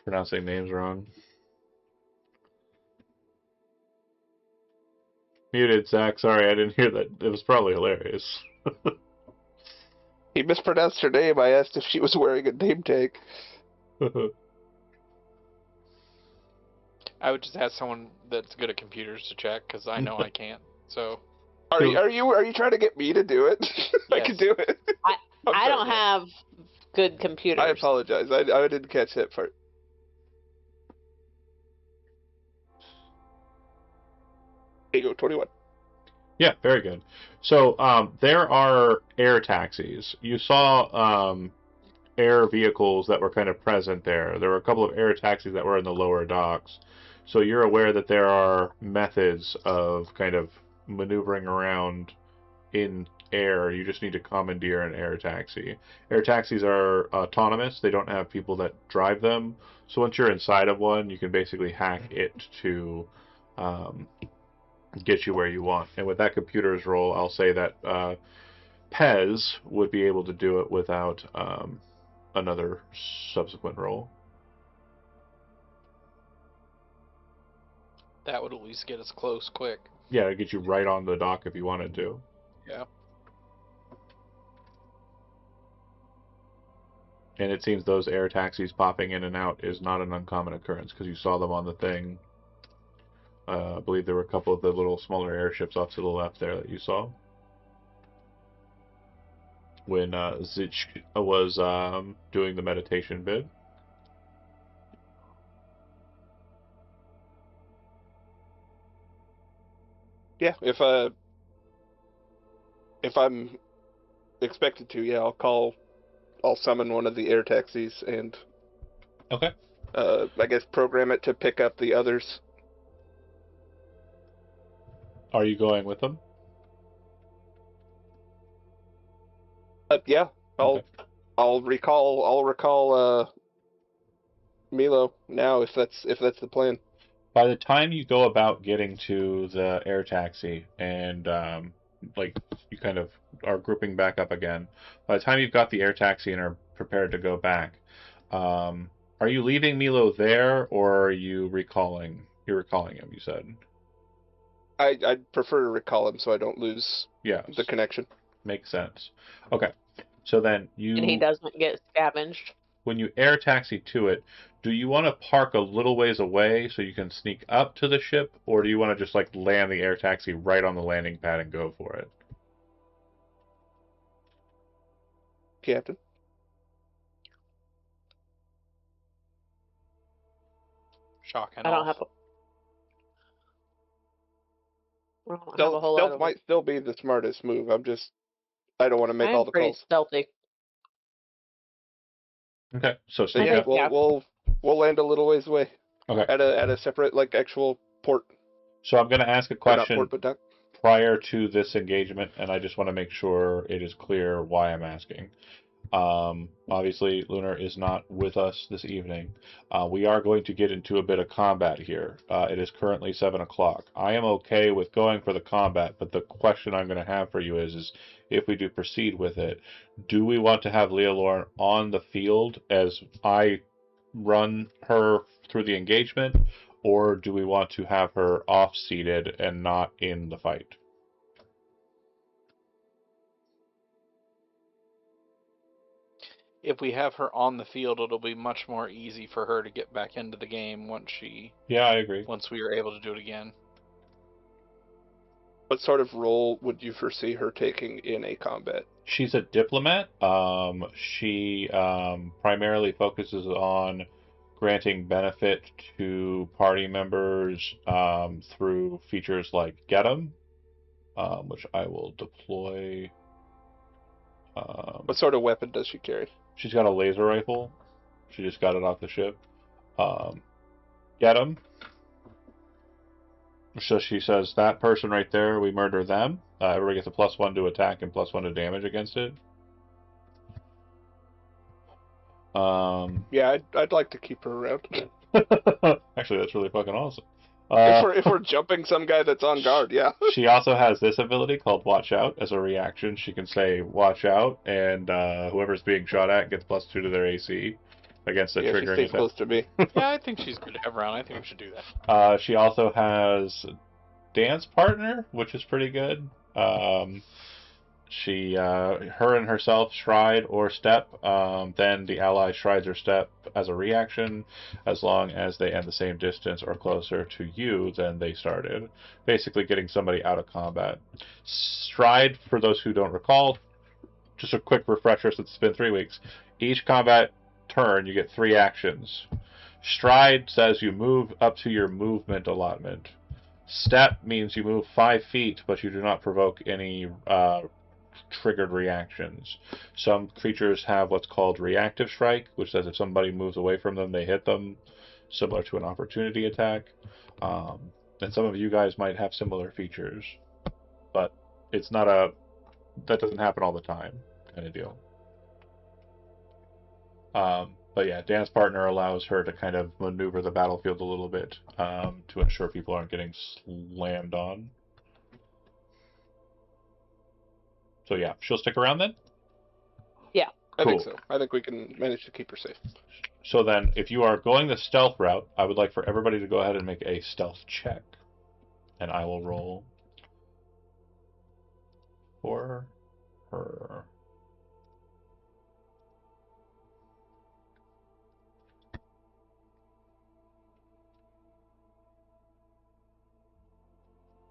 pronouncing names wrong. Muted, Zach. Sorry, I didn't hear that. It was probably hilarious. He mispronounced her name. I asked if she was wearing a name tag. I would just ask someone that's good at computers to check because I know I can't. So Are you trying to get me to do it? I Yes. can do it. I don't yeah. have good computers. I apologize. I didn't catch that part. There you go, 21. Yeah, very good. So there are air taxis. You saw air vehicles that were kind of present there. There were a couple of air taxis that were in the lower docks. So you're aware that there are methods of kind of maneuvering around in air. You just need to commandeer an air taxi. Air taxis are autonomous. They don't have people that drive them. So once you're inside of one, you can basically hack it to get you where you want. And with that computer's role, I'll say that Pez would be able to do it without another subsequent role. that would at least get us close quick. Yeah, it'd get you right on the dock if you wanted to. Yeah. And it seems those air taxis popping in and out is not an uncommon occurrence because you saw them on the thing. I believe there were a couple of the little smaller airships off to the left there that you saw. When Zich was doing the meditation bid. Yeah, if I'm expected to, yeah, I'll summon one of the air taxis and Okay. I guess program it to pick up the others. Are you going with them? Yeah, Okay. I'll recall Milo now if that's the plan. By the time you go about getting to the air taxi and like you kind of are grouping back up again, by the time you've got the air taxi and are prepared to go back, are you leaving Milo there or are you recalling? You're recalling him, you said. I'd prefer to recall him so I don't lose Yes. the connection. Makes sense. Okay. So then And he doesn't get scavenged. when you air taxi to it, do you want to park a little ways away so you can sneak up to the ship, or do you want to just like land the air taxi right on the landing pad and go for it? Captain. Shock and I don't off. have a whole lot Stealth of might still be the smartest move. I don't want to make all the pretty calls. stealthy. Okay. So So sneak yeah, up. we'll land a little ways away. Okay. At a separate like actual port. So I'm going to ask a Or not question port, but dock. prior to this engagement, and I just want to make sure it is clear why I'm asking. Obviously, Lunar is not with us this evening. We are going to get into a bit of combat here. It is currently 7 o'clock. I am okay with going for the combat, but the question I'm going to have for you is if we do proceed with it, do we want to have Leah Lauren on the field as I run her through the engagement, or do we want to have her off-seated and not in the fight? If we have her on the field, it'll be much more easy for her to get back into the game Yeah, I agree. once we are able to do it again. What sort of role would you foresee her taking in a combat? She's a diplomat. She primarily focuses on granting benefit to party members through features like Get 'em, which I will deploy. What sort of weapon does she carry? She's got a laser rifle. She just got it off the ship. Get 'em. So she says, that person right there, we murder them. Everybody gets a +1 to attack and +1 to damage against it. Yeah, I'd like to keep her around. Actually, that's really fucking awesome. If we're jumping some guy that's on guard, yeah. She also has this ability called Watch Out. As a reaction, she can say Watch Out, and whoever's being shot at gets +2 to their AC against a Yeah, she triggering stays attack. close to me. Yeah, I think she's good to have around. I think we should do that. She also has Dance Partner, which is pretty good. Her and herself stride or step. Then the ally strides or step as a reaction, as long as they end the same distance or closer to you than they started. Basically, getting somebody out of combat. Stride, for those who don't recall, just a quick refresher since it's been 3 weeks. Each combat turn, you get 3 actions. Stride says you move up to your movement allotment. Step means you move 5 feet, but you do not provoke any triggered reactions. Some creatures have what's called reactive strike, which says if somebody moves away from them, they hit them, similar to an opportunity attack. And some of you guys might have similar features, but it's not that doesn't happen all the time kind of deal. But yeah, Dance Partner allows her to kind of maneuver the battlefield a little bit to ensure people aren't getting slammed on. So yeah, she'll stick around then? Yeah. I think Cool. so. I think we can manage to keep her safe. So then, if you are going the stealth route, I would like for everybody to go ahead and make a stealth check. And I will roll for her.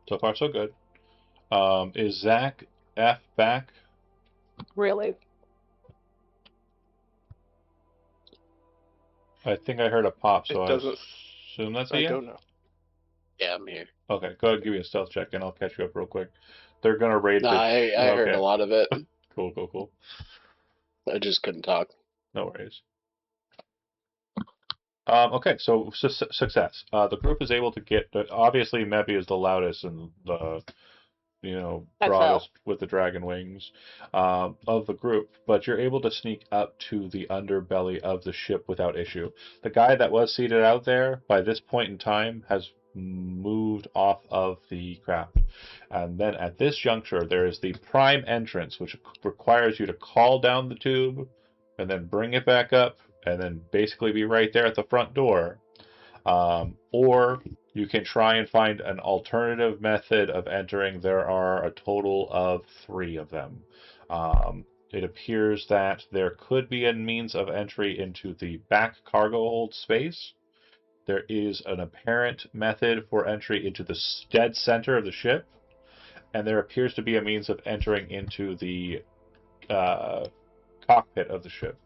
So far, so good. Is Zach F back? Really? I think I heard a pop, so It I doesn't. assume that's a I yeah? don't know. Yeah, I'm here. Okay, go ahead and give me a stealth check, and I'll catch you up real quick. They're gonna raid No, the... I heard Okay. a lot of it. Cool. I just couldn't talk. No worries. Okay, so success. The group is able to get... Obviously, Meppy is the loudest and the... That's broadest with the dragon wings of the group, but you're able to sneak up to the underbelly of the ship without issue. The guy that was seated out there, by this point in time, has moved off of the craft. And then at this juncture, there is the prime entrance, which requires you to call down the tube and then bring it back up and then basically be right there at the front door. Or you can try and find an alternative method of entering. There are a total of 3 of them. It appears that there could be a means of entry into the back cargo hold space. There is an apparent method for entry into the dead center of the ship. And there appears to be a means of entering into the cockpit of the ship.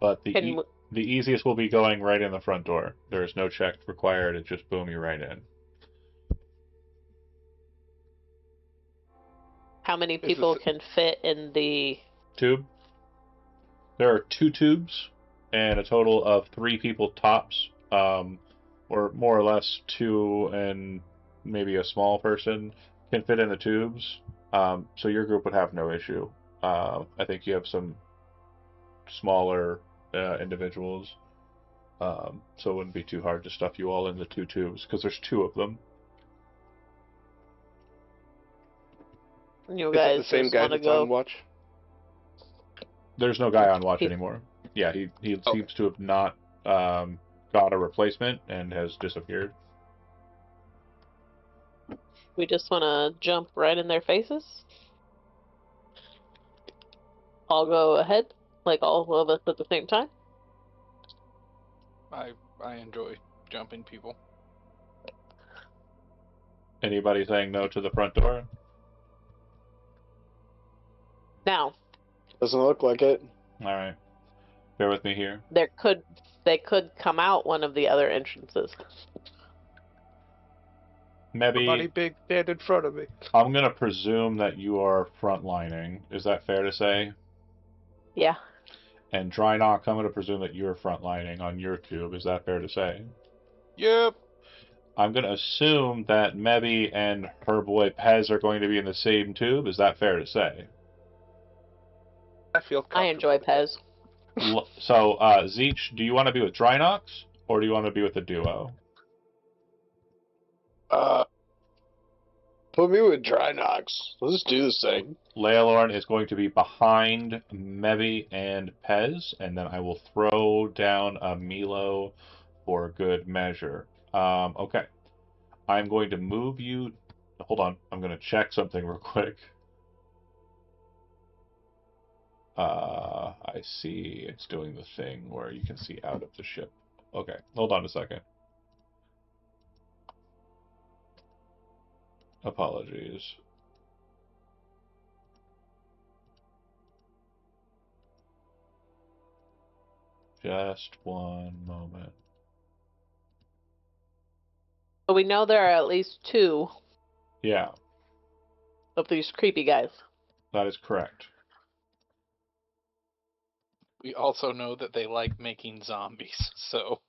But the easiest will be going right in the front door. There is no check required. It just boom you right in. How many people can fit in the tube? There are 2 tubes and a total of 3 people tops, or more or less 2 and maybe a small person can fit in the tubes. So your group would have no issue. I think you have some smaller individuals, so it wouldn't be too hard to stuff you all in the 2 tubes because there's 2 of them. You guys the same guy that's on watch? There's no guy on watch anymore. Yeah, he seems to have not got a replacement and has disappeared. We just want to jump right in their faces? I'll go ahead, like all of us at the same time? I enjoy jumping people. Anybody saying no to the front door? Now. Doesn't look like it. Alright. Bear with me here. They could come out one of the other entrances. Maybe. Somebody big dead in front of me. I'm gonna presume that you are frontlining. Is that fair to say? Yeah. And Drynock, I'm gonna presume that you're frontlining on your tube. Is that fair to say? Yep. I'm gonna assume that Mebby and her boy Pez are going to be in the same tube. Is that fair to say? I feel I enjoy comfortable Pez. So, Zeech, do you want to be with Drynox, or do you want to be with the duo? Put me with Drynox. Let's do this thing. Leolorn is going to be behind Mevi and Pez, and then I will throw down a Milo for good measure. Okay. I'm going to move you. Hold on. I'm going to check something real quick. I see it's doing the thing where you can see out of the ship. Okay. Hold on a second. Apologies. Just one moment. But we know there are at least 2 Yeah, of these creepy guys. that is correct. We also know that they like making zombies, so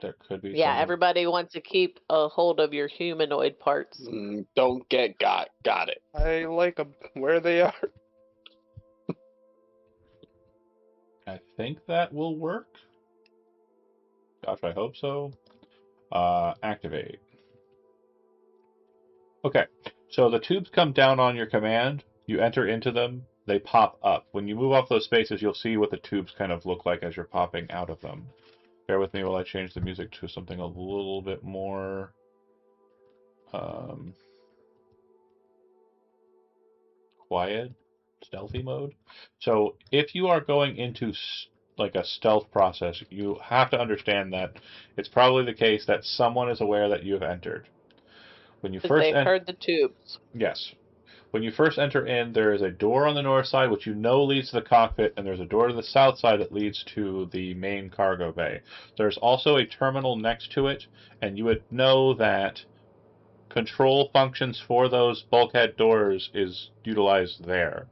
There could be Yeah, someone. everybody wants to keep a hold of your humanoid parts. Don't get got. Got it. I like them where they are. I think that will work. Gosh, I hope so. Activate. Okay, so the tubes come down on your command. You enter into them. They pop up. When you move off those spaces, you'll see what the tubes kind of look like as you're popping out of them. Bear with me while I change the music to something a little bit more quiet, stealthy mode. So if you are going into like a stealth process, you have to understand that it's probably the case that someone is aware that you have entered. When you Because first they've heard the tubes. yes. When you first enter in, there is a door on the north side, which you know leads to the cockpit, and there's a door to the south side that leads to the main cargo bay. There's also a terminal next to it, and you would know that control functions for those bulkhead doors is utilized there.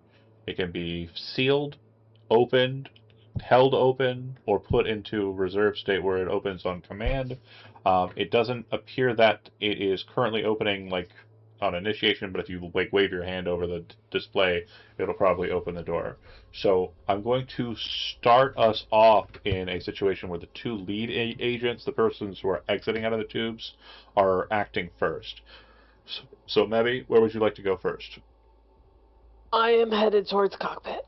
It can be sealed, opened, held open, or put into reserve state where it opens on command. It doesn't appear that it is currently opening like on initiation, but if you like wave your hand over the display, it'll probably open the door. So I'm going to start us off in a situation where the 2 lead agents, the persons who are exiting out of the tubes, are acting first. So Mevi, where would you like to go first? I am headed towards cockpit.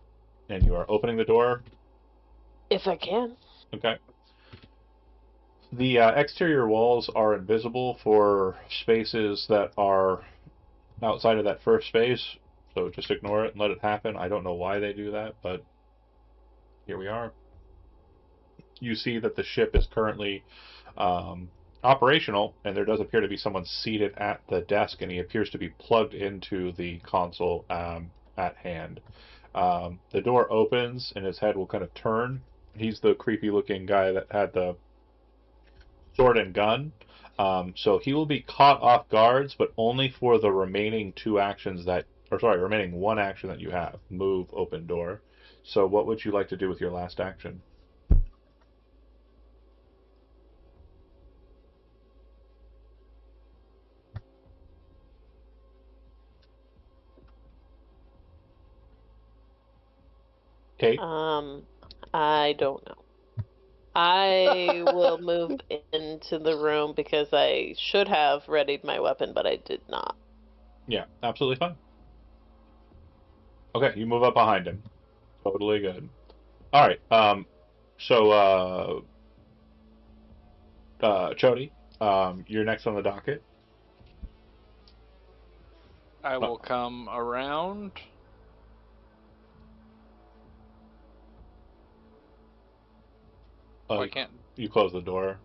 And you are opening the door. If I can. Okay. The exterior walls are invisible for spaces that are outside of that first space, so just ignore it and let it happen. I don't know why they do that, but here we are. You see that the ship is currently operational, and there does appear to be someone seated at the desk, and he appears to be plugged into the console at hand. The door opens, and his head will kind of turn. He's the creepy-looking guy that had the sword and gun. So he will be caught off guards, but only for the remaining 2 actions that, or sorry, remaining 1 action that you have. Move, open door. So what would you like to do with your last action? Kate? I don't know. I will move into the room because I should have readied my weapon, but I did not. Yeah, absolutely fine. Okay, you move up behind him. Totally good. All right. So Chody, you're next on the docket. I will come around. I can't. You close the door.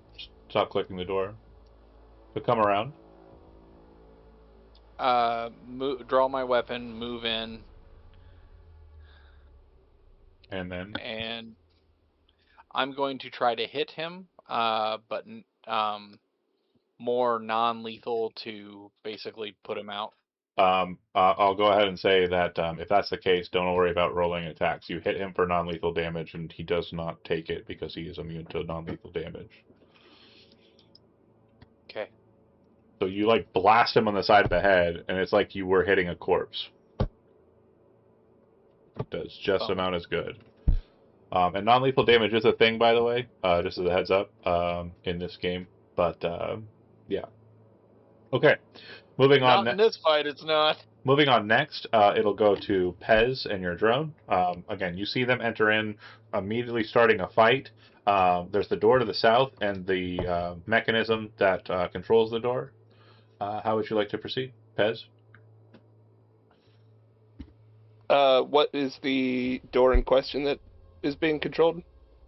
Stop clicking the door. So come around. Draw my weapon, move in, And then and I'm going to try to hit him, but more non-lethal to basically put him out. I'll go ahead and say that if that's the case, don't worry about rolling attacks. You hit him for non-lethal damage, and he does not take it because he is immune to non-lethal damage. Okay. So you like blast him on the side of the head, and it's like you were hitting a corpse. does just Oh. amount as good. And non-lethal damage is a thing, by the way, just as a heads up, in this game. But, yeah. Okay, moving on. Not in this fight, it's not. Moving on next, it'll go to Pez and your drone. Again, you see them enter in, immediately starting a fight. There's the door to the south and the mechanism that controls the door. How would you like to proceed, Pez? What is the door in question that is being controlled?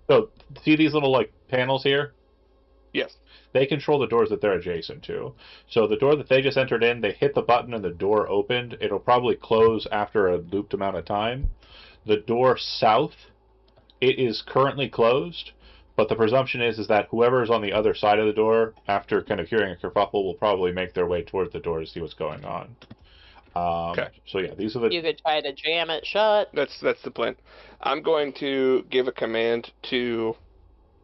So, see these little like panels here? Yes. They control the doors that they're adjacent to. So the door that they just entered in, they hit the button and the door opened. It'll probably close after a looped amount of time. The door south, it is currently closed, but the presumption is that whoever is on the other side of the door, after kind of hearing a kerfuffle, will probably make their way towards the door to see what's going on. Okay. So yeah, these are the... You could try to jam it shut. That's the plan. I'm going to give a command to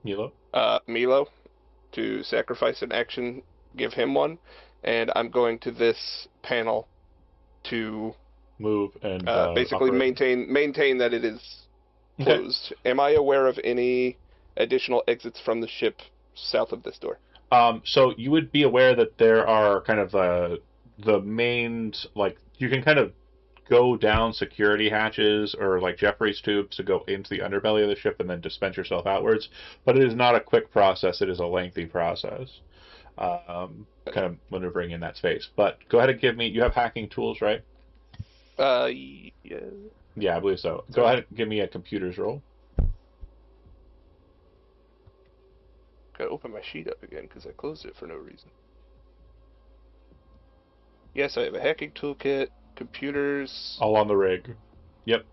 Milo? Milo to sacrifice an action, give him one, and I'm going to this panel to Move and basically operate. maintain that it is Okay. closed. Am I aware of any additional exits from the ship south of this door? So you would be aware that there are kind of the main, like, you can kind of go down security hatches or like Jeffrey's tubes to go into the underbelly of the ship and then dispense yourself outwards. But it is not a quick process. It is a lengthy process. Kind of maneuvering in that space. But go ahead and give me, you have hacking tools, right? Yeah. Yeah, I believe so. Go ahead and give me a computers roll. Gotta open my sheet up again because I closed it for no reason. Yes, I have a hacking toolkit, computers. All on the rig. Yep.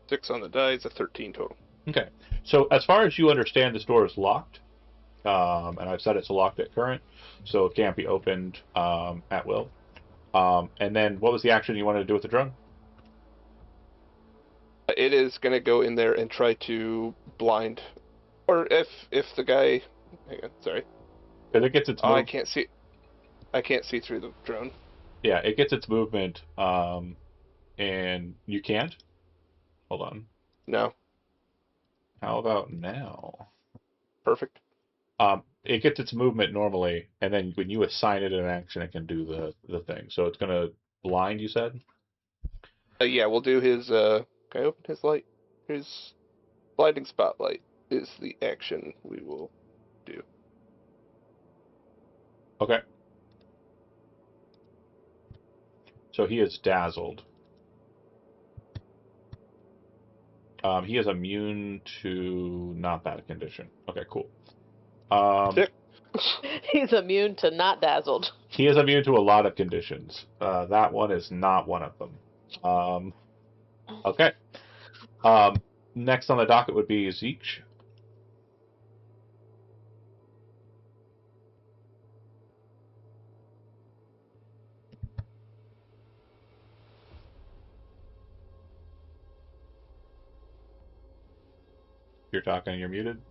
6 on the die, it's a 13 total. Okay. So as far as you understand, this door is locked. And I've set it to locked at current, so it can't be opened at will. And then what was the action you wanted to do with the drone? It is gonna go in there and try to blind, or if the guy, hang on, sorry. Because it gets its Oh, I move. can't see. I can't see through the drone. Yeah, it gets its movement, and you can't. Hold on. No. How about now? Perfect. It gets its movement normally, and then when you assign it an action, it can do the thing. So it's gonna blind. You said. Yeah, we'll do his. Can I open his light? His blinding spotlight is the action we will do. Okay. So he is dazzled. He is immune to not that condition. Okay, cool. Sick. He's immune to not dazzled. He is immune to a lot of conditions. That one is not one of them. Okay. Next on the docket would be Zeech. You're talking, you're muted.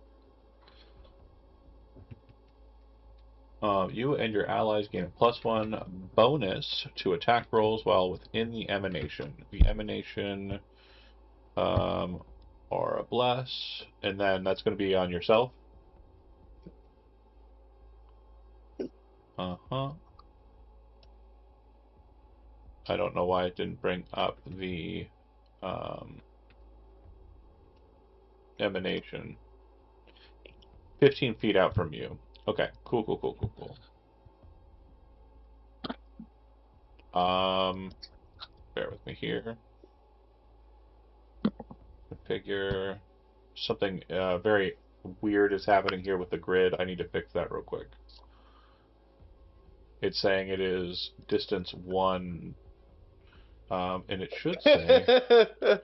You and your allies gain a +1 bonus to attack rolls while within the emanation. The emanation, or a bless, and then that's going to be on yourself. I don't know why it didn't bring up the emanation. 15 feet out from you. Okay, cool. Bear with me here. Configure. Something very weird is happening here with the grid. I need to fix that real quick. It's saying it is distance 1, and it should say it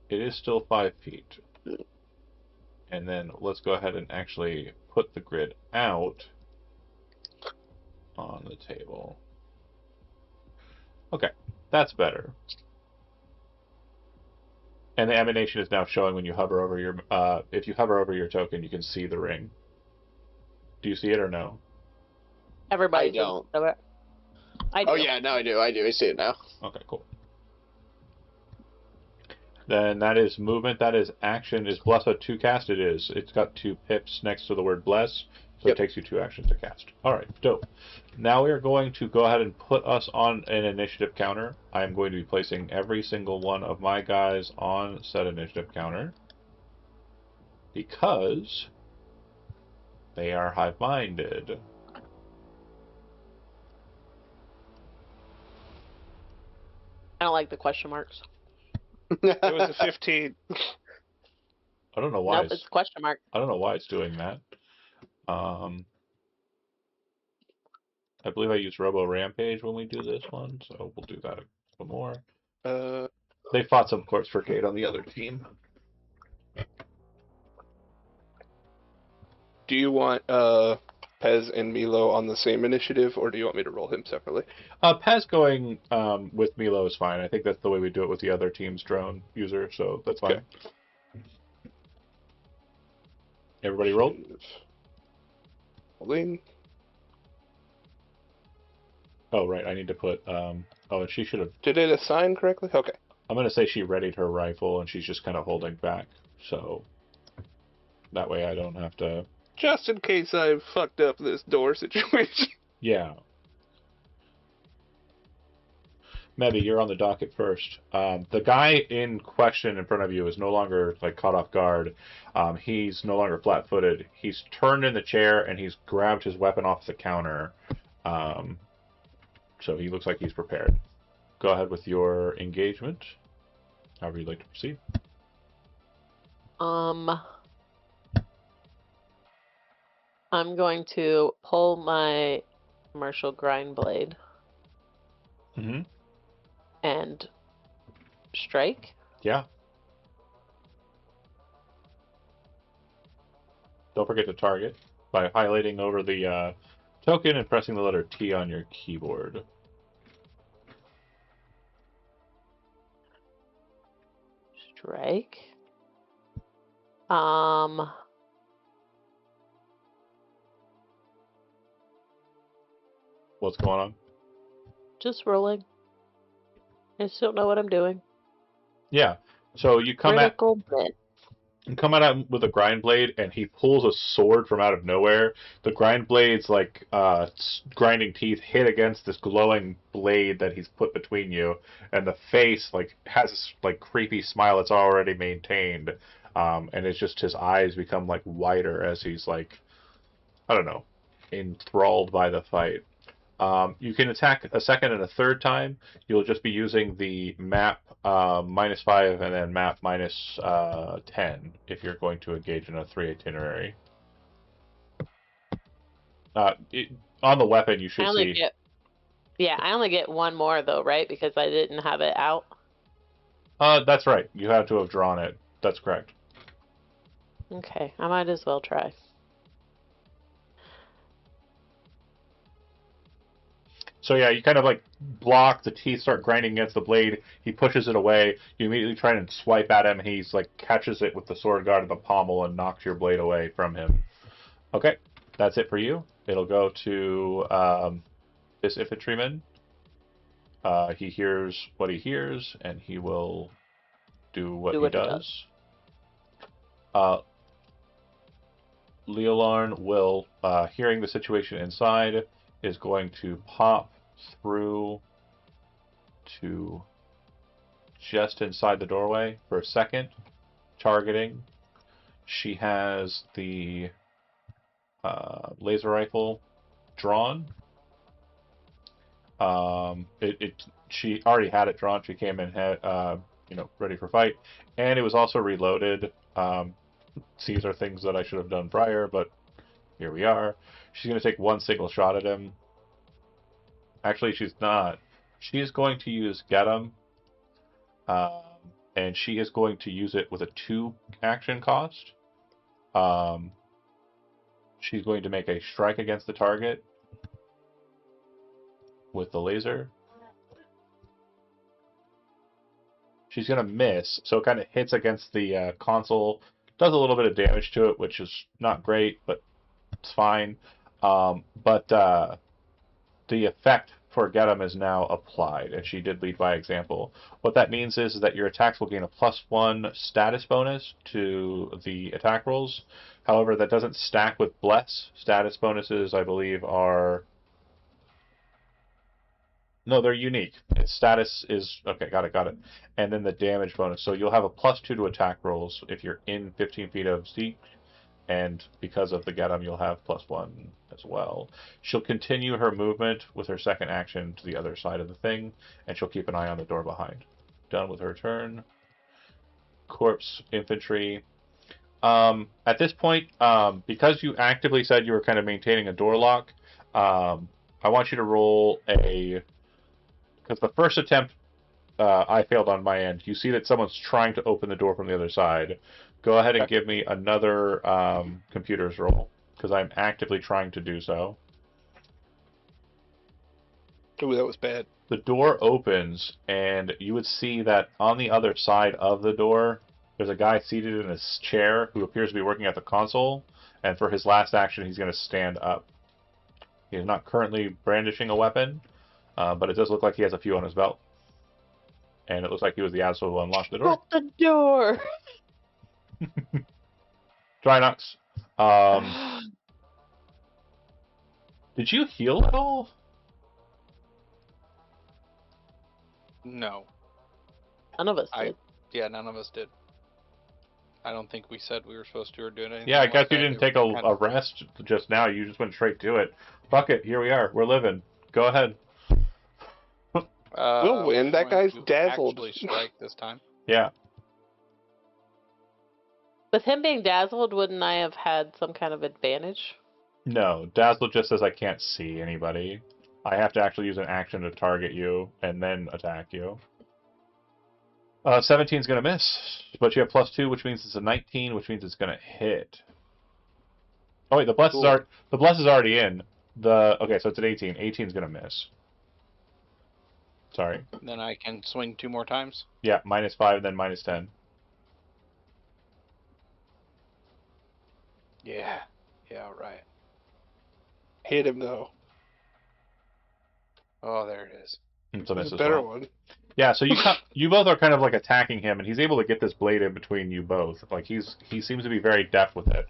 is still 5 feet. And then let's go ahead and actually put the grid out on the table. Okay, that's better. And the emanation is now showing when you hover over your, if you hover over your token, you can see the ring. Do you see it or no? Everybody I don't. I do. Oh yeah, now I do. I see it now. Okay, cool. Then that is movement. That is action. Is bless a 2 cast? It is. It's got 2 pips next to the word bless, so Yep. it takes you 2 actions to cast. All right, dope. Now we are going to go ahead and put us on an initiative counter. I am going to be placing every single one of my guys on said initiative counter because they are hive-minded. I don't like the question marks. It was a 15. I don't know why. Nope, it's a question mark. I don't know why it's doing that. I believe I use Robo Rampage when we do this one, so we'll do that a little more. They fought some Corpse Brigade on the other team. Do you want Pez and Milo on the same initiative, or do you want me to roll him separately? Pez going with Milo is fine. I think that's the way we do it with the other team's drone user, so that's fine. Okay. Everybody roll? Rolling. Oh, right. I need to put... and she should have... Did it assign correctly? Okay. I'm going to say she readied her rifle, and she's just kind of holding back, so... That way I don't have to... Just in case I fucked up this door situation. Yeah. Mebby, you're on the docket first. The guy in question in front of you is no longer like caught off guard. He's no longer flat-footed. He's turned in the chair and he's grabbed his weapon off the counter. So he looks like he's prepared. Go ahead with your engagement. However you'd like to proceed. I'm going to pull my commercial grind blade Mm-hmm. and strike. Yeah. Don't forget to target by highlighting over the token and pressing the letter T on your keyboard. Strike. What's going on? Just rolling. I just don't know what I'm doing. Yeah. So you come Critical hit. at him with a grind blade, and he pulls a sword from out of nowhere. The grind blade's like grinding teeth hit against this glowing blade that he's put between you, and the face like has this like creepy smile that's already maintained, and it's just his eyes become like wider as he's like, I don't know, enthralled by the fight. You can attack a second and a third time. You'll just be using the map -5 and then map -10 if you're going to engage in a 3 itinerary. On the weapon, you should see. I only get one more though, right? Because I didn't have it out. That's right. You have to have drawn it. That's correct. Okay, I might as well try. So yeah, you kind of like block, the teeth start grinding against the blade, he pushes it away, you immediately try and swipe at him, and he's like catches it with the sword guard of the pommel and knocks your blade away from him. Okay, that's it for you. It'll go to this infantryman. He hears what he hears, and he will do what he does. Leolorn will, hearing the situation inside, is going to pop through to just inside the doorway for a second, targeting. She has the laser rifle drawn. She already had it drawn. She came in, ready for fight, and it was also reloaded. These are things that I should have done prior, but here we are. She's going to take one single shot at him. Actually, she's not. She is going to use Get 'em, and she is going to use it with a 2 action cost. She's going to make a strike against the target with the laser. She's going to miss, so it kind of hits against the console. Does a little bit of damage to it, which is not great, but it's fine. But the effect for Getum is now applied, and she did lead by example. What that means is that your attacks will gain a +1 status bonus to the attack rolls. However, that doesn't stack with Bless. Status bonuses, I believe, are... No, they're unique. Its status is... Okay, got it. And then the damage bonus. So you'll have a +2 to attack rolls if you're in 15 feet of Zeke, and because of the Getum, you'll have +1 as well. She'll continue her movement with her second action to the other side of the thing, and she'll keep an eye on the door behind. Done with her turn. Corpse Infantry. At this point, because you actively said you were kind of maintaining a door lock, I want you to roll a... Because the first attempt, I failed on my end. You see that someone's trying to open the door from the other side. Go ahead and give me another computers roll, because I'm actively trying to do so. Ooh, that was bad. The door opens, and you would see that on the other side of the door, there's a guy seated in his chair who appears to be working at the console, and for his last action, he's going to stand up. He is not currently brandishing a weapon, but it does look like he has a few on his belt. And it looks like he was the asshole who unlocked the door. Shut the door! Drynox. Did you heal at all? No. None of us did. Yeah, none of us did. I don't think we said we were supposed to or doing anything. Yeah, I guess like you that. didn't take a rest just now. You just went straight to it. Fuck it. Here we are. We're living. Go ahead. We'll win. That guy's dazzled. Actually strike this time. Yeah. With him being dazzled, wouldn't I have had some kind of advantage? No. Dazzle just says I can't see anybody. I have to actually use an action to target you and then attack you. 17's going to miss, but you have +2, which means it's a 19, which means it's going to hit. Oh wait, the bless is already in. Okay, so it's an 18. 18's going to miss. Sorry. Then I can swing 2 more times. Yeah, -5 and then -10. Yeah. Yeah, right. Hit him though. Oh, there it is. It's a miss It's a as better well. one. Yeah, so you both are kind of like attacking him, and he's able to get this blade in between you both. Like he seems to be very deft with it.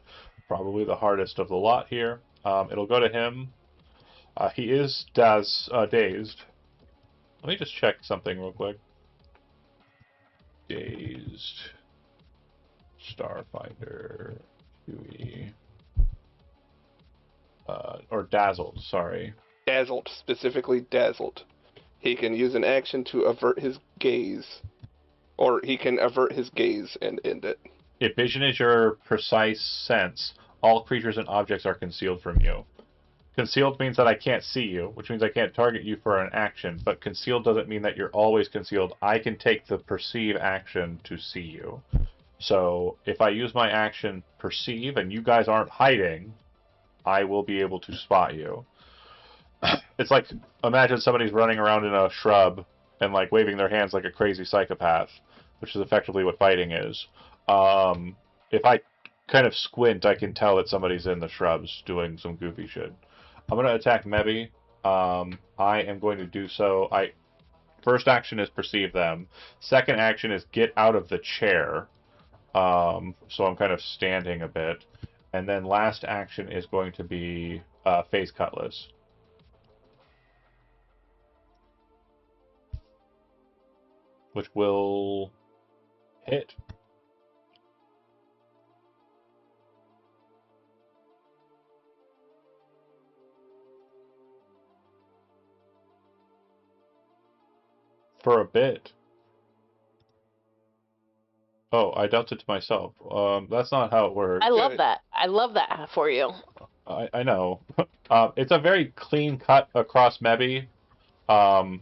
Probably the hardest of the lot here. It'll go to him. He is dazed. Let me just check something real quick. Dazed. Starfinder. Huey. Or dazzled, sorry. Dazzled, specifically dazzled. He can use an action to avert his gaze. Or he can avert his gaze and end it. If vision is your precise sense, all creatures and objects are concealed from you. Concealed means that I can't see you, which means I can't target you for an action, but concealed doesn't mean that you're always concealed. I can take the perceive action to see you. So if I use my action perceive and you guys aren't hiding, I will be able to spot you. It's like, imagine somebody's running around in a shrub and like waving their hands like a crazy psychopath, which is effectively what fighting is. If I kind of squint, I can tell that somebody's in the shrubs doing some goofy shit. I'm going to attack Mebi. I am going to do so. First action is perceive them. Second action is get out of the chair. So I'm kind of standing a bit. And then last action is going to be phase cutlass. Which will hit. For a bit. Oh, I dealt it to myself. That's not how it works. I love that. I love that for you. I know. It's a very clean cut across Mebi. And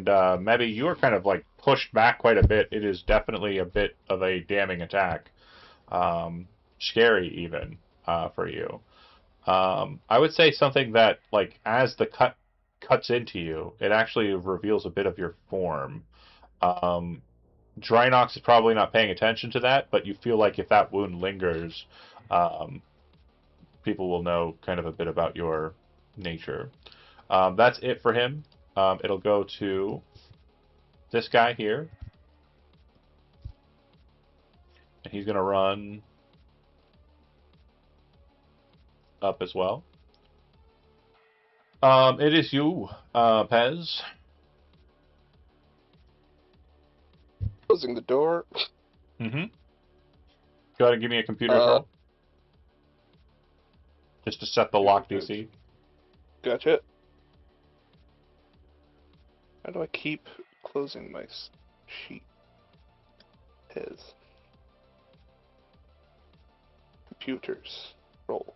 Mebi, you are kind of like pushed back quite a bit. It is definitely a bit of a damning attack. Scary even for you. I would say something that, like, as the cut cuts into you, it actually reveals a bit of your form. Drynox is probably not paying attention to that, but you feel like if that wound lingers, people will know kind of a bit about your nature. That's it for him. it'll go to this guy here. And he's going to run up as well. It is you, Pez. Closing the door. Mm-hmm. Go ahead and give me a computer roll. Just to set the lock DC. Gotcha. How do I keep closing my sheet? Pez. Computers. Roll.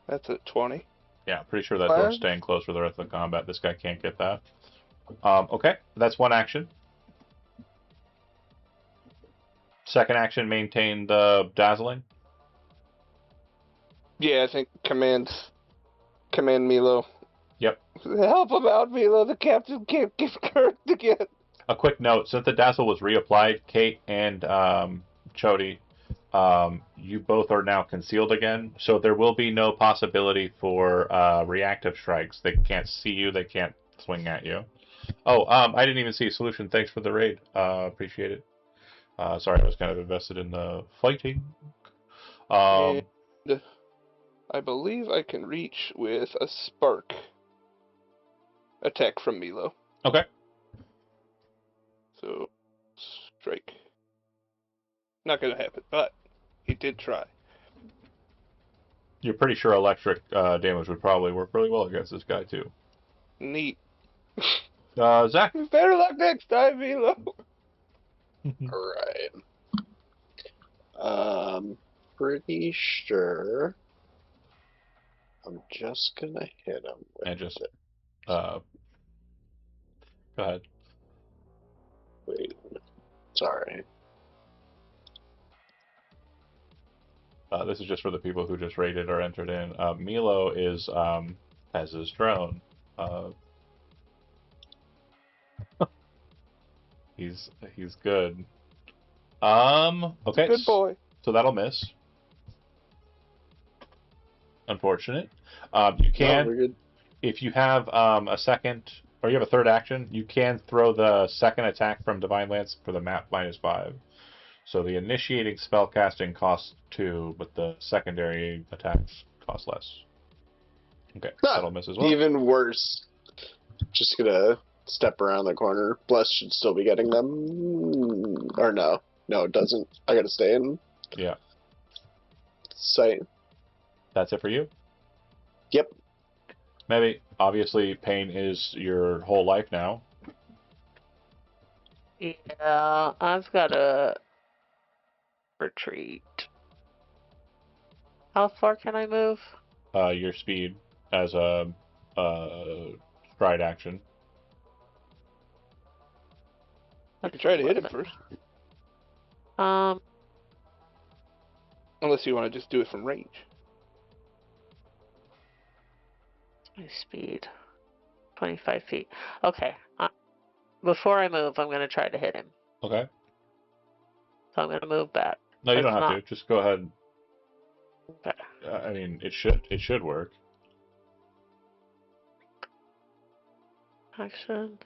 That's a 20. Yeah, pretty sure that door's staying closed for the rest of the combat. This guy can't get that. Okay, that's one action. Second action, maintain the dazzling. Yeah, I think command Milo. Yep. Help him out, Milo. The captain can't get hurt again. A quick note: since the dazzle was reapplied, Kate and Chody, you both are now concealed again, so there will be no possibility for reactive strikes. They can't see you. They can't swing at you. Oh, I didn't even see a solution. Thanks for the raid. Appreciate it. Sorry, I was kind of invested in the fighting. And I believe I can reach with a spark attack from Milo. Okay. So, strike. Not gonna happen, but he did try. You're pretty sure electric damage would probably work really well against this guy, too. Neat. Zach? Better luck next time, Milo. Alright. Pretty sure I'm just gonna hit him with And just, it. go ahead. Wait. Sorry. This is just for the people who just rated or entered in. Milo is has his drone. He's good. Okay. Good boy. So that'll miss. Unfortunate. You can, No, we're good. if you have a second, or you have a third action, you can throw the second attack from Divine Lance for the map -5. So the initiating spellcasting costs 2, but the secondary attacks cost less. Okay, that'll miss as well. Even worse. Just gonna step around the corner. Bless should still be getting them. Or no. No, it doesn't. I gotta stay in Yeah. sight. That's it for you? Yep. Maybe. Obviously, pain is your whole life now. Yeah, I've got to retreat. How far can I move? Your speed as a stride action. You can try to hit him first. Unless you want to just do it from range. My speed, 25 feet. Okay. Before I move, I'm going to try to hit him. Okay. So I'm going to move back. No, you don't That's have not- to. Just go ahead. Okay. I mean, it should work. Action.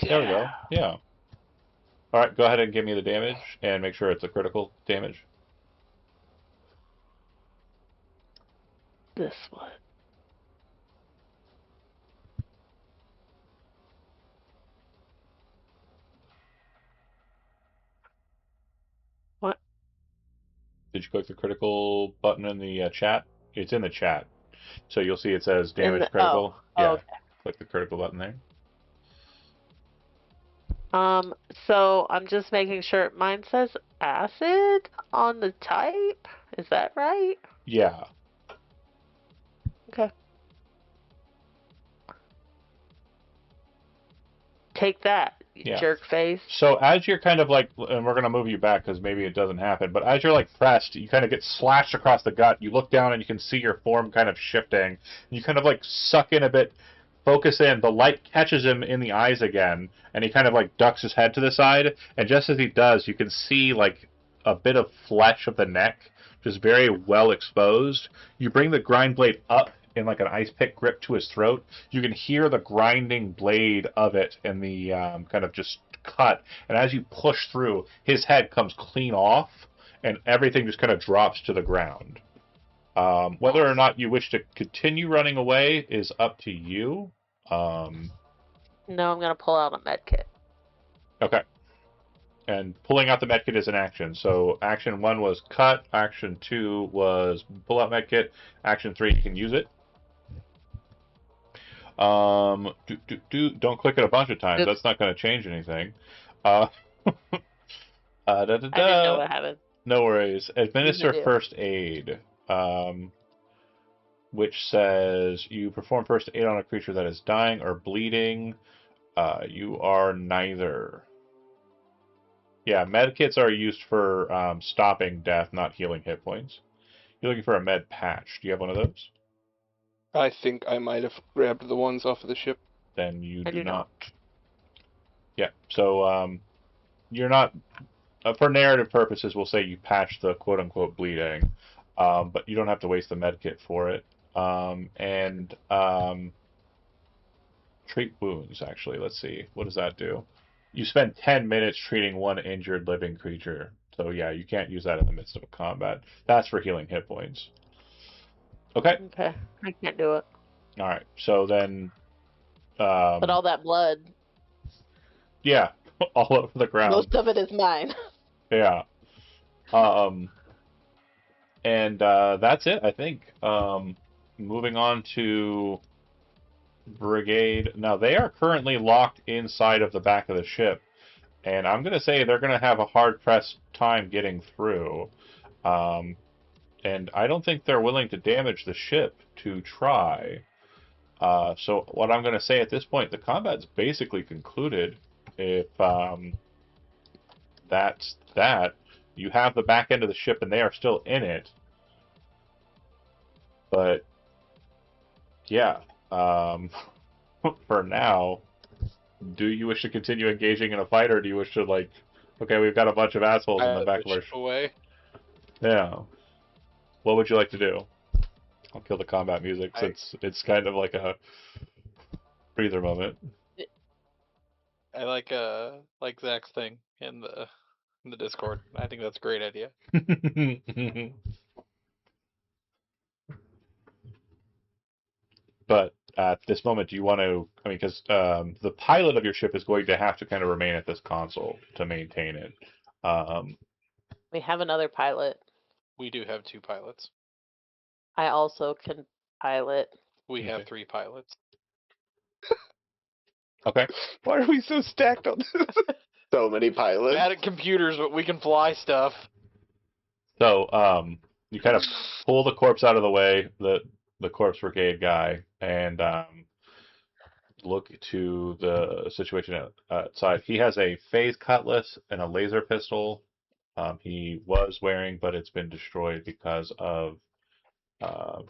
There we go. Yeah. All right, go ahead and give me the damage and make sure it's a critical damage. This one. What? Did you click the critical button in the chat? It's in the chat. So you'll see it says damage critical. Yeah. Okay. Click the critical button there. So I'm just making sure mine says acid on the type. Is that right? Yeah. Okay. Take that, you Yeah. jerk face. So as you're kind of like, and we're going to move you back because maybe it doesn't happen, but as you're like pressed, you kind of get slashed across the gut. You look down and you can see your form kind of shifting. And you kind of like suck in a bit, focus in. The light catches him in the eyes again, and he kind of like ducks his head to the side. And just as he does, you can see like a bit of flesh of the neck, just very well exposed. You bring the grind blade up in like an ice pick grip to his throat. You can hear the grinding blade of it in the kind of just cut. And as you push through, his head comes clean off, and everything just kind of drops to the ground. Whether or not you wish to continue running away is up to you. No, I'm gonna pull out a med kit. Okay. And pulling out the medkit is an action. So action 1 was cut. Action 2 was pull out medkit. Action 3, you can use it. Don't click it a bunch of times. Oops. That's not going to change anything. Da, da, da. I didn't know what happened. No worries. Administer do. first aid, which says you perform first aid on a creature that is dying or bleeding. You are neither. Yeah, medkits are used for stopping death, not healing hit points. You're looking for a med patch. Do you have one of those? I think I might have grabbed the ones off of the ship. Then you I do do not. Yeah, so you're not. For narrative purposes, we'll say you patch the quote-unquote bleeding, but you don't have to waste the medkit for it. Treat wounds, actually. Let's see. What does that do? You spend 10 minutes treating one injured living creature. So yeah, you can't use that in the midst of a combat. That's for healing hit points. Okay. Okay, I can't do it. All right. So then. But all that blood, Yeah, all over the ground. most of it is mine. Yeah. And that's it, I think. Moving on to Brigade. Now, they are currently locked inside of the back of the ship, and I'm going to say they're going to have a hard-pressed time getting through. And I don't think they're willing to damage the ship to try. So what I'm going to say at this point, the combat's basically concluded. If that's that, you have the back end of the ship and they are still in it. But yeah, for now, do you wish to continue engaging in a fight, or do you wish to okay, we've got a bunch of assholes in the back of our ship away. Yeah. What would you like to do? I'll kill the combat music since it's kind of like a breather moment. I like Zach's thing in the Discord. I think that's a great idea. But at this moment, do you want to? I mean, because the pilot of your ship is going to have to kind of remain at this console to maintain it. We have another pilot. We do have 2 pilots. I also can pilot. We have 3 pilots. Okay. Why are we so stacked on this? So many pilots. Bad at computers, but we can fly stuff. So you kind of pull the corpse out of the way, the corpse brigade guy, and look to the situation outside. He has a phase cutlass and a laser pistol. He was wearing, but it's been destroyed because of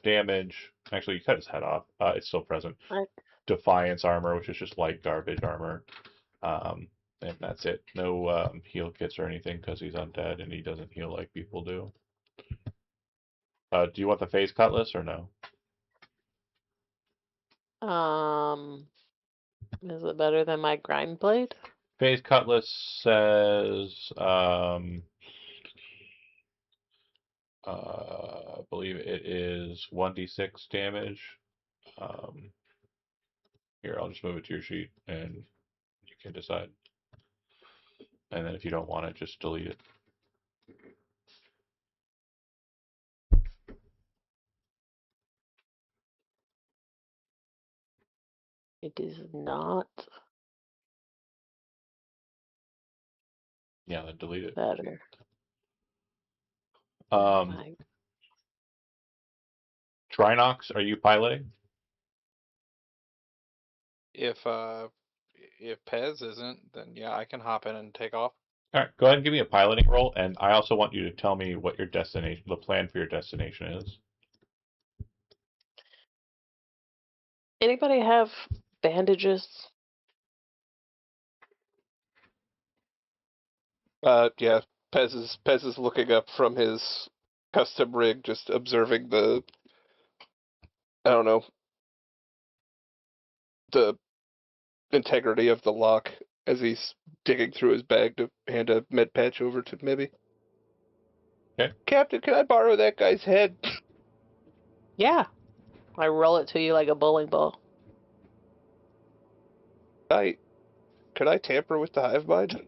damage. Actually, you cut his head off. It's still present. Right. Defiance armor, which is just light garbage armor. And that's it. No heal kits or anything because he's undead and he doesn't heal like people do. Do you want the phase cutlass or no? Is it better than my grind blade? Phase cutlass says, I believe it is 1d6 damage. Here, I'll just move it to your sheet and you can decide. And then if you don't want it, just delete it. It is not Yeah, then delete it. better. Trinox, are you piloting? If Pez isn't, then yeah, I can hop in and take off. All right, go ahead and give me a piloting roll, and I also want you to tell me what your destination, the plan for your destination is. Anybody have bandages? Yeah. Pez is looking up from his custom rig, just observing the, I don't know, the integrity of the lock as he's digging through his bag to hand a med patch over to Mibby. Okay. Captain, can I borrow that guy's head? Yeah. I roll it to you like a bowling ball. Could I tamper with the hive mind?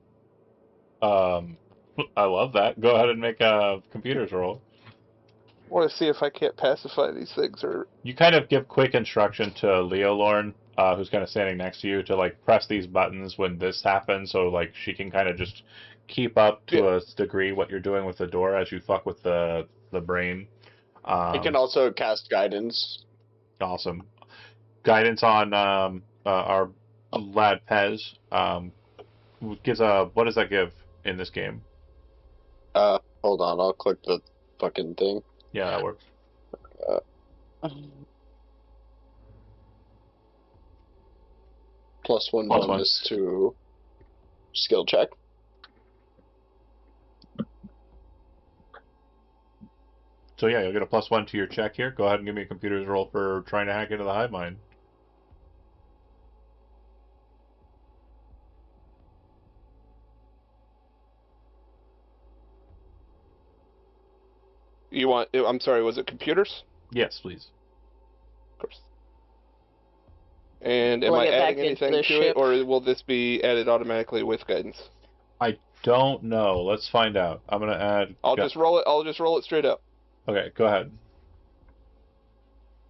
I love that. Go ahead and make a computers roll. I want to see if I can't pacify these things, or You kind of give quick instruction to Leo Lorne, who's kind of standing next to you, to like press these buttons when this happens, so like she can kind of just keep up to a degree what you're doing with the door as you fuck with the brain. He can also cast guidance. Awesome. Guidance on our lad Pez. Gives what does that give in this game? Hold on, I'll click the fucking thing. Yeah, that works. Plus one Plus bonus to skill check. So yeah, you'll get a +1 to your check here. Go ahead and give me a computer's roll for trying to hack into the hive mind. you want? I'm sorry, was it computers? Yes, please. Of course. And am Plug I it back adding into anything the to it, ship. or will this be added automatically with guidance? I don't know. Let's find out. I'm gonna add. I'll just roll it straight up. Okay, go ahead.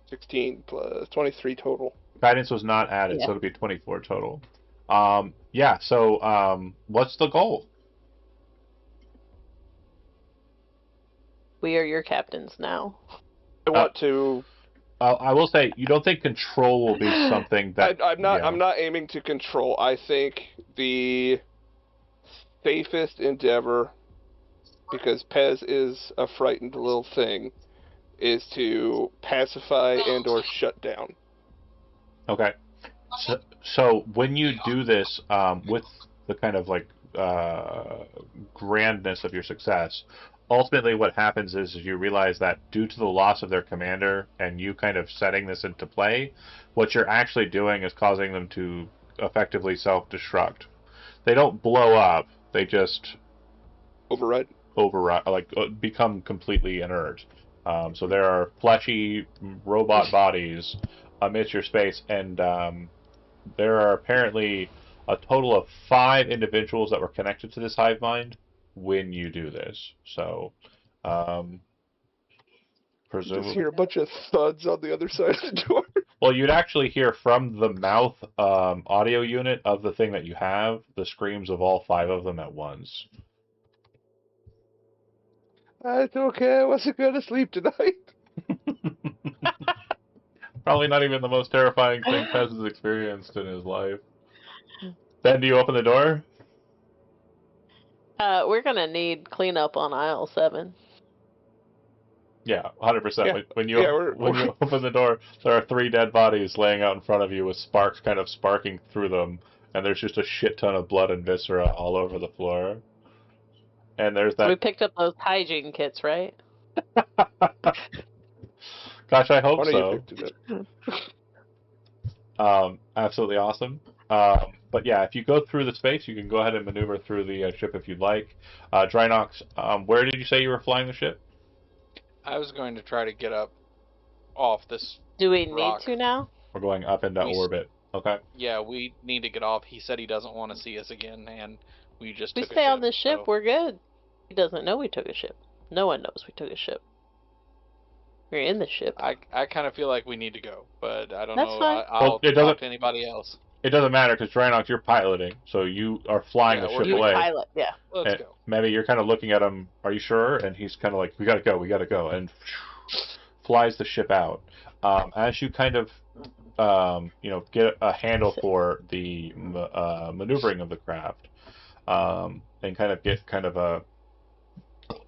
16 plus 23 total. Guidance was not added, Yeah. so it'll be 24 total. Yeah. So, what's the goal? We are your captains now. I want to. I will say, you don't think control will be something that I'm not. yeah. I'm not aiming to control. I think the safest endeavor, because Pez is a frightened little thing, is to pacify and/or shut down. Okay. So when you do this, with the kind of like grandness of your success, ultimately what happens is you realize that due to the loss of their commander and you kind of setting this into play, what you're actually doing is causing them to effectively self-destruct. They don't blow up; they just Override. become completely inert. So there are fleshy robot bodies amidst your space, and there are apparently a total of 5 individuals that were connected to this hive mind when you do this. So, You presumably, just hear a bunch of thuds on the other side of the door. well, you'd actually hear from the mouth audio unit of the thing that you have the screams of all 5 of them at once. It's okay. I wasn't going to sleep tonight. Probably not even the most terrifying thing Pez has experienced in his life. Ben, do you open the door? We're gonna need cleanup on aisle 7. Yeah, 100%. Yeah. When you open the door, there are 3 dead bodies laying out in front of you with sparks kind of sparking through them, and there's just a shit ton of blood and viscera all over the floor. And there's We that. picked up those hygiene kits, right? Gosh, I hope Why don't so. you pick it up? Absolutely awesome. But yeah, if you go through the space, you can go ahead and maneuver through the ship if you'd like. Drynox, where did you say you were flying the ship? I was going to try to get up off this. Do we Rock. need to now? We're going up into orbit. Okay. Yeah, we need to get off. He said he doesn't want to see us again, and we just We took stay a on this ship, so- we're good. He doesn't know we took a ship. No one knows we took a ship. We're in the ship. I kind of feel like we need to go, but I don't That's know. fine. I'll Well, it doesn't- talk to anybody else. It doesn't matter because Drynox, you're piloting, so you are flying Yeah, the we're ship You away. pilot, yeah. Let's And go. Maybe you're kind of looking at him. Are you sure? And he's kind of like, we gotta go, and flies the ship out. As you kind of, get a handle for the maneuvering of the craft, and kind of get kind of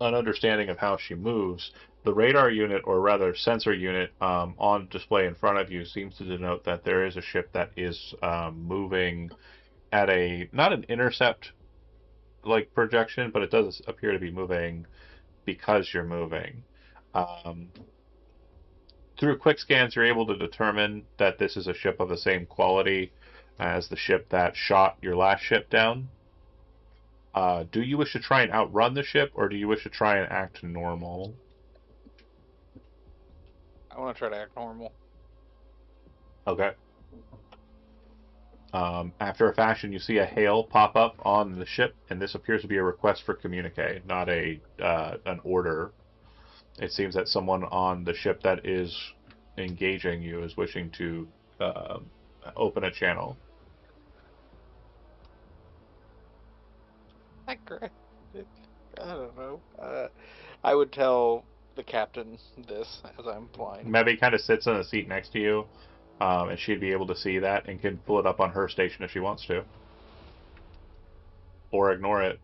an understanding of how she moves. The radar unit, or rather sensor unit, on display in front of you seems to denote that there is a ship that is moving at not an intercept like projection, but it does appear to be moving because you're moving. Through quick scans, you're able to determine that this is a ship of the same quality as the ship that shot your last ship down. Do you wish to try and outrun the ship, or do you wish to try and act normal? I want to try to act normal. Okay. After a fashion, you see a hail pop up on the ship, and this appears to be a request for communique, not an order. It seems that someone on the ship that is engaging you is wishing to open a channel. I don't know. I would tell the captain this as I'm flying. Mebby kind of sits in a seat next to you, and she'd be able to see that and can pull it up on her station if she wants to. Or ignore it.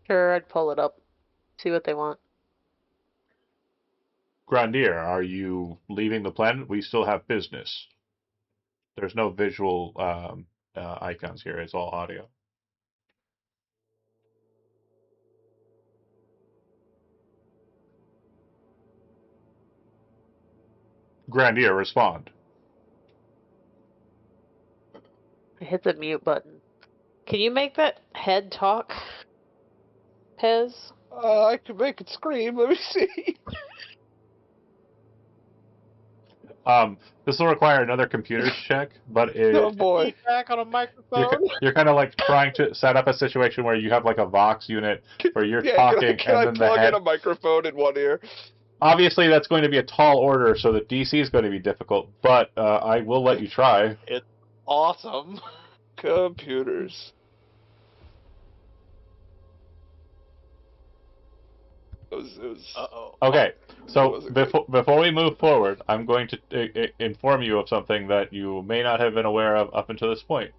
Sure, I'd pull it up. See what they want. Grandier, are you leaving the planet? We still have business. There's no visual icons here. It's all audio. Grandier, respond. I hit the mute button. Can you make that head talk, Pez? I can make it scream. Let me see. This will require another computer's check, but Oh boy. Feedback on a microphone. you're kind of like trying to set up a situation where you have like a Vox unit where you're talking, Can I and then the plug head. in a microphone in one ear? Obviously, that's going to be a tall order, so the DC is going to be difficult. But I will let you try. It's awesome. Computers. Uh-oh. Okay, so wasn't great. before we move forward, I'm going to inform you of something that you may not have been aware of up until this point.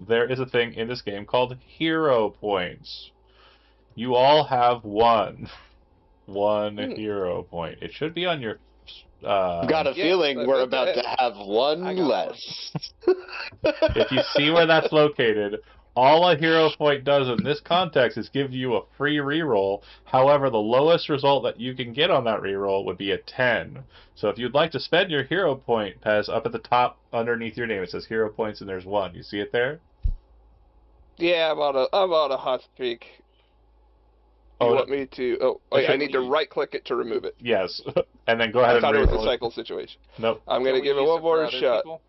There is a thing in this game called hero points. You all have one hero point. It should be on your. Got a Yeah, feeling I we're meant about to- to have one I got less. If you see where that's located, all a hero point does in this context is give you a free reroll. However, the lowest result that you can get on that reroll would be a 10. So if you'd like to spend your hero point, Pez, up at the top underneath your name, it says hero points and there's one. You see it there? Yeah, I'm on a hot streak. You want me to? Oh, wait, I need to right click it to remove it. Yes. And then go ahead I and thought it was reroll a cycle situation. Nope. I'm gonna Can we give it use one for more other shot. people?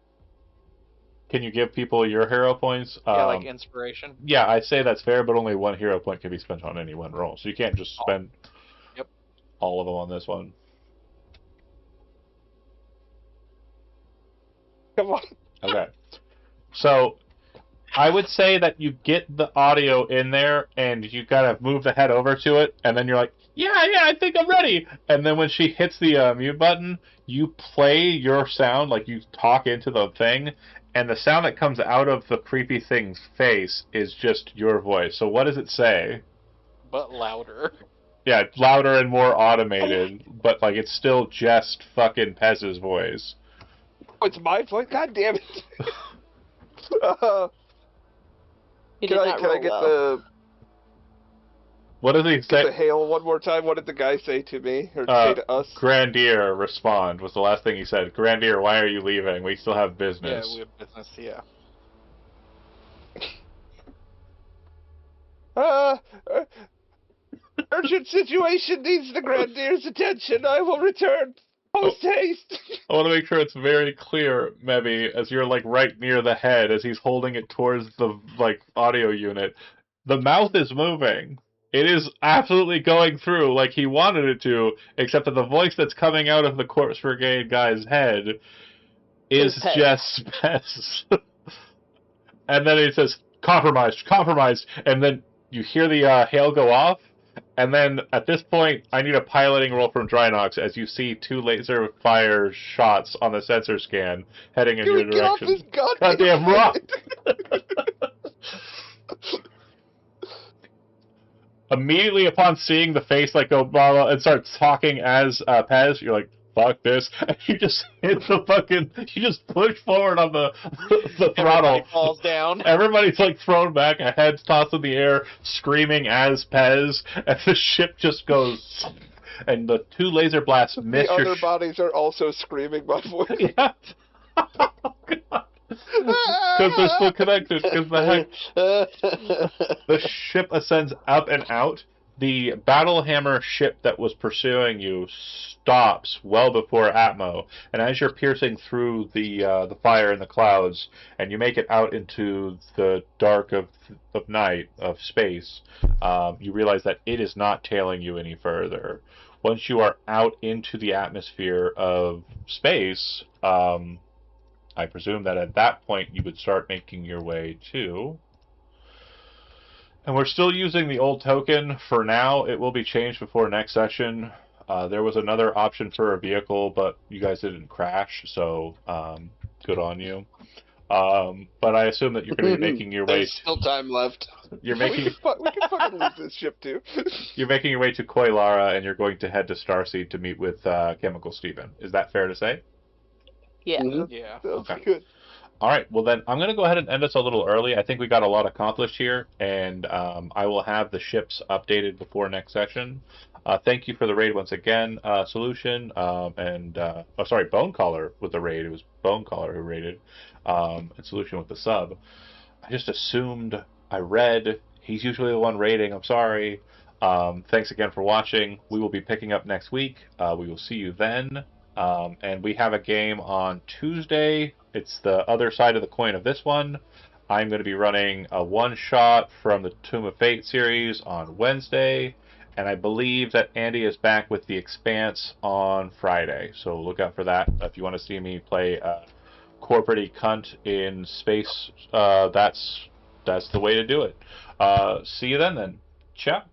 Can you give people your hero points? Yeah, like inspiration. Yeah, I'd say that's fair, but only one hero point can be spent on any one roll. So you can't just spend Yep. all of them on this one. Come on. Okay. So I would say that you get the audio in there and you kind of move the head over to it, and then you're like, yeah, I think I'm ready. And then when she hits the mute button, you play your sound, like you talk into the thing, and the sound that comes out of the creepy thing's face is just your voice. So what does it say? But louder. Yeah, it's louder and more automated, but like it's still just fucking Pez's voice. Oh, it's my voice. God damn it. You Can did I not roll get well. What does he the say? hail one more time? What did the guy say to me or say to us? Grandier, respond, was the last thing he said. Grandier, why are you leaving? We still have Yeah, business. we have business. Yeah. Urgent situation needs the Grandier's attention. I will return post haste. I want to make sure it's very clear, Mebby, as you're like right near the head, as he's holding it towards the like audio unit. The mouth is moving. It is absolutely going through like he wanted it to, except that the voice that's coming out of the Corpse Brigade guy's head is Pez. just Pez. And then it says, compromised, and then you hear the hail go off, and then at this point, I need a piloting roll from Drynox as you see two laser fire shots on the sensor scan heading in Can your we get off direction. this goddamn Goddamn rock! Immediately upon seeing the face like go blah blah and start talking as Pez, you're like, fuck this, and you just hit the fucking, you just push forward on the throttle. Everybody falls down. Everybody's like thrown back, a head's tossed in the air, screaming as Pez, and the ship just goes, and the 2 laser blasts miss The your other bodies are also screaming my voice. Yeah. Because they're still connected. Because the ship ascends up and out. The battle hammer ship that was pursuing you stops well before Atmo, and as you're piercing through the fire and the clouds, and you make it out into the dark of night of space, you realize that it is not tailing you any further. Once you are out into the atmosphere of space, I presume that at that point you would start making your way to... And we're still using the old token for now. It will be changed before next session. There was another option for a vehicle, but you guys didn't crash, so good on you. But I assume that you're going to be making your way... There's still time left. You're making... We can fucking lose this ship, too. You're making your way to Koilara, and you're going to head to Starseed to meet with Chemical Steven. Is that fair to say? Yeah. Mhm. Yeah. That's Okay. good. All right, well then, I'm going to go ahead and end us a little early. I think we got a lot accomplished here, and I will have the ships updated before next session. Thank you for the raid once again, Solution, Bonecaller with the raid. It was Bonecaller who raided, and Solution with the sub. I just assumed I read. He's usually the one raiding. I'm sorry. Thanks again for watching. We will be picking up next week. We will see you then. And we have a game on Tuesday. It's the other side of the coin of this one. I'm going to be running a one-shot from the Tomb of Fate series on Wednesday. And I believe that Andy is back with The Expanse on Friday. So look out for that. If you want to see me play a corporate cunt in space, that's the way to do it. See you then. Ciao.